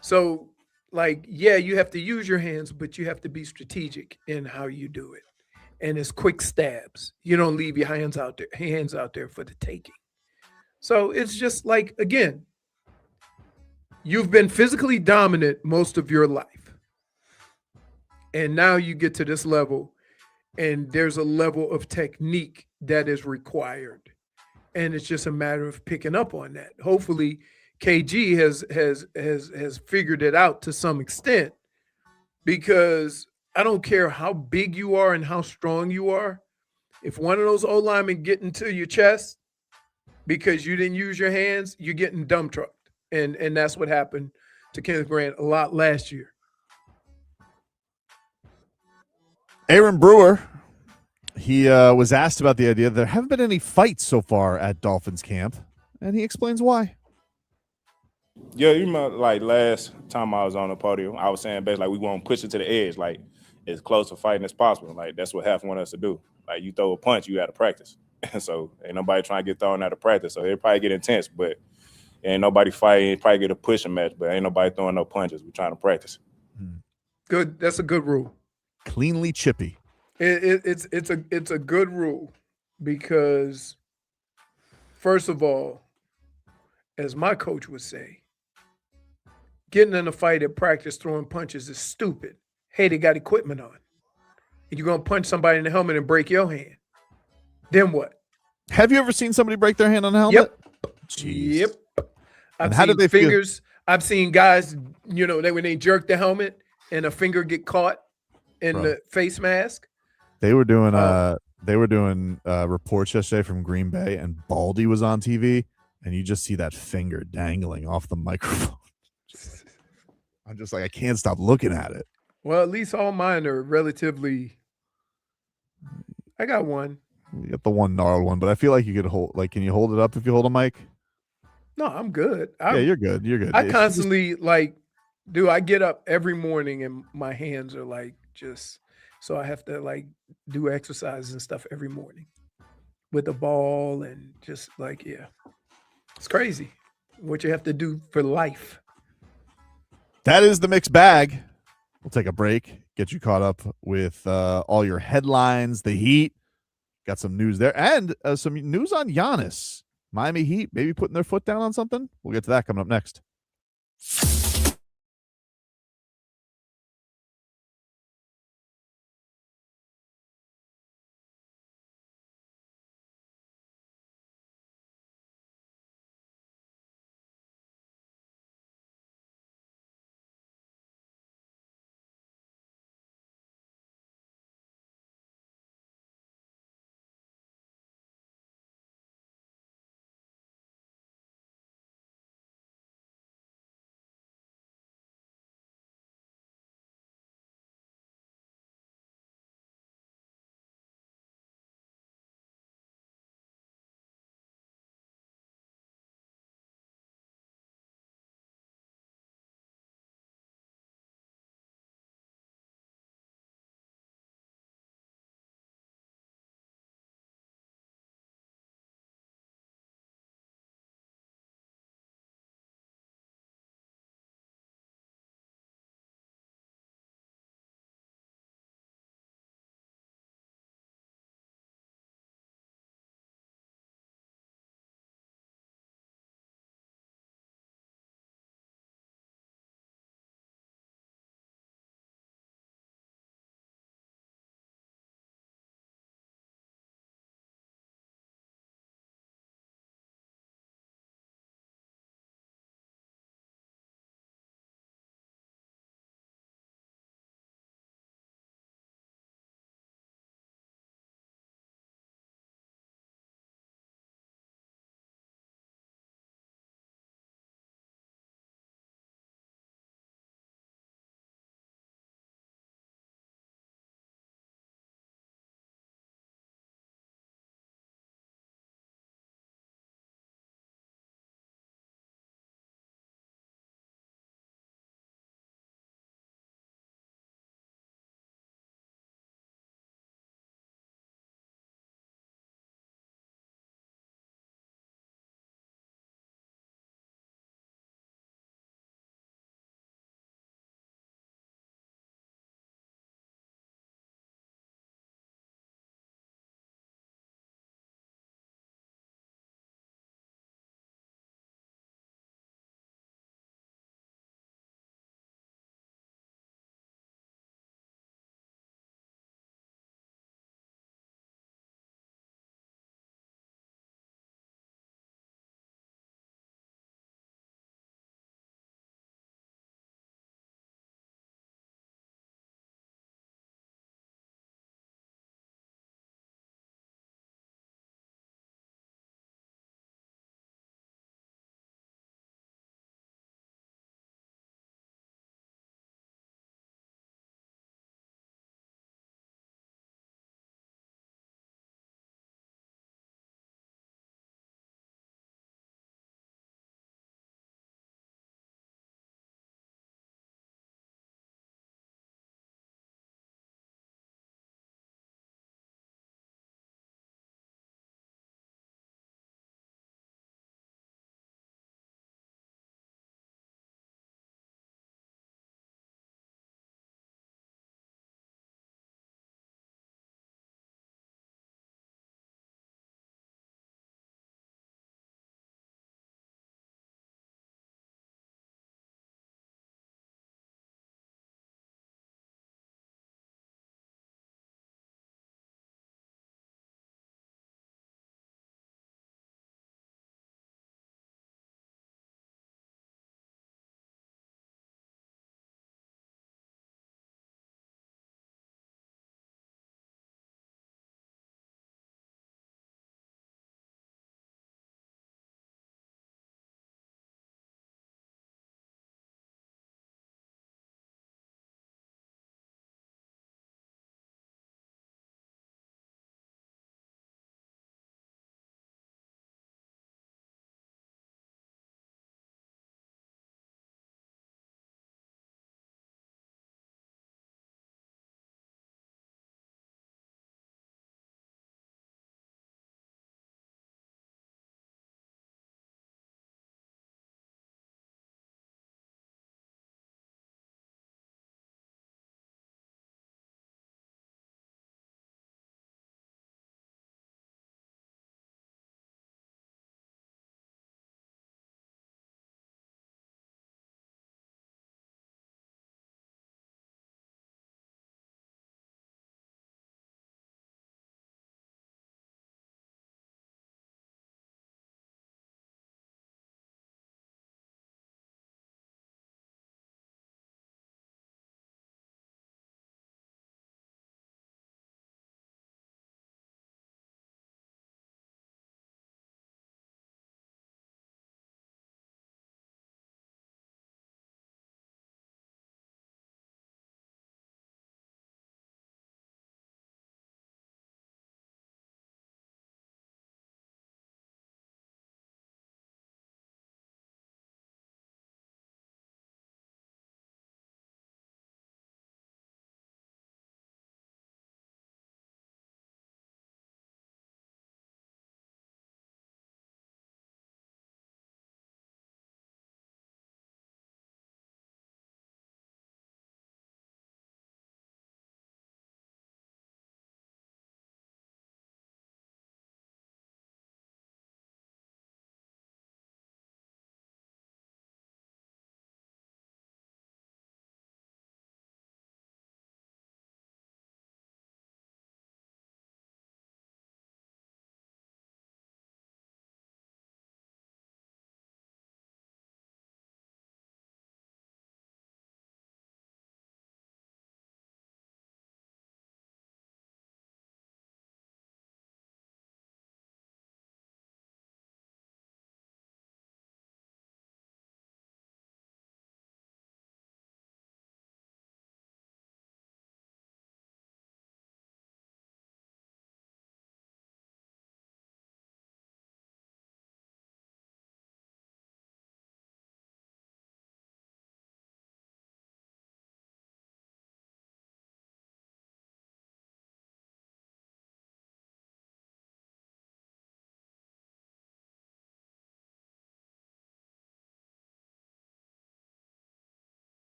So like, yeah, you have to use your hands, but you have to be strategic in how you do it. And it's quick stabs. You don't leave your hands out there for the taking. So it's just like, again, you've been physically dominant most of your life. And now you get to this level and there's a level of technique that is required. And it's just a matter of picking up on that. Hopefully KG has figured it out to some extent, because I don't care how big you are and how strong you are. If one of those O linemen get into your chest because you didn't use your hands, you're getting dump trucked. And that's what happened to Kenneth Grant a lot last year. Aaron Brewer, he was asked about the idea that there haven't been any fights so far at Dolphins camp, and he explains why. Yeah, you remember like last time I was on the podium, I was saying basically like we want to push it to the edge, like as close to fighting as possible. Like that's what Haf want us to do. Like you throw a punch, you got to practice. So ain't nobody trying to get thrown out of practice. So it'll probably get intense, but ain't nobody fighting. Probably get a pushing match, but ain't nobody throwing no punches. We're trying to practice. Good. That's a good rule. Cleanly chippy. It's a good rule because, first of all, as my coach would say, getting in a fight at practice throwing punches is stupid. Hey, they got equipment on. And you're going to punch somebody in the helmet and break your hand. Then what? Have you ever seen somebody break their hand on a helmet? Yep. Jeez. Yep. And I've how seen did they feel? fingers. I've seen guys, when they jerk the helmet and a finger get caught in the face mask. They were doing reports yesterday from Green Bay, and Baldy was on TV, and you just see that finger dangling off the microphone. I'm just like, I can't stop looking at it. Well, at least all mine are relatively. I got one. You got the one gnarled one, but I feel like you could hold. Like, can you hold it up if you hold a mic? No, I'm good. Yeah, you're good. You're good. I constantly I get up every morning and my hands are like just. So I have to like do exercises and stuff every morning with a ball and just like, yeah, it's crazy what you have to do for life. That is the mixed bag. We'll take a break, get you caught up with all your headlines, the Heat. Got some news there and some news on Giannis. Miami Heat maybe putting their foot down on something. We'll get to that coming up next.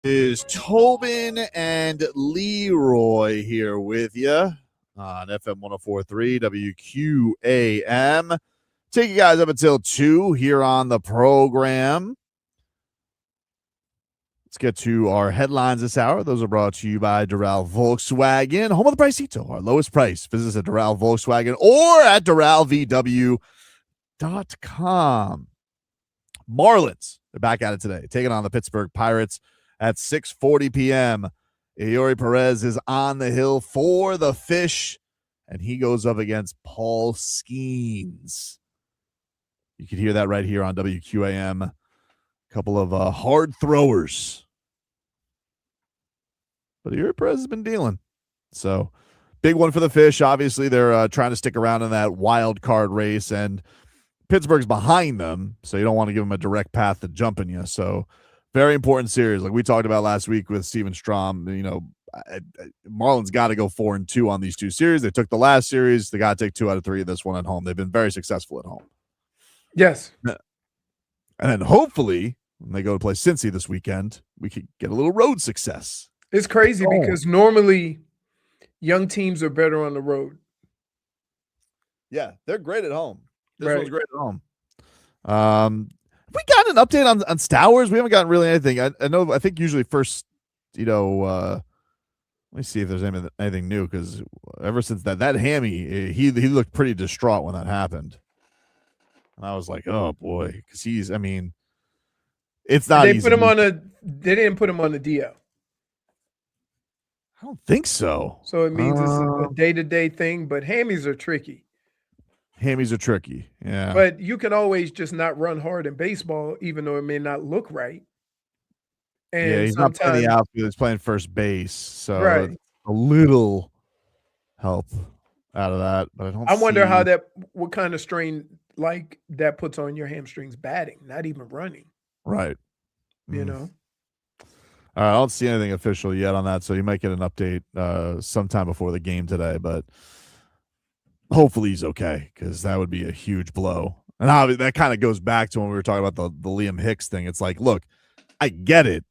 Is Tobin and Leroy here with you on FM 104.3 WQAM. Take you guys up until 2 here on the program. Let's get to our headlines this hour. Those are brought to you by Doral Volkswagen, home of the Pricito, our lowest price. Visit us at Doral Volkswagen or at DoralVW.com. Marlins, they're back at it today, taking on the Pittsburgh Pirates at 6:40 p.m. Eori Perez is on the hill for the Fish, and he goes up against Paul Skeens. You can hear that right here on WQAM. A couple of hard throwers. But Eori Perez has been dealing. So, big one for the Fish. Obviously, they're trying to stick around in that wild card race, and Pittsburgh's behind them, so you don't want to give them a direct path to jumping you. So, very important series. Like we talked about last week with Steven Strom, Marlins got to go 4-2 on these two series. They took the last series. They got to take 2 out of 3 of this one at home. They've been very successful at home. Yes. And then hopefully when they go to play Cincy this weekend, we could get a little road success. It's crazy because normally young teams are better on the road. Yeah, they're great at home. This Right. one's great at home. We got an update on Stowers. We haven't gotten really anything. I think usually first, let me see if there's anything new, because ever since that hammy, he looked pretty distraught when that happened. And I was like, oh boy, because it's not They easy. They didn't put him on the DL. I don't think so. So it means it's a day-to-day thing, but hammies are tricky. Hammies are tricky. Yeah. But you can always just not run hard in baseball, even though it may not look right. And yeah, he's not playing the outfield. He's playing first base. So Right. a little help out of that. But I wonder what kind of strain like that puts on your hamstrings batting, not even running. Right. You know? All right, I don't see anything official yet on that, so you might get an update sometime before the game today, but hopefully he's okay, because that would be a huge blow. And obviously that kind of goes back to when we were talking about the Liam Hicks thing. It's like, look, I get it,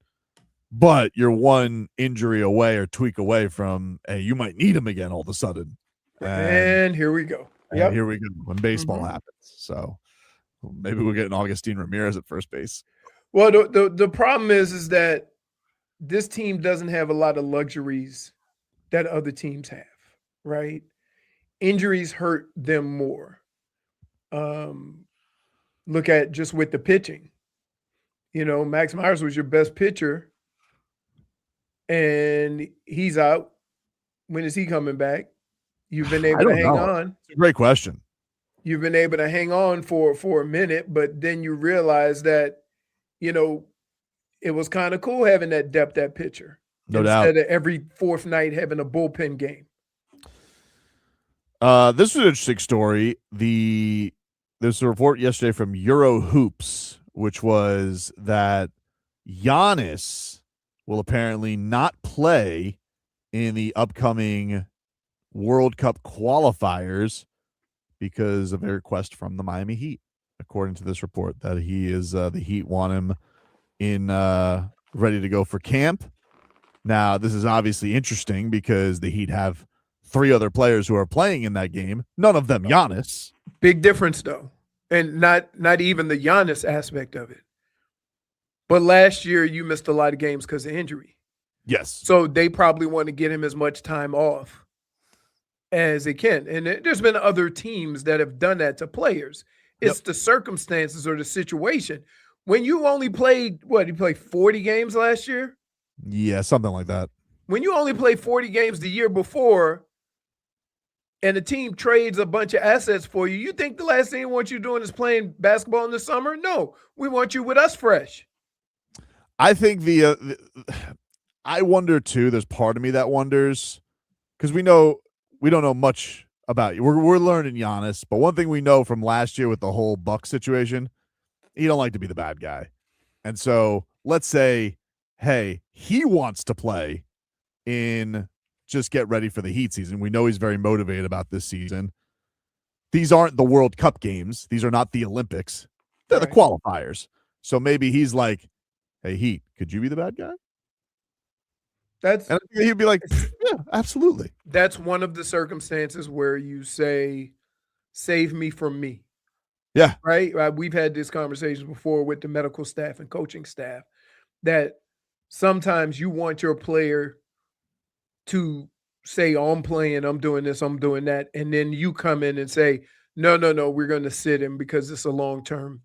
but you're one injury away or tweak away from, hey, you might need him again all of a sudden. And here we go. Yeah, here we go when baseball happens. So maybe we'll get an Augustine Ramirez at first base. Well, the problem is that this team doesn't have a lot of luxuries that other teams have, right? Injuries hurt them more. Look at just with the pitching. Max Myers was your best pitcher, and he's out. When is he coming back? You've been able to hang on. It's a great question. You've been able to hang on for a minute, but then you realize that, it was kind of cool having that depth at pitcher. No doubt. Instead of every fourth night having a bullpen game. This was an interesting story. There's a report yesterday from Euro Hoops, which was that Giannis will apparently not play in the upcoming World Cup qualifiers because of a request from the Miami Heat, according to this report, that the Heat want him in ready to go for camp. Now, this is obviously interesting because the Heat have 3 other players who are playing in that game. None of them Giannis. Big difference, though. And not even the Giannis aspect of it. But last year, you missed a lot of games because of injury. Yes. So they probably want to get him as much time off as they can. And there's been other teams that have done that to players. It's the circumstances or the situation. When you only played, you played 40 games last year? Yeah, something like that. When you only play 40 games the year before and the team trades a bunch of assets for you, you think the last thing they want you doing is playing basketball in the summer? No, we want you with us fresh. I think I wonder too, there's part of me that wonders, because we don't know much about you. We're learning Giannis, but one thing we know from last year with the whole Bucks situation, he don't like to be the bad guy. And so let's say, hey, he wants to play in just get ready for the Heat season. We know he's very motivated about this season. These aren't the World Cup games. These are not the Olympics. They're the qualifiers. So maybe he's like, hey, Heat, could you be the bad guy? And he'd be like, yeah, absolutely. That's one of the circumstances where you say, save me from me. Yeah. Right? We've had this conversation before with the medical staff and coaching staff that sometimes you want your player to say, oh, I'm playing, I'm doing this, I'm doing that. And then you come in and say, no, we're going to sit him because it's a long-term,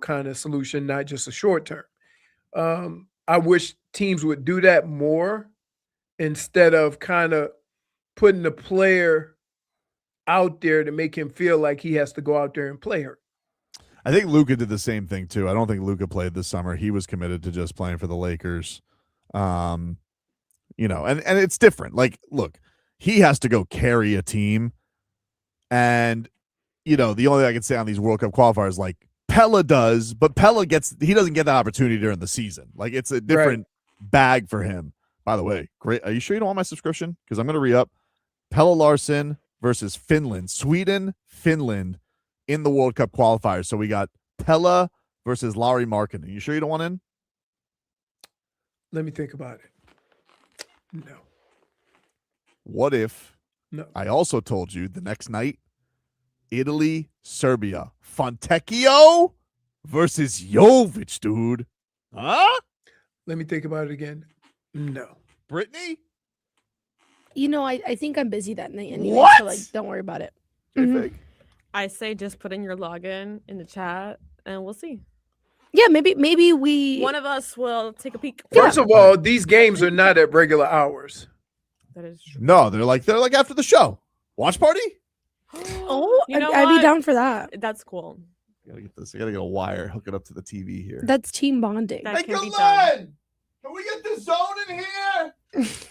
kind of solution, not just a short-term. I wish teams would do that more instead of kind of putting the player out there to make him feel like he has to go out there and play her. I think Luka did the same thing too. I don't think Luka played this summer. He was committed to just playing for the Lakers. And it's different. Like, look, he has to go carry a team. And, the only thing I can say on these World Cup qualifiers, like Pella does, but he doesn't get that opportunity during the season. Like, it's a different bag for him. By the way, great. Are you sure you don't want my subscription? Because I'm going to re-up. Pelle Larsson versus Finland. Sweden, Finland in the World Cup qualifiers. So we got Pella versus Lauri Markkanen. You sure you don't want in? Let me think about it. No. What if No. I also told you the next night, Italy, Serbia, Fontecchio versus Jovic, dude. Huh? Let me think about it again. No. Brittany? I think I'm busy that night anyway. What? So don't worry about it. I say just put in your login in the chat and we'll see. Yeah, maybe one of us will take a peek. First of all, these games are not at regular hours. That is true. No, they're like after the show. Watch party? Oh, You know I'd be what? down for that. That's cool. I gotta get this. I gotta get a wire, hook it up to the TV here. That's team bonding. That can be done. Can we get the zone in here?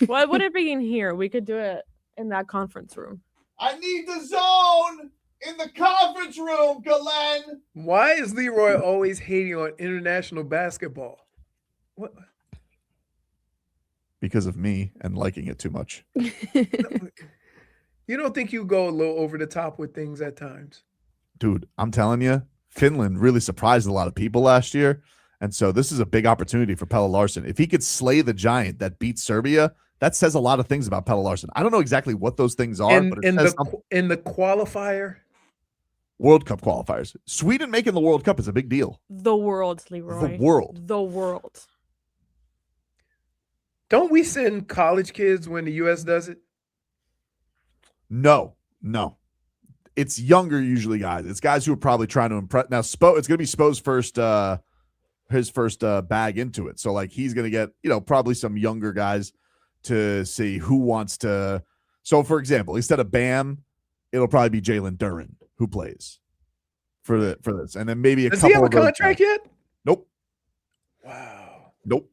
Well, it wouldn't be in here. We could do it in that conference room. I need the zone in the conference room, Glenn. Why is Leroy always hating on international basketball? What? Because of me and liking it too much. You don't think you go a little over the top with things at times? Dude, I'm telling you, Finland really surprised a lot of people last year. And so this is a big opportunity for Pelle Larsson. If he could slay the giant that beat Serbia, that says a lot of things about Pelle Larsson. I don't know exactly what those things are, but it says in the qualifier, World Cup qualifiers. Sweden making the World Cup is a big deal. The world, Leroy. The world. The world. Don't we send college kids when the U.S. does it? No. It's younger usually guys. It's guys who are probably trying to impress. Now, it's going to be Spo's first bag into it. So, like, he's going to get, probably some younger guys to see who wants to. So, for example, instead of Bam, it'll probably be Jalen Duren who plays for this. And then maybe Does he have a contract yet? Nope. Wow. Nope.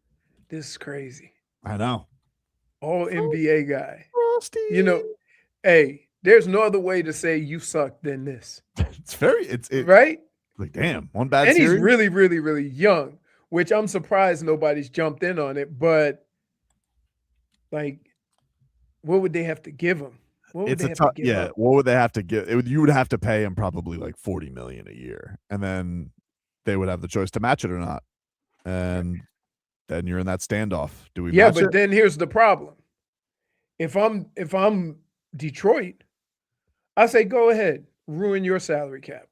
This is crazy. I know. All NBA guy. Hey, there's no other way to say you suck than this. It's right? Like, damn, one bad and series. He's really, really, really young, which I'm surprised nobody's jumped in on it. But, like, what would they have to give him? What would they have to give up? What would they have to give? You would have to pay him probably like $40 million a year, and then they would have the choice to match it or not. And then you're in that standoff. Do we? Yeah, match but it? then here's the problem. If I'm Detroit, I say go ahead, ruin your salary cap.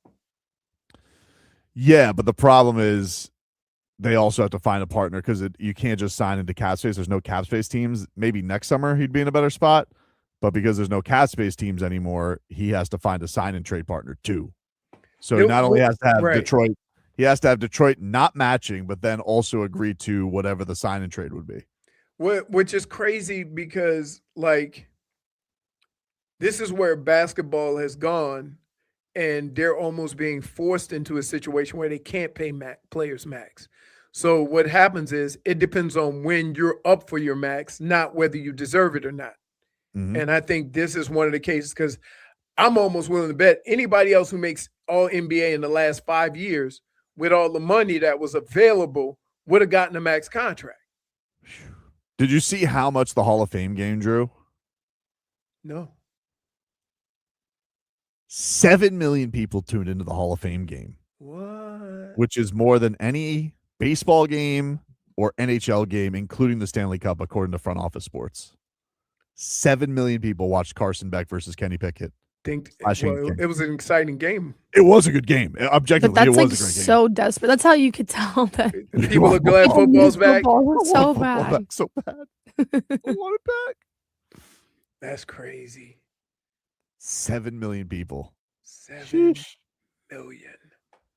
Yeah, but the problem is they also have to find a partner because you can't just sign into cap space. There's no cap space teams. Maybe next summer he'd be in a better spot, but because there's no cap space teams anymore, he has to find a sign and trade partner too. So he not only has to have Detroit, he has to have Detroit not matching, but then also agree to whatever the sign and trade would be. Which is crazy because, like, this is where basketball has gone, and they're almost being forced into a situation where they can't pay players max. So what happens is it depends on when you're up for your max, not whether you deserve it or not. Mm-hmm. And I think this is one of the cases because I'm almost willing to bet anybody else who makes all NBA in the last 5 years with all the money that was available would have gotten a max contract. Did you see how much the Hall of Fame game drew? No. 7 million people tuned into the Hall of Fame game. What? Which is more than any baseball game, or NHL game, including the Stanley Cup, according to Front Office Sports. 7 million people watched Carson Beck versus Kenny Pickett. It was an exciting game. It was a good game. Objectively, But that's it like was a great game. so desperate. That's how you could tell that People are glad football's back. Football is so bad. So bad. I want it back. That's crazy. 7 million people. 7 million.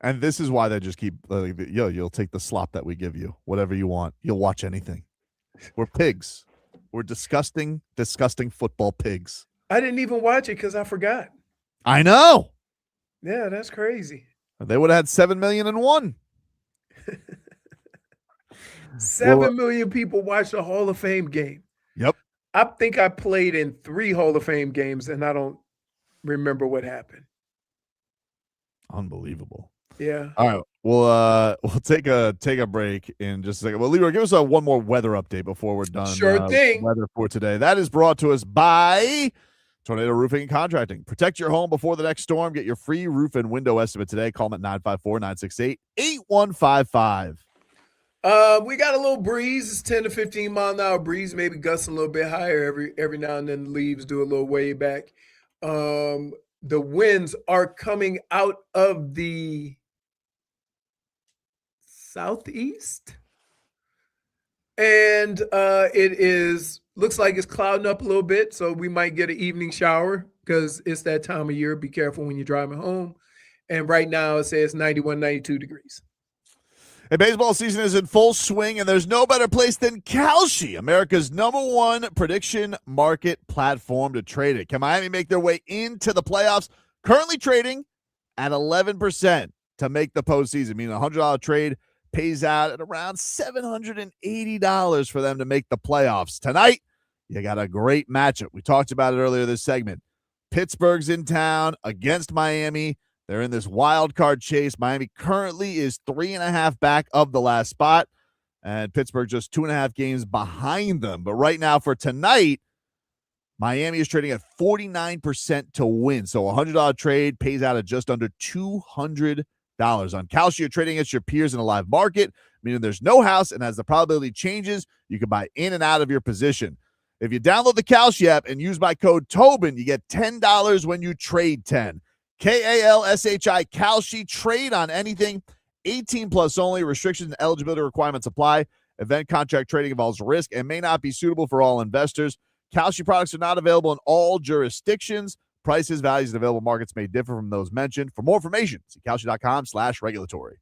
And this is why they just keep you'll take the slop that we give you, whatever you want. You'll watch anything. We're pigs. We're disgusting football pigs. I didn't even watch it because I forgot. I know. Yeah, that's crazy. They would have had 7 million and one. 7 million people watched a Hall of Fame game. Yep. I think I played in 3 Hall of Fame games, and I don't remember what happened. Unbelievable. Yeah. All right. We'll take a break in just a second. Well, Leroy, give us one more weather update before we're done. Sure thing. Weather for today. That is brought to us by Tornado Roofing and Contracting. Protect your home before the next storm. Get your free roof and window estimate today. Call them at 954-968-8155. We got a little breeze. It's 10 to 15 mile an hour breeze, maybe gusting a little bit higher every now and then. The leaves do a little way back. The winds are coming out of the southeast, and looks like it's clouding up a little bit, so we might get an evening shower because it's that time of year. Be careful when you're driving home. And right now it says 91, 92 degrees. Hey, baseball season is in full swing, and there's no better place than Kalshi, America's #1 prediction market platform to trade it. Can Miami make their way into the playoffs? Currently trading at 11% to make the postseason, meaning a $100 trade pays out at around $780 for them to make the playoffs. Tonight, you got a great matchup. We talked about it earlier this segment. Pittsburgh's in town against Miami. They're in this wild card chase. Miami currently is 3.5 back of the last spot, and Pittsburgh just 2.5 games behind them. But right now for tonight, Miami is trading at 49% to win. So a $100 trade pays out at just under $200. On Kalshi, you're trading against your peers in a live market, meaning there's no house, and as the probability changes, you can buy in and out of your position. If you download the Kalshi app and use my code Tobin, you get $10 when you trade 10. Kalshi, Kalshi. Trade on anything. 18 plus only. Restrictions and eligibility requirements apply. Event contract trading involves risk and may not be suitable for all investors. Kalshi products are not available in all jurisdictions. Prices, values, and available markets may differ from those mentioned. For more information, see Kalshi.com/regulatory.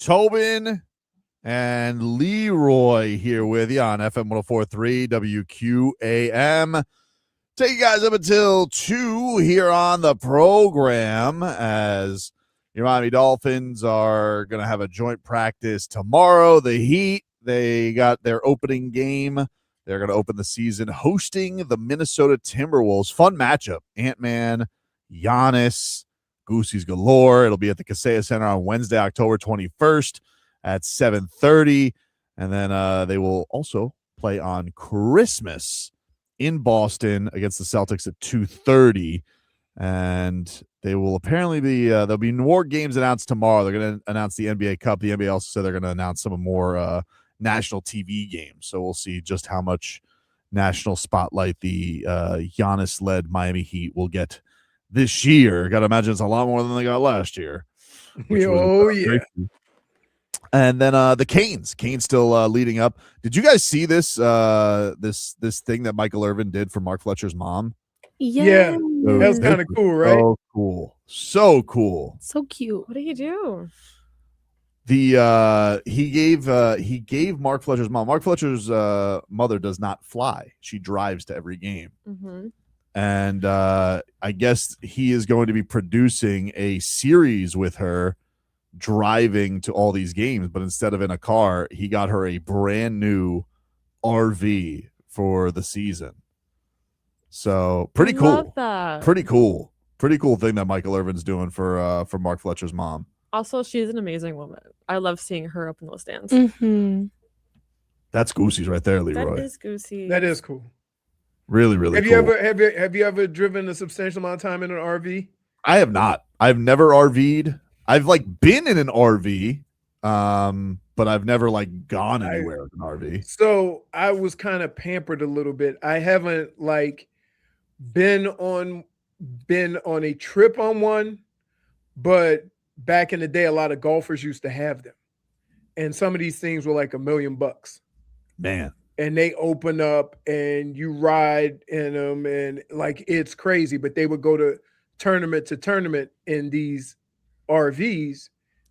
Tobin and Leroy here with you on FM 104.3 WQAM. Take you guys up until 2 here on the program as your Miami Dolphins are going to have a joint practice tomorrow. The Heat, they got their opening game. They're going to open the season hosting the Minnesota Timberwolves. Fun matchup. Ant-Man, Giannis, Goosey's galore. It'll be at the Kaseya Center on Wednesday, October 21st at 7:30. And then they will also play on Christmas in Boston against the Celtics at 2:30. And they will apparently be there'll be more games announced tomorrow. They're going to announce the NBA Cup. The NBA also said they're going to announce some more national TV games. So we'll see just how much national spotlight the Giannis-led Miami Heat will get this year. Got to imagine it's a lot more than they got last year. Oh, yeah. And then the Canes still leading up. Did you guys see this this thing that Michael Irvin did for Mark Fletcher's mom? Yeah, that was kind of cool, right? So cool. So cute. What did he do? He gave Mark Fletcher's mom. Mark Fletcher's mother does not fly. She drives to every game. Mm-hmm. And I guess he is going to be producing a series with her driving to all these games, but instead of in a car, he got her a brand new RV for the season. So pretty cool. Love that. Pretty cool thing that Michael Irvin's doing for Mark Fletcher's mom. Also, she's an amazing woman. I love seeing her up in those stands. Mm-hmm. That's Goosey's right there, Leroy. That is Goosey. That is cool. Really, really have cool. Have you ever driven a substantial amount of time in an RV? I have not. I've never RV'd. I've been in an RV, but I've never gone anywhere in an RV. So I was kind of pampered a little bit. I haven't been on a trip on one, but back in the day, a lot of golfers used to have them, and some of these things were like $1 million. Man. And they open up and you ride in them and it's crazy, but they would go to tournament in these RVs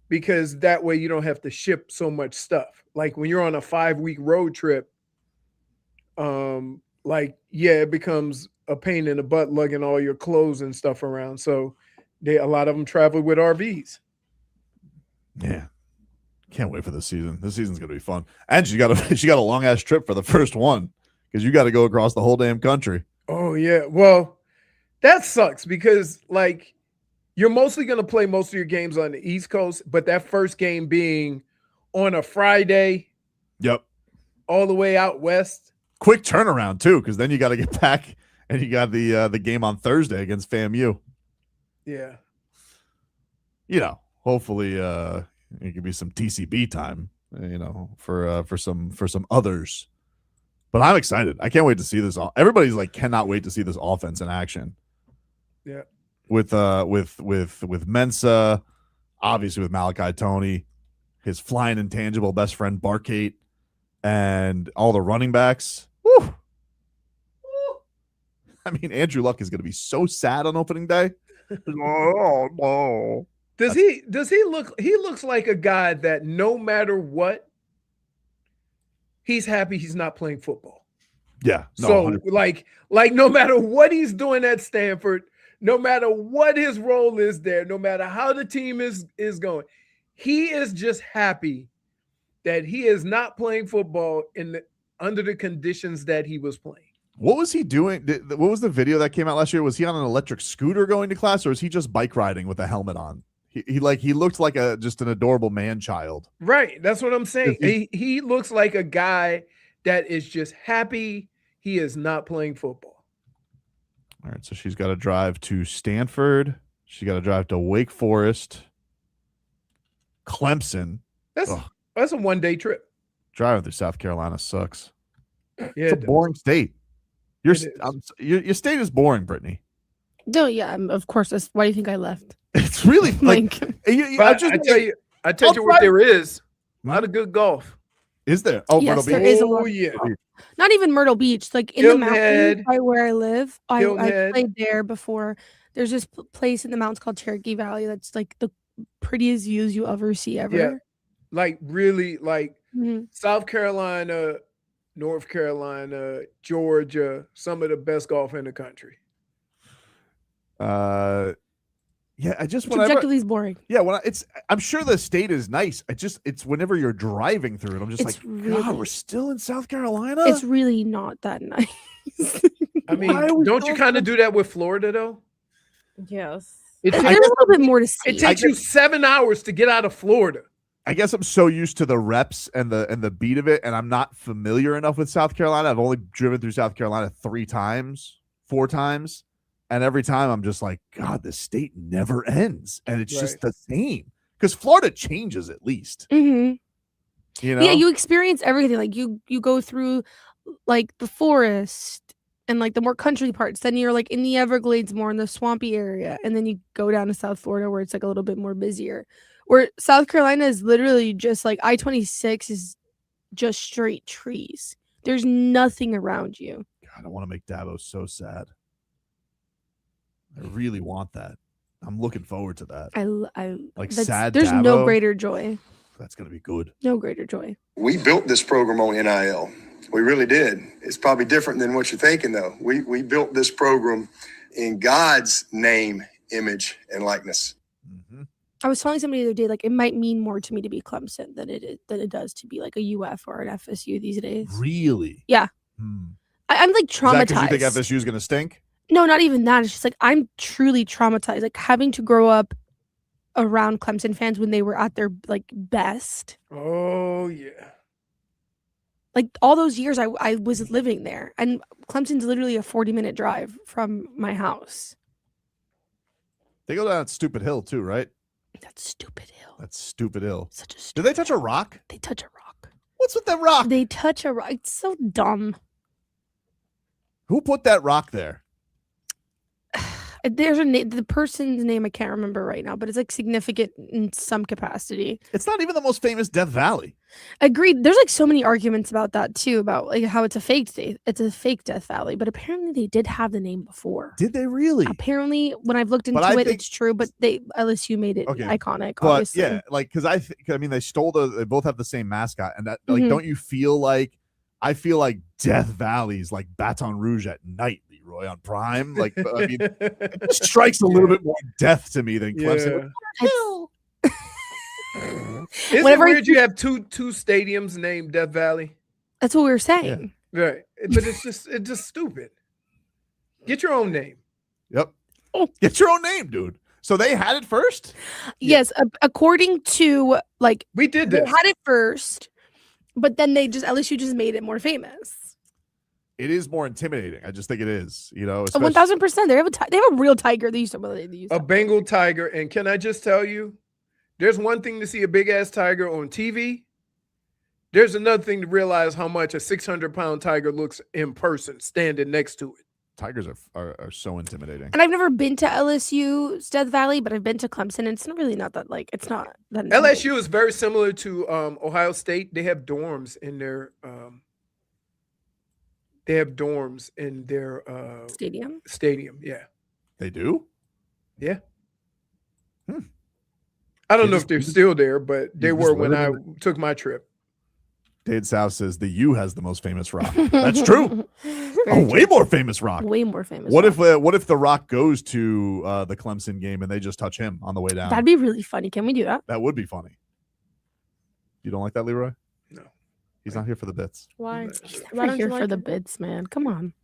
because that way you don't have to ship so much stuff. Like when you're on a 5-week road trip, it becomes a pain in the butt lugging all your clothes and stuff around. So a lot of them travel with RVs. Yeah. Can't wait for this season. This season's gonna be fun. And she got a long ass trip for the first one because you got to go across the whole damn country. Oh yeah. Well, that sucks because you're mostly gonna play most of your games on the East Coast, but that first game being on a Friday. Yep. All the way out west. Quick turnaround too, because then you got to get back and you got the game on Thursday against FAMU. Yeah. Hopefully it could be some TCB time, for some others. But I'm excited. I can't wait to see this. Everybody's cannot wait to see this offense in action. Yeah. With Mensa, obviously with Malachi Toney, his flying intangible best friend Barkate, and all the running backs. Woo! I mean, Andrew Luck is going to be so sad on opening day. Oh no. Does he look? He looks like a guy that no matter what, he's happy he's not playing football. Yeah. No, so 100%. No matter what he's doing at Stanford, no matter what his role is there, no matter how the team is going, he is just happy that he is not playing football under the conditions that he was playing. What was he doing? What was the video that came out last year? Was he on an electric scooter going to class, or is he just bike riding with a helmet on? He looked like just an adorable man child. Right. That's what I'm saying. He looks like a guy that is just happy he is not playing football. All right. So she's got to drive to Stanford. She got to drive to Wake Forest, Clemson. That's a one-day trip. Driving through South Carolina sucks. Yeah, it's a boring state. Your state is boring, Brittany. No, yeah, of course. Why do you think I left? It's really I tell you what there is. A lot of good golf. Is there? Oh, yes, Myrtle there Beach. is a lot. Yeah. Not even Myrtle Beach. In Hilton the mountains Head. by where I live. I Head. played there before. There's this place in the mountains called Cherokee Valley that's the prettiest views you ever see ever. Yeah. Like really, like Mhm. South Carolina, North Carolina, Georgia, some of the best golf in the country. Yeah, I just It's objectively boring. Yeah, I'm sure the state is nice. It's whenever you're driving through it, I'm just It's like, really- God, we're still in South Carolina. It's really not that nice. I mean, don't you kind of do that with Florida though? Yes. There's a little bit more to see. It takes you 7 hours to get out of Florida. I guess I'm so used to the reps and the beat of it, and I'm not familiar enough with South Carolina. I've only driven through South Carolina 4 times. And every time I'm just like, God, this state never ends. And it's just the same. Because Florida changes at least. Mm-hmm. You know? Yeah, you experience everything. Like you go through like the forest and like the more country parts. Then you're like in the Everglades, more in the swampy area. And then you go down to South Florida where it's like a little bit more busier. Where South Carolina is literally just like I-26 is just straight trees. There's nothing around you. God, I want to make Davos so sad. I really want that. I'm looking forward to that. There's no greater joy. That's going to be good. No greater joy. We built this program on NIL. We really did. It's probably different than what you're thinking, though. We built this program in God's name, image, and likeness. I was telling somebody the other day, like it might mean more to me to be Clemson than it does to be like a UF or an FSU these days. Really? Yeah. I'm like Is that 'cause traumatized. you think FSU is going to stink? No, not even that. It's just like I'm truly traumatized. Like having to grow up around Clemson fans when they were at their like best. Oh yeah. Like all those years I was living there. And Clemson's literally a 40-minute drive from my house. They go down that stupid hill too, right? That's stupid hill. That's stupid hill. Such a Did they touch a rock? They touch a rock. What's with that rock? They touch a rock. It's so dumb. Who put that rock there? There's the person's name I can't remember right now, but it's like significant in some capacity. It's not even the most famous Death Valley. Agreed. There's like so many arguments about that too, about like how it's a fake Death Valley, but apparently they did have the name before. Did they really? Apparently, when I've looked into it, it's true. But LSU made it iconic. But obviously. yeah, like because I mean they they both have the same mascot, and that like Mhm. don't you feel like I feel like Death Valley's like Baton Rouge at night, Leroy on Prime. Like I mean, it just strikes a little bit more death to me than Clemson. Isn't it weird you have two stadiums named Death Valley? That's what we were saying. Right. But it's just stupid. Get your own name. Yep. Get your own name, dude. So they had it first? Yes, according to like we did they this. had it first, but then LSU just made it more famous. It is more intimidating. I just think it is. You know, 1000%. They have a real tiger. They used to A Bengal tiger. And can I just tell you, there's one thing to see a big ass tiger on TV. There's another thing to realize how much a 600-pound tiger looks in person, standing next to it. Tigers are so intimidating. And I've never been to LSU's Death Valley, but I've been to Clemson, and it's not really not that like it's not that. LSU is very similar to Ohio State. They have dorms in their stadium. Stadium, yeah. They do? Yeah. I don't know if they're still there, but they were when I took my trip. Dade South says the U has the most famous rock. That's true. Way more famous rock. Way more famous. What if the Rock goes to the Clemson game and they just touch him on the way down? That'd be really funny. Can we do that? That would be funny. You don't like that, Leroy? No. He's not here for the bits. Why? We're here for the bits, man. Come on.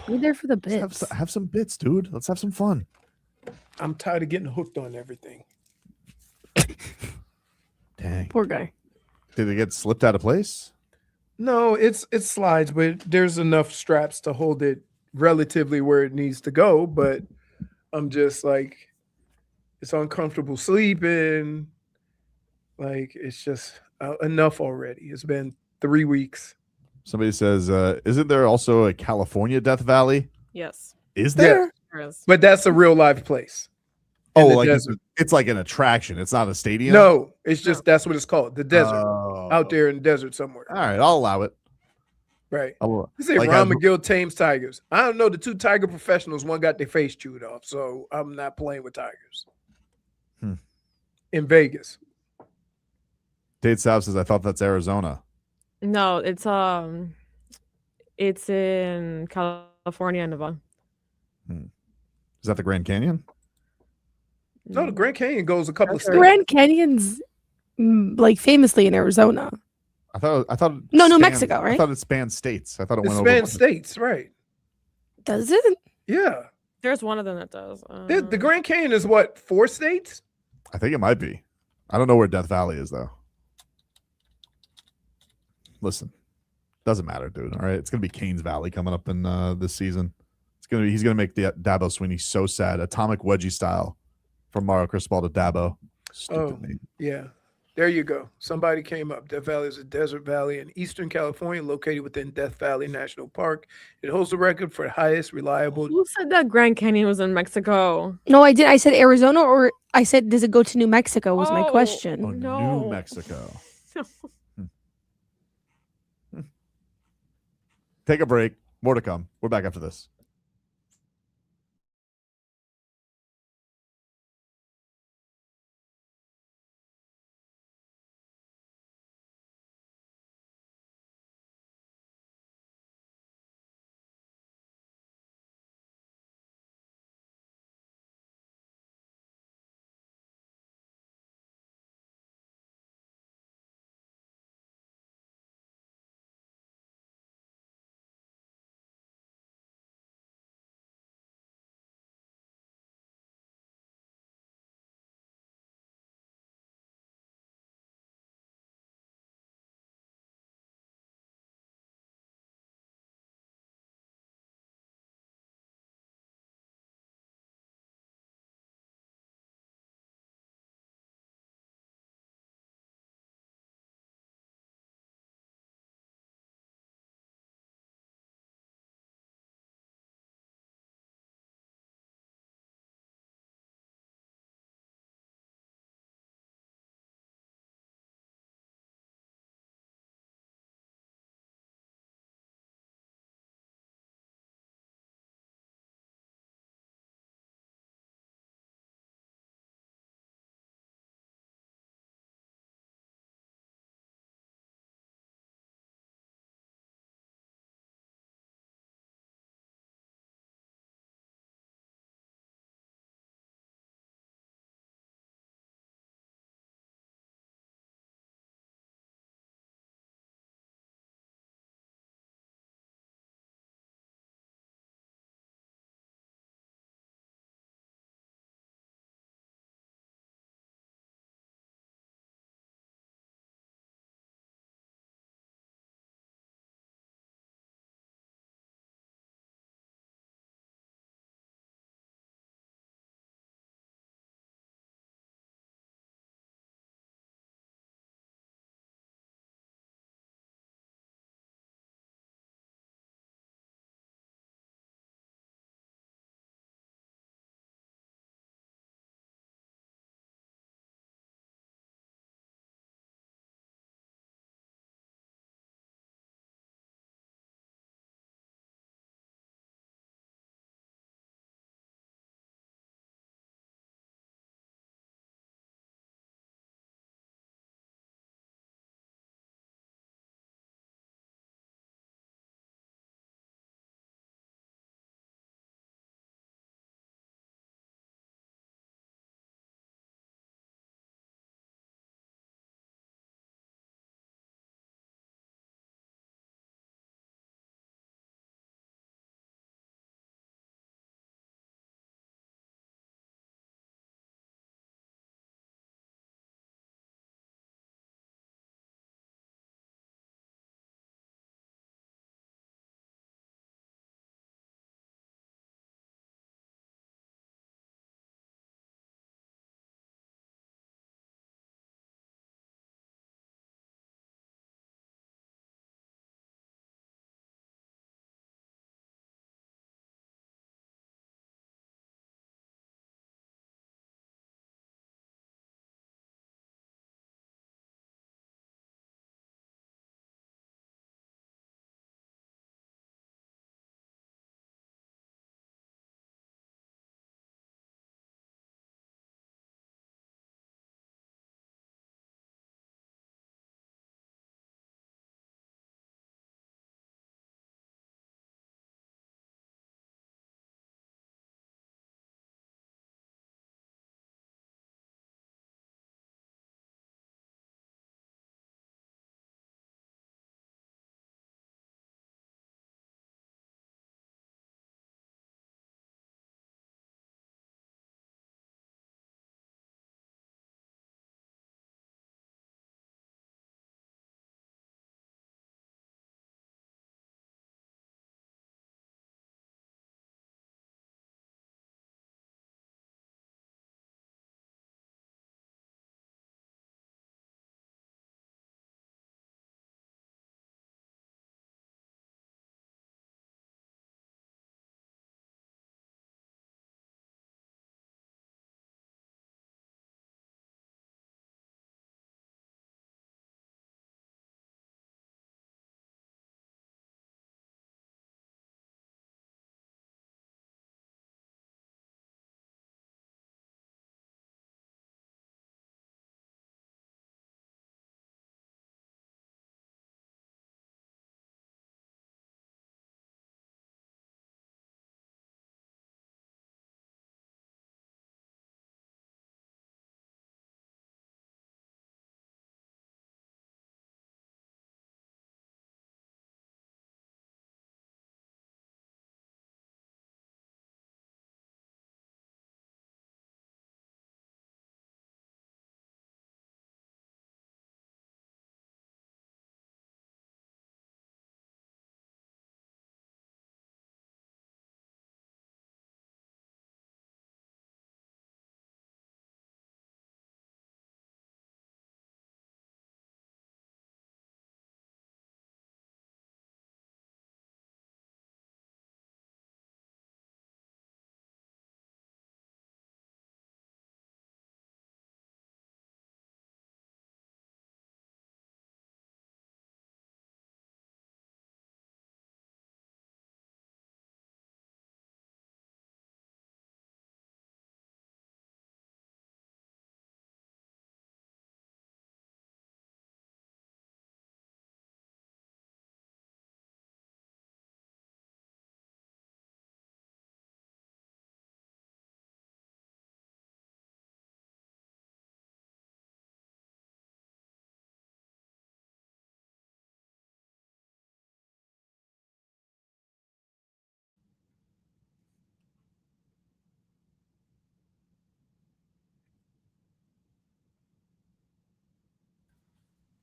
We're there for the bits. Have some bits, dude. Let's have some fun. I'm tired of getting hooked on everything. Dang. Poor guy. Did it get slipped out of place? No, it slides, but there's enough straps to hold it relatively where it needs to go. But I'm just like, it's uncomfortable sleeping. Like, it's just enough already. It's been 3 weeks. Somebody says, isn't there also a California Death Valley? Yes. Is there? Yeah. There is. But that's a real life place. Oh, like it's like an attraction. It's not a stadium? No, it's just that's what it's called. The desert. Out there in the desert somewhere. All right, I'll allow it. Right. I'll, You say Ron McGill tames tigers. I don't know. The two tiger professionals, one got their face chewed off. So I'm not playing with tigers. In Vegas. Tate South says, I thought that's Arizona. No, it's in California and Nevada. Is that the Grand Canyon? No, the Grand Canyon goes a couple of states. Grand Canyon's like famously in Arizona. I thought No, New spanned- Mexico, right? I thought it spanned states. I thought it It went over spans states, right? Does it? Yeah. There's one of them that does. The Grand Canyon is what, 4 states? I think it might be. I don't know where Death Valley is though. Listen, doesn't matter, dude. All right, it's gonna be Canes Valley coming up in this season. He's gonna make the Dabo Swinney so sad. Atomic wedgie style from Mario Cristobal to Dabo. Stupid name. Yeah. There you go. Somebody came up. Death Valley is a desert valley in Eastern California located within Death Valley National Park. It holds the record for highest reliable. Who said that Grand Canyon was in Mexico? No, I did. I said Arizona, or I said, does it go to New Mexico? Was my question. Oh, no. New Mexico. Take a break. More to come. We're back after this.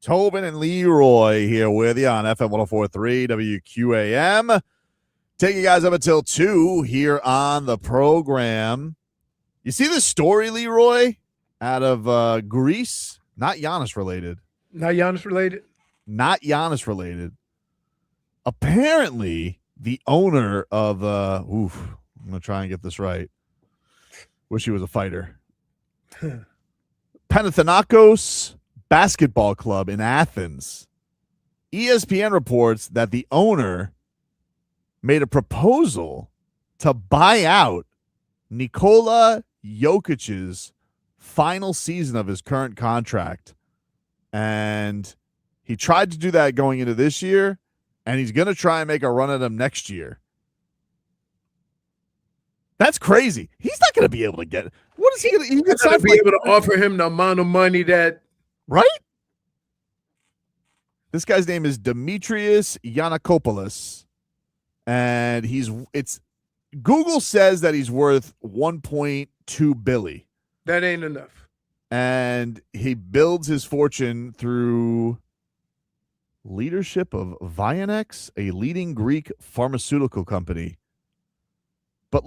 Tobin and Leroy here with you on FM 104.3 WQAM. Take you guys up until 2 here on the program. You see this story, Leroy, out of Greece? Not Giannis related. Not Giannis related? Not Giannis related. Apparently, the owner of, I'm going to try and get this right. Wish he was a fighter. Panathinaikos Basketball Club in Athens. ESPN reports that the owner made a proposal to buy out Nikola Jokic's final season of his current contract. And he tried to do that going into this year, and he's going to try and make a run at him next year. That's crazy. He's not going to be able to get it. What is he going to? He's not going to be able to offer him the amount of money that. Right? This guy's name is Dimitrios Giannakopoulos, and Google says that he's worth $1.2 billion. That ain't enough. And he builds his fortune through leadership of Vianex, a leading Greek pharmaceutical company. But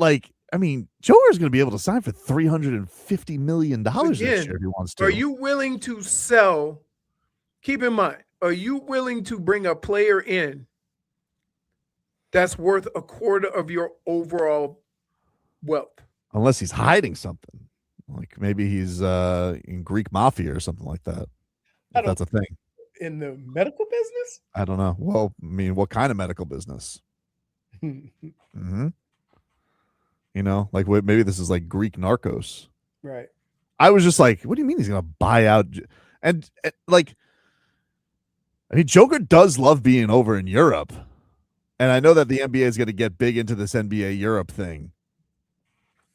Joker's going to be able to sign for $350 million next year if he wants to. Are you willing to sell? Keep in mind, are you willing to bring a player in that's worth a quarter of your overall wealth? Unless he's hiding something. Like maybe he's in Greek mafia or something like that. If that's a thing. In the medical business? I don't know. Well, what kind of medical business? Mm-hmm. Maybe this is like Greek narcos. Right. I was just like, what do you mean he's going to buy out? And Joker does love being over in Europe. And I know that the NBA is going to get big into this NBA Europe thing.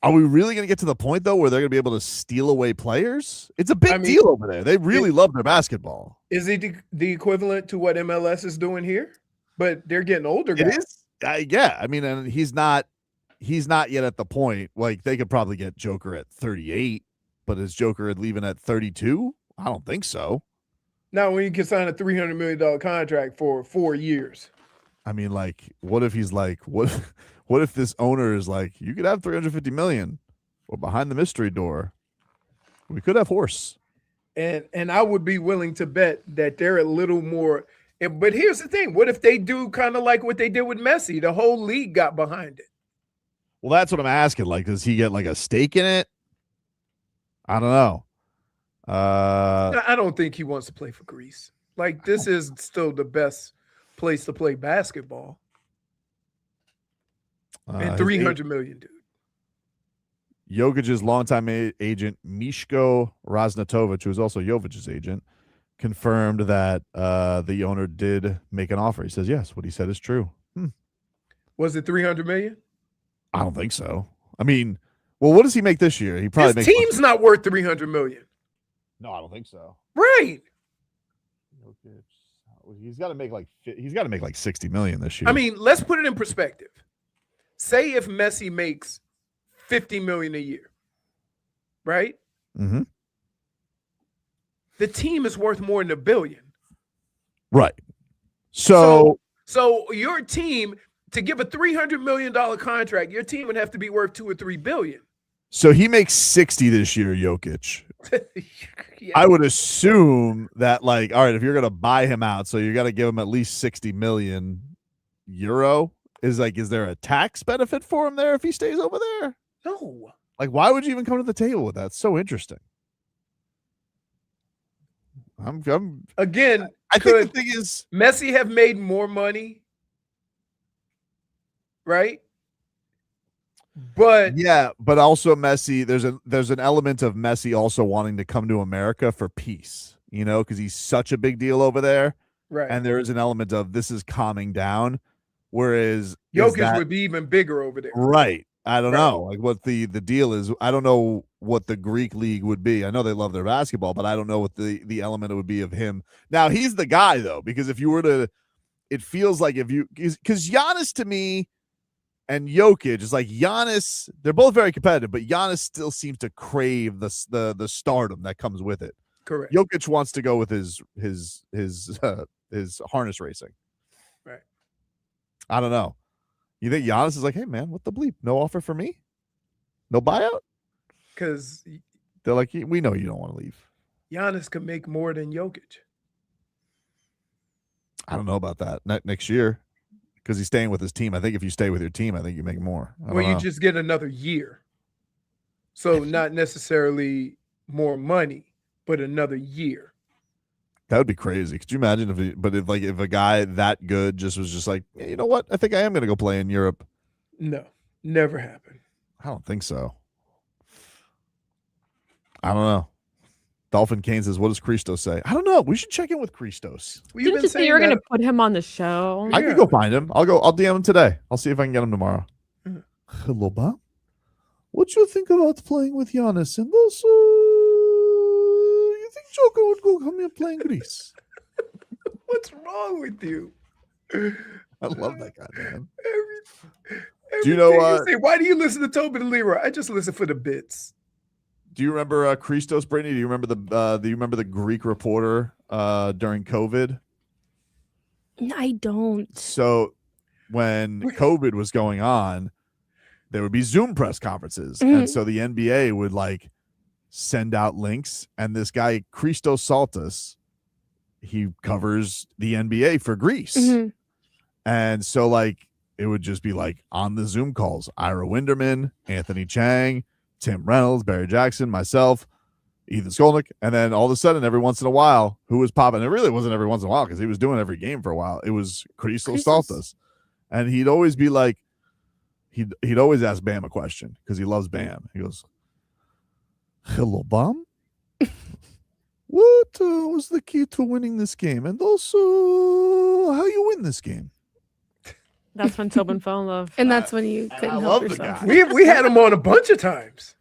Are we really going to get to the point, though, where they're going to be able to steal away players? It's a big deal over there. They really love their basketball. Is it the equivalent to what MLS is doing here? But they're getting older guys. It is. Yeah. And he's not yet at the point. Like, they could probably get Joker at 38, but is Joker leaving at 32? I don't think so. Now, when you can sign a $300 million contract for 4 years. What if he's like, what if this owner is like, you could have $350 million, or behind the mystery door, we could have horse. And I would be willing to bet that they're a little more. But here's the thing. What if they do kind of like what they did with Messi? The whole league got behind it. Well, that's what I'm asking. Like, does he get like a stake in it? I don't know. I don't think he wants to play for Greece. Like, this is still the best place to play basketball. And $300 million, dude. Jokic's longtime agent, Mishko Raznatovic, who is also Jovic's agent, confirmed that the owner did make an offer. He says, yes, what he said is true. Was it $300 million? I don't think so. What does he make this year? He probably His team's not worth $300 million. No, I don't think so. Right. He's got to make like $60 million this year. Let's put it in perspective. Say if Messi makes $50 million a year, right? Mm-hmm. The team is worth more than $1 billion. Right. So your team, to give a $300 million contract, your team would have to be worth $2 or $3 billion. So he makes 60 this year, Jokic. Yeah. I would assume that, all right, if you're going to buy him out, so you got to give him at least 60 million euro. Is there a tax benefit for him there if he stays over there? No. Why would you even come to the table with that? It's so interesting. I think the thing is, Messi have made more money, right? But but also Messi, there's an element of Messi also wanting to come to America for peace, because he's such a big deal over there. Right. And there is an element of this is calming down, whereas Jokic would be even bigger over there. Right. I don't know what the deal is. I don't know what the Greek league would be. I know they love their basketball, but I don't know what the element would be of him. Now, he's the guy, though, because if you were to – it feels like because Giannis to me and Jokic is like Giannis, they're both very competitive, but Giannis still seems to crave the stardom that comes with it. Correct. Jokic wants to go with his harness racing. Right. I don't know. You think Giannis is like, hey man, what the bleep? No offer for me? No buyout? Because they're like, we know you don't want to leave. Giannis could make more than Jokic. I don't know about that next year because he's staying with his team. I think if you stay with your team, I think you make more. Well, you just get another year. So not necessarily more money, but another year. That would be crazy. Could you imagine if a guy that good just was just like, yeah, you know what? I think I am going to go play in Europe. No, never happened. I don't think so. I don't know. Dolphin Kane says, what does Christos say? I don't know. We should check in with Christos. Well, Didn't you say you were going to put him on the show? I can go find him. I'll DM him today. I'll see if I can get him tomorrow. Hello, Bob. What you think about playing with Giannis? And also, you think Joker would go come here playing Greece? What's wrong with you? I love that guy, man. Do you know? Say, why do you listen to Tobin and Leroy? I just listen for the bits. Do you remember Christos, Brittany? Do you remember the Greek reporter during COVID? I don't. So when COVID was going on, there would be Zoom press conferences, Mm-hmm. and so the NBA would like send out links. And this guy Christos Saltis, he covers the NBA for Greece, Mm-hmm. and so like it would just be like on the Zoom calls, Ira Winderman, Anthony Chang, Tim Reynolds, Barry Jackson, myself, Ethan Skolnick, and then all of a sudden, every once in a while, who was popping? It really wasn't every once in a while because he was doing every game for a while. It was Christos Saltis, and he'd always be like, he'd always ask Bam a question because he loves Bam. He goes, "Hello, Bam. What was the key to winning this game, and also how you win this game?" That's when Tobin fell in love. And that's when you couldn't help yourself. We had him on a bunch of times.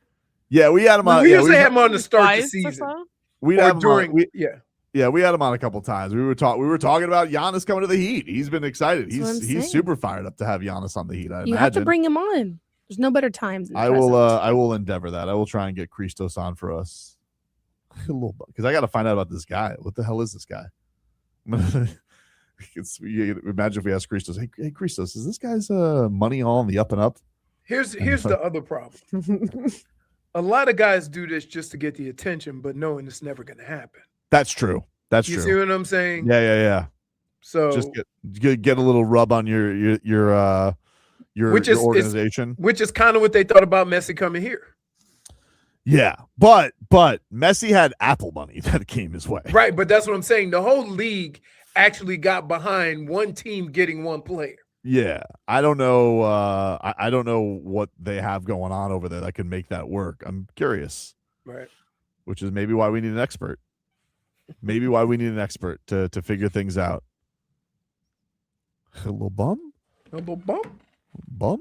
Yeah, we had him on. We usually have him on to start the Twice or season. so? We'd Or have him during, on, yeah. we had him on a couple times. We were talking about Giannis coming to the Heat. He's been excited. That's what I'm He's saying. super fired up to have Giannis on the Heat. You have to bring him on. There's no better times. I will endeavor that. I will try and get Christos on for us. Because I got to find out about this guy. What the hell is this guy? Imagine if we asked Christos, hey Christos, is this guy's money all on the up and up? Here's the other problem. A lot of guys do this just to get the attention, but knowing it's never going to happen. That's true. That's You true. see what I'm saying? Yeah. So just get a little rub on your organization, which is kind of what they thought about Messi coming here. Yeah, but Messi had Apple money that came his way. Right, but that's what I'm saying. The whole league actually got behind one team getting one player. Yeah, I don't know. I don't know what they have going on over there that can make that work. I'm curious. Right. Which is maybe why we need an expert. Maybe why we need an expert to figure things out. Hello, bum. Hello, bum. Bum.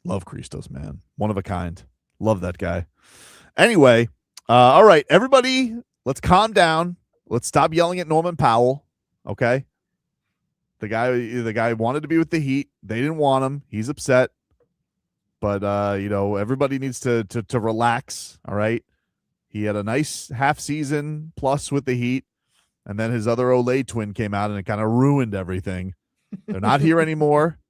Love Christos, man. One of a kind. Love that guy. Anyway, all right, everybody, let's calm down. Let's stop yelling at Norman Powell. Okay. The guy wanted to be with the Heat. They didn't want him. He's upset. But everybody needs to relax. All right. He had a nice half season plus with the Heat, and then his other Olay twin came out and it kind of ruined everything. They're not here anymore,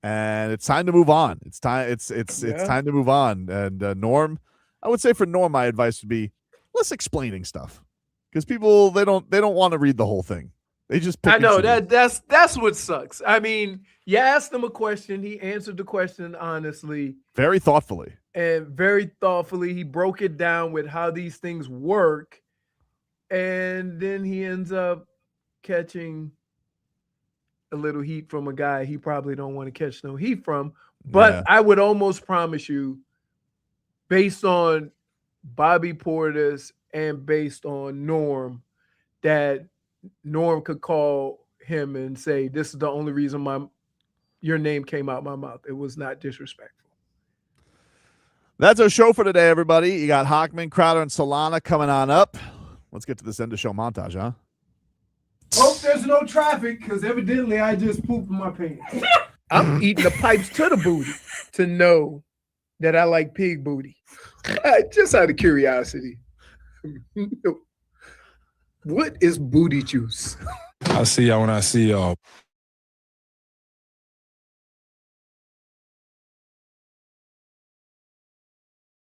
and it's time to move on. It's time to move on. And Norm, I would say for Norm, my advice would be less explaining stuff because people they don't want to read the whole thing. They just pick I know and that's what sucks. I mean, you asked him a question, he answered the question honestly, very thoughtfully. And very thoughtfully, he broke it down with how these things work. And then he ends up catching a little heat from a guy he probably don't want to catch no heat from. But Yeah. I would almost promise you, based on Bobby Portis and based on Norm, that Norm could call him and say, this is the only reason your name came out my mouth. It was not disrespectful. That's our show for today, everybody. You got Hockman, Crowder, and Solana coming on up. Let's get to this end of show montage, huh? Hope there's no traffic, because evidently I just pooped in my pants. I'm eating the pipes to the booty to know that I like pig booty. Just out of curiosity. What is booty juice? I'll see y'all when I see y'all.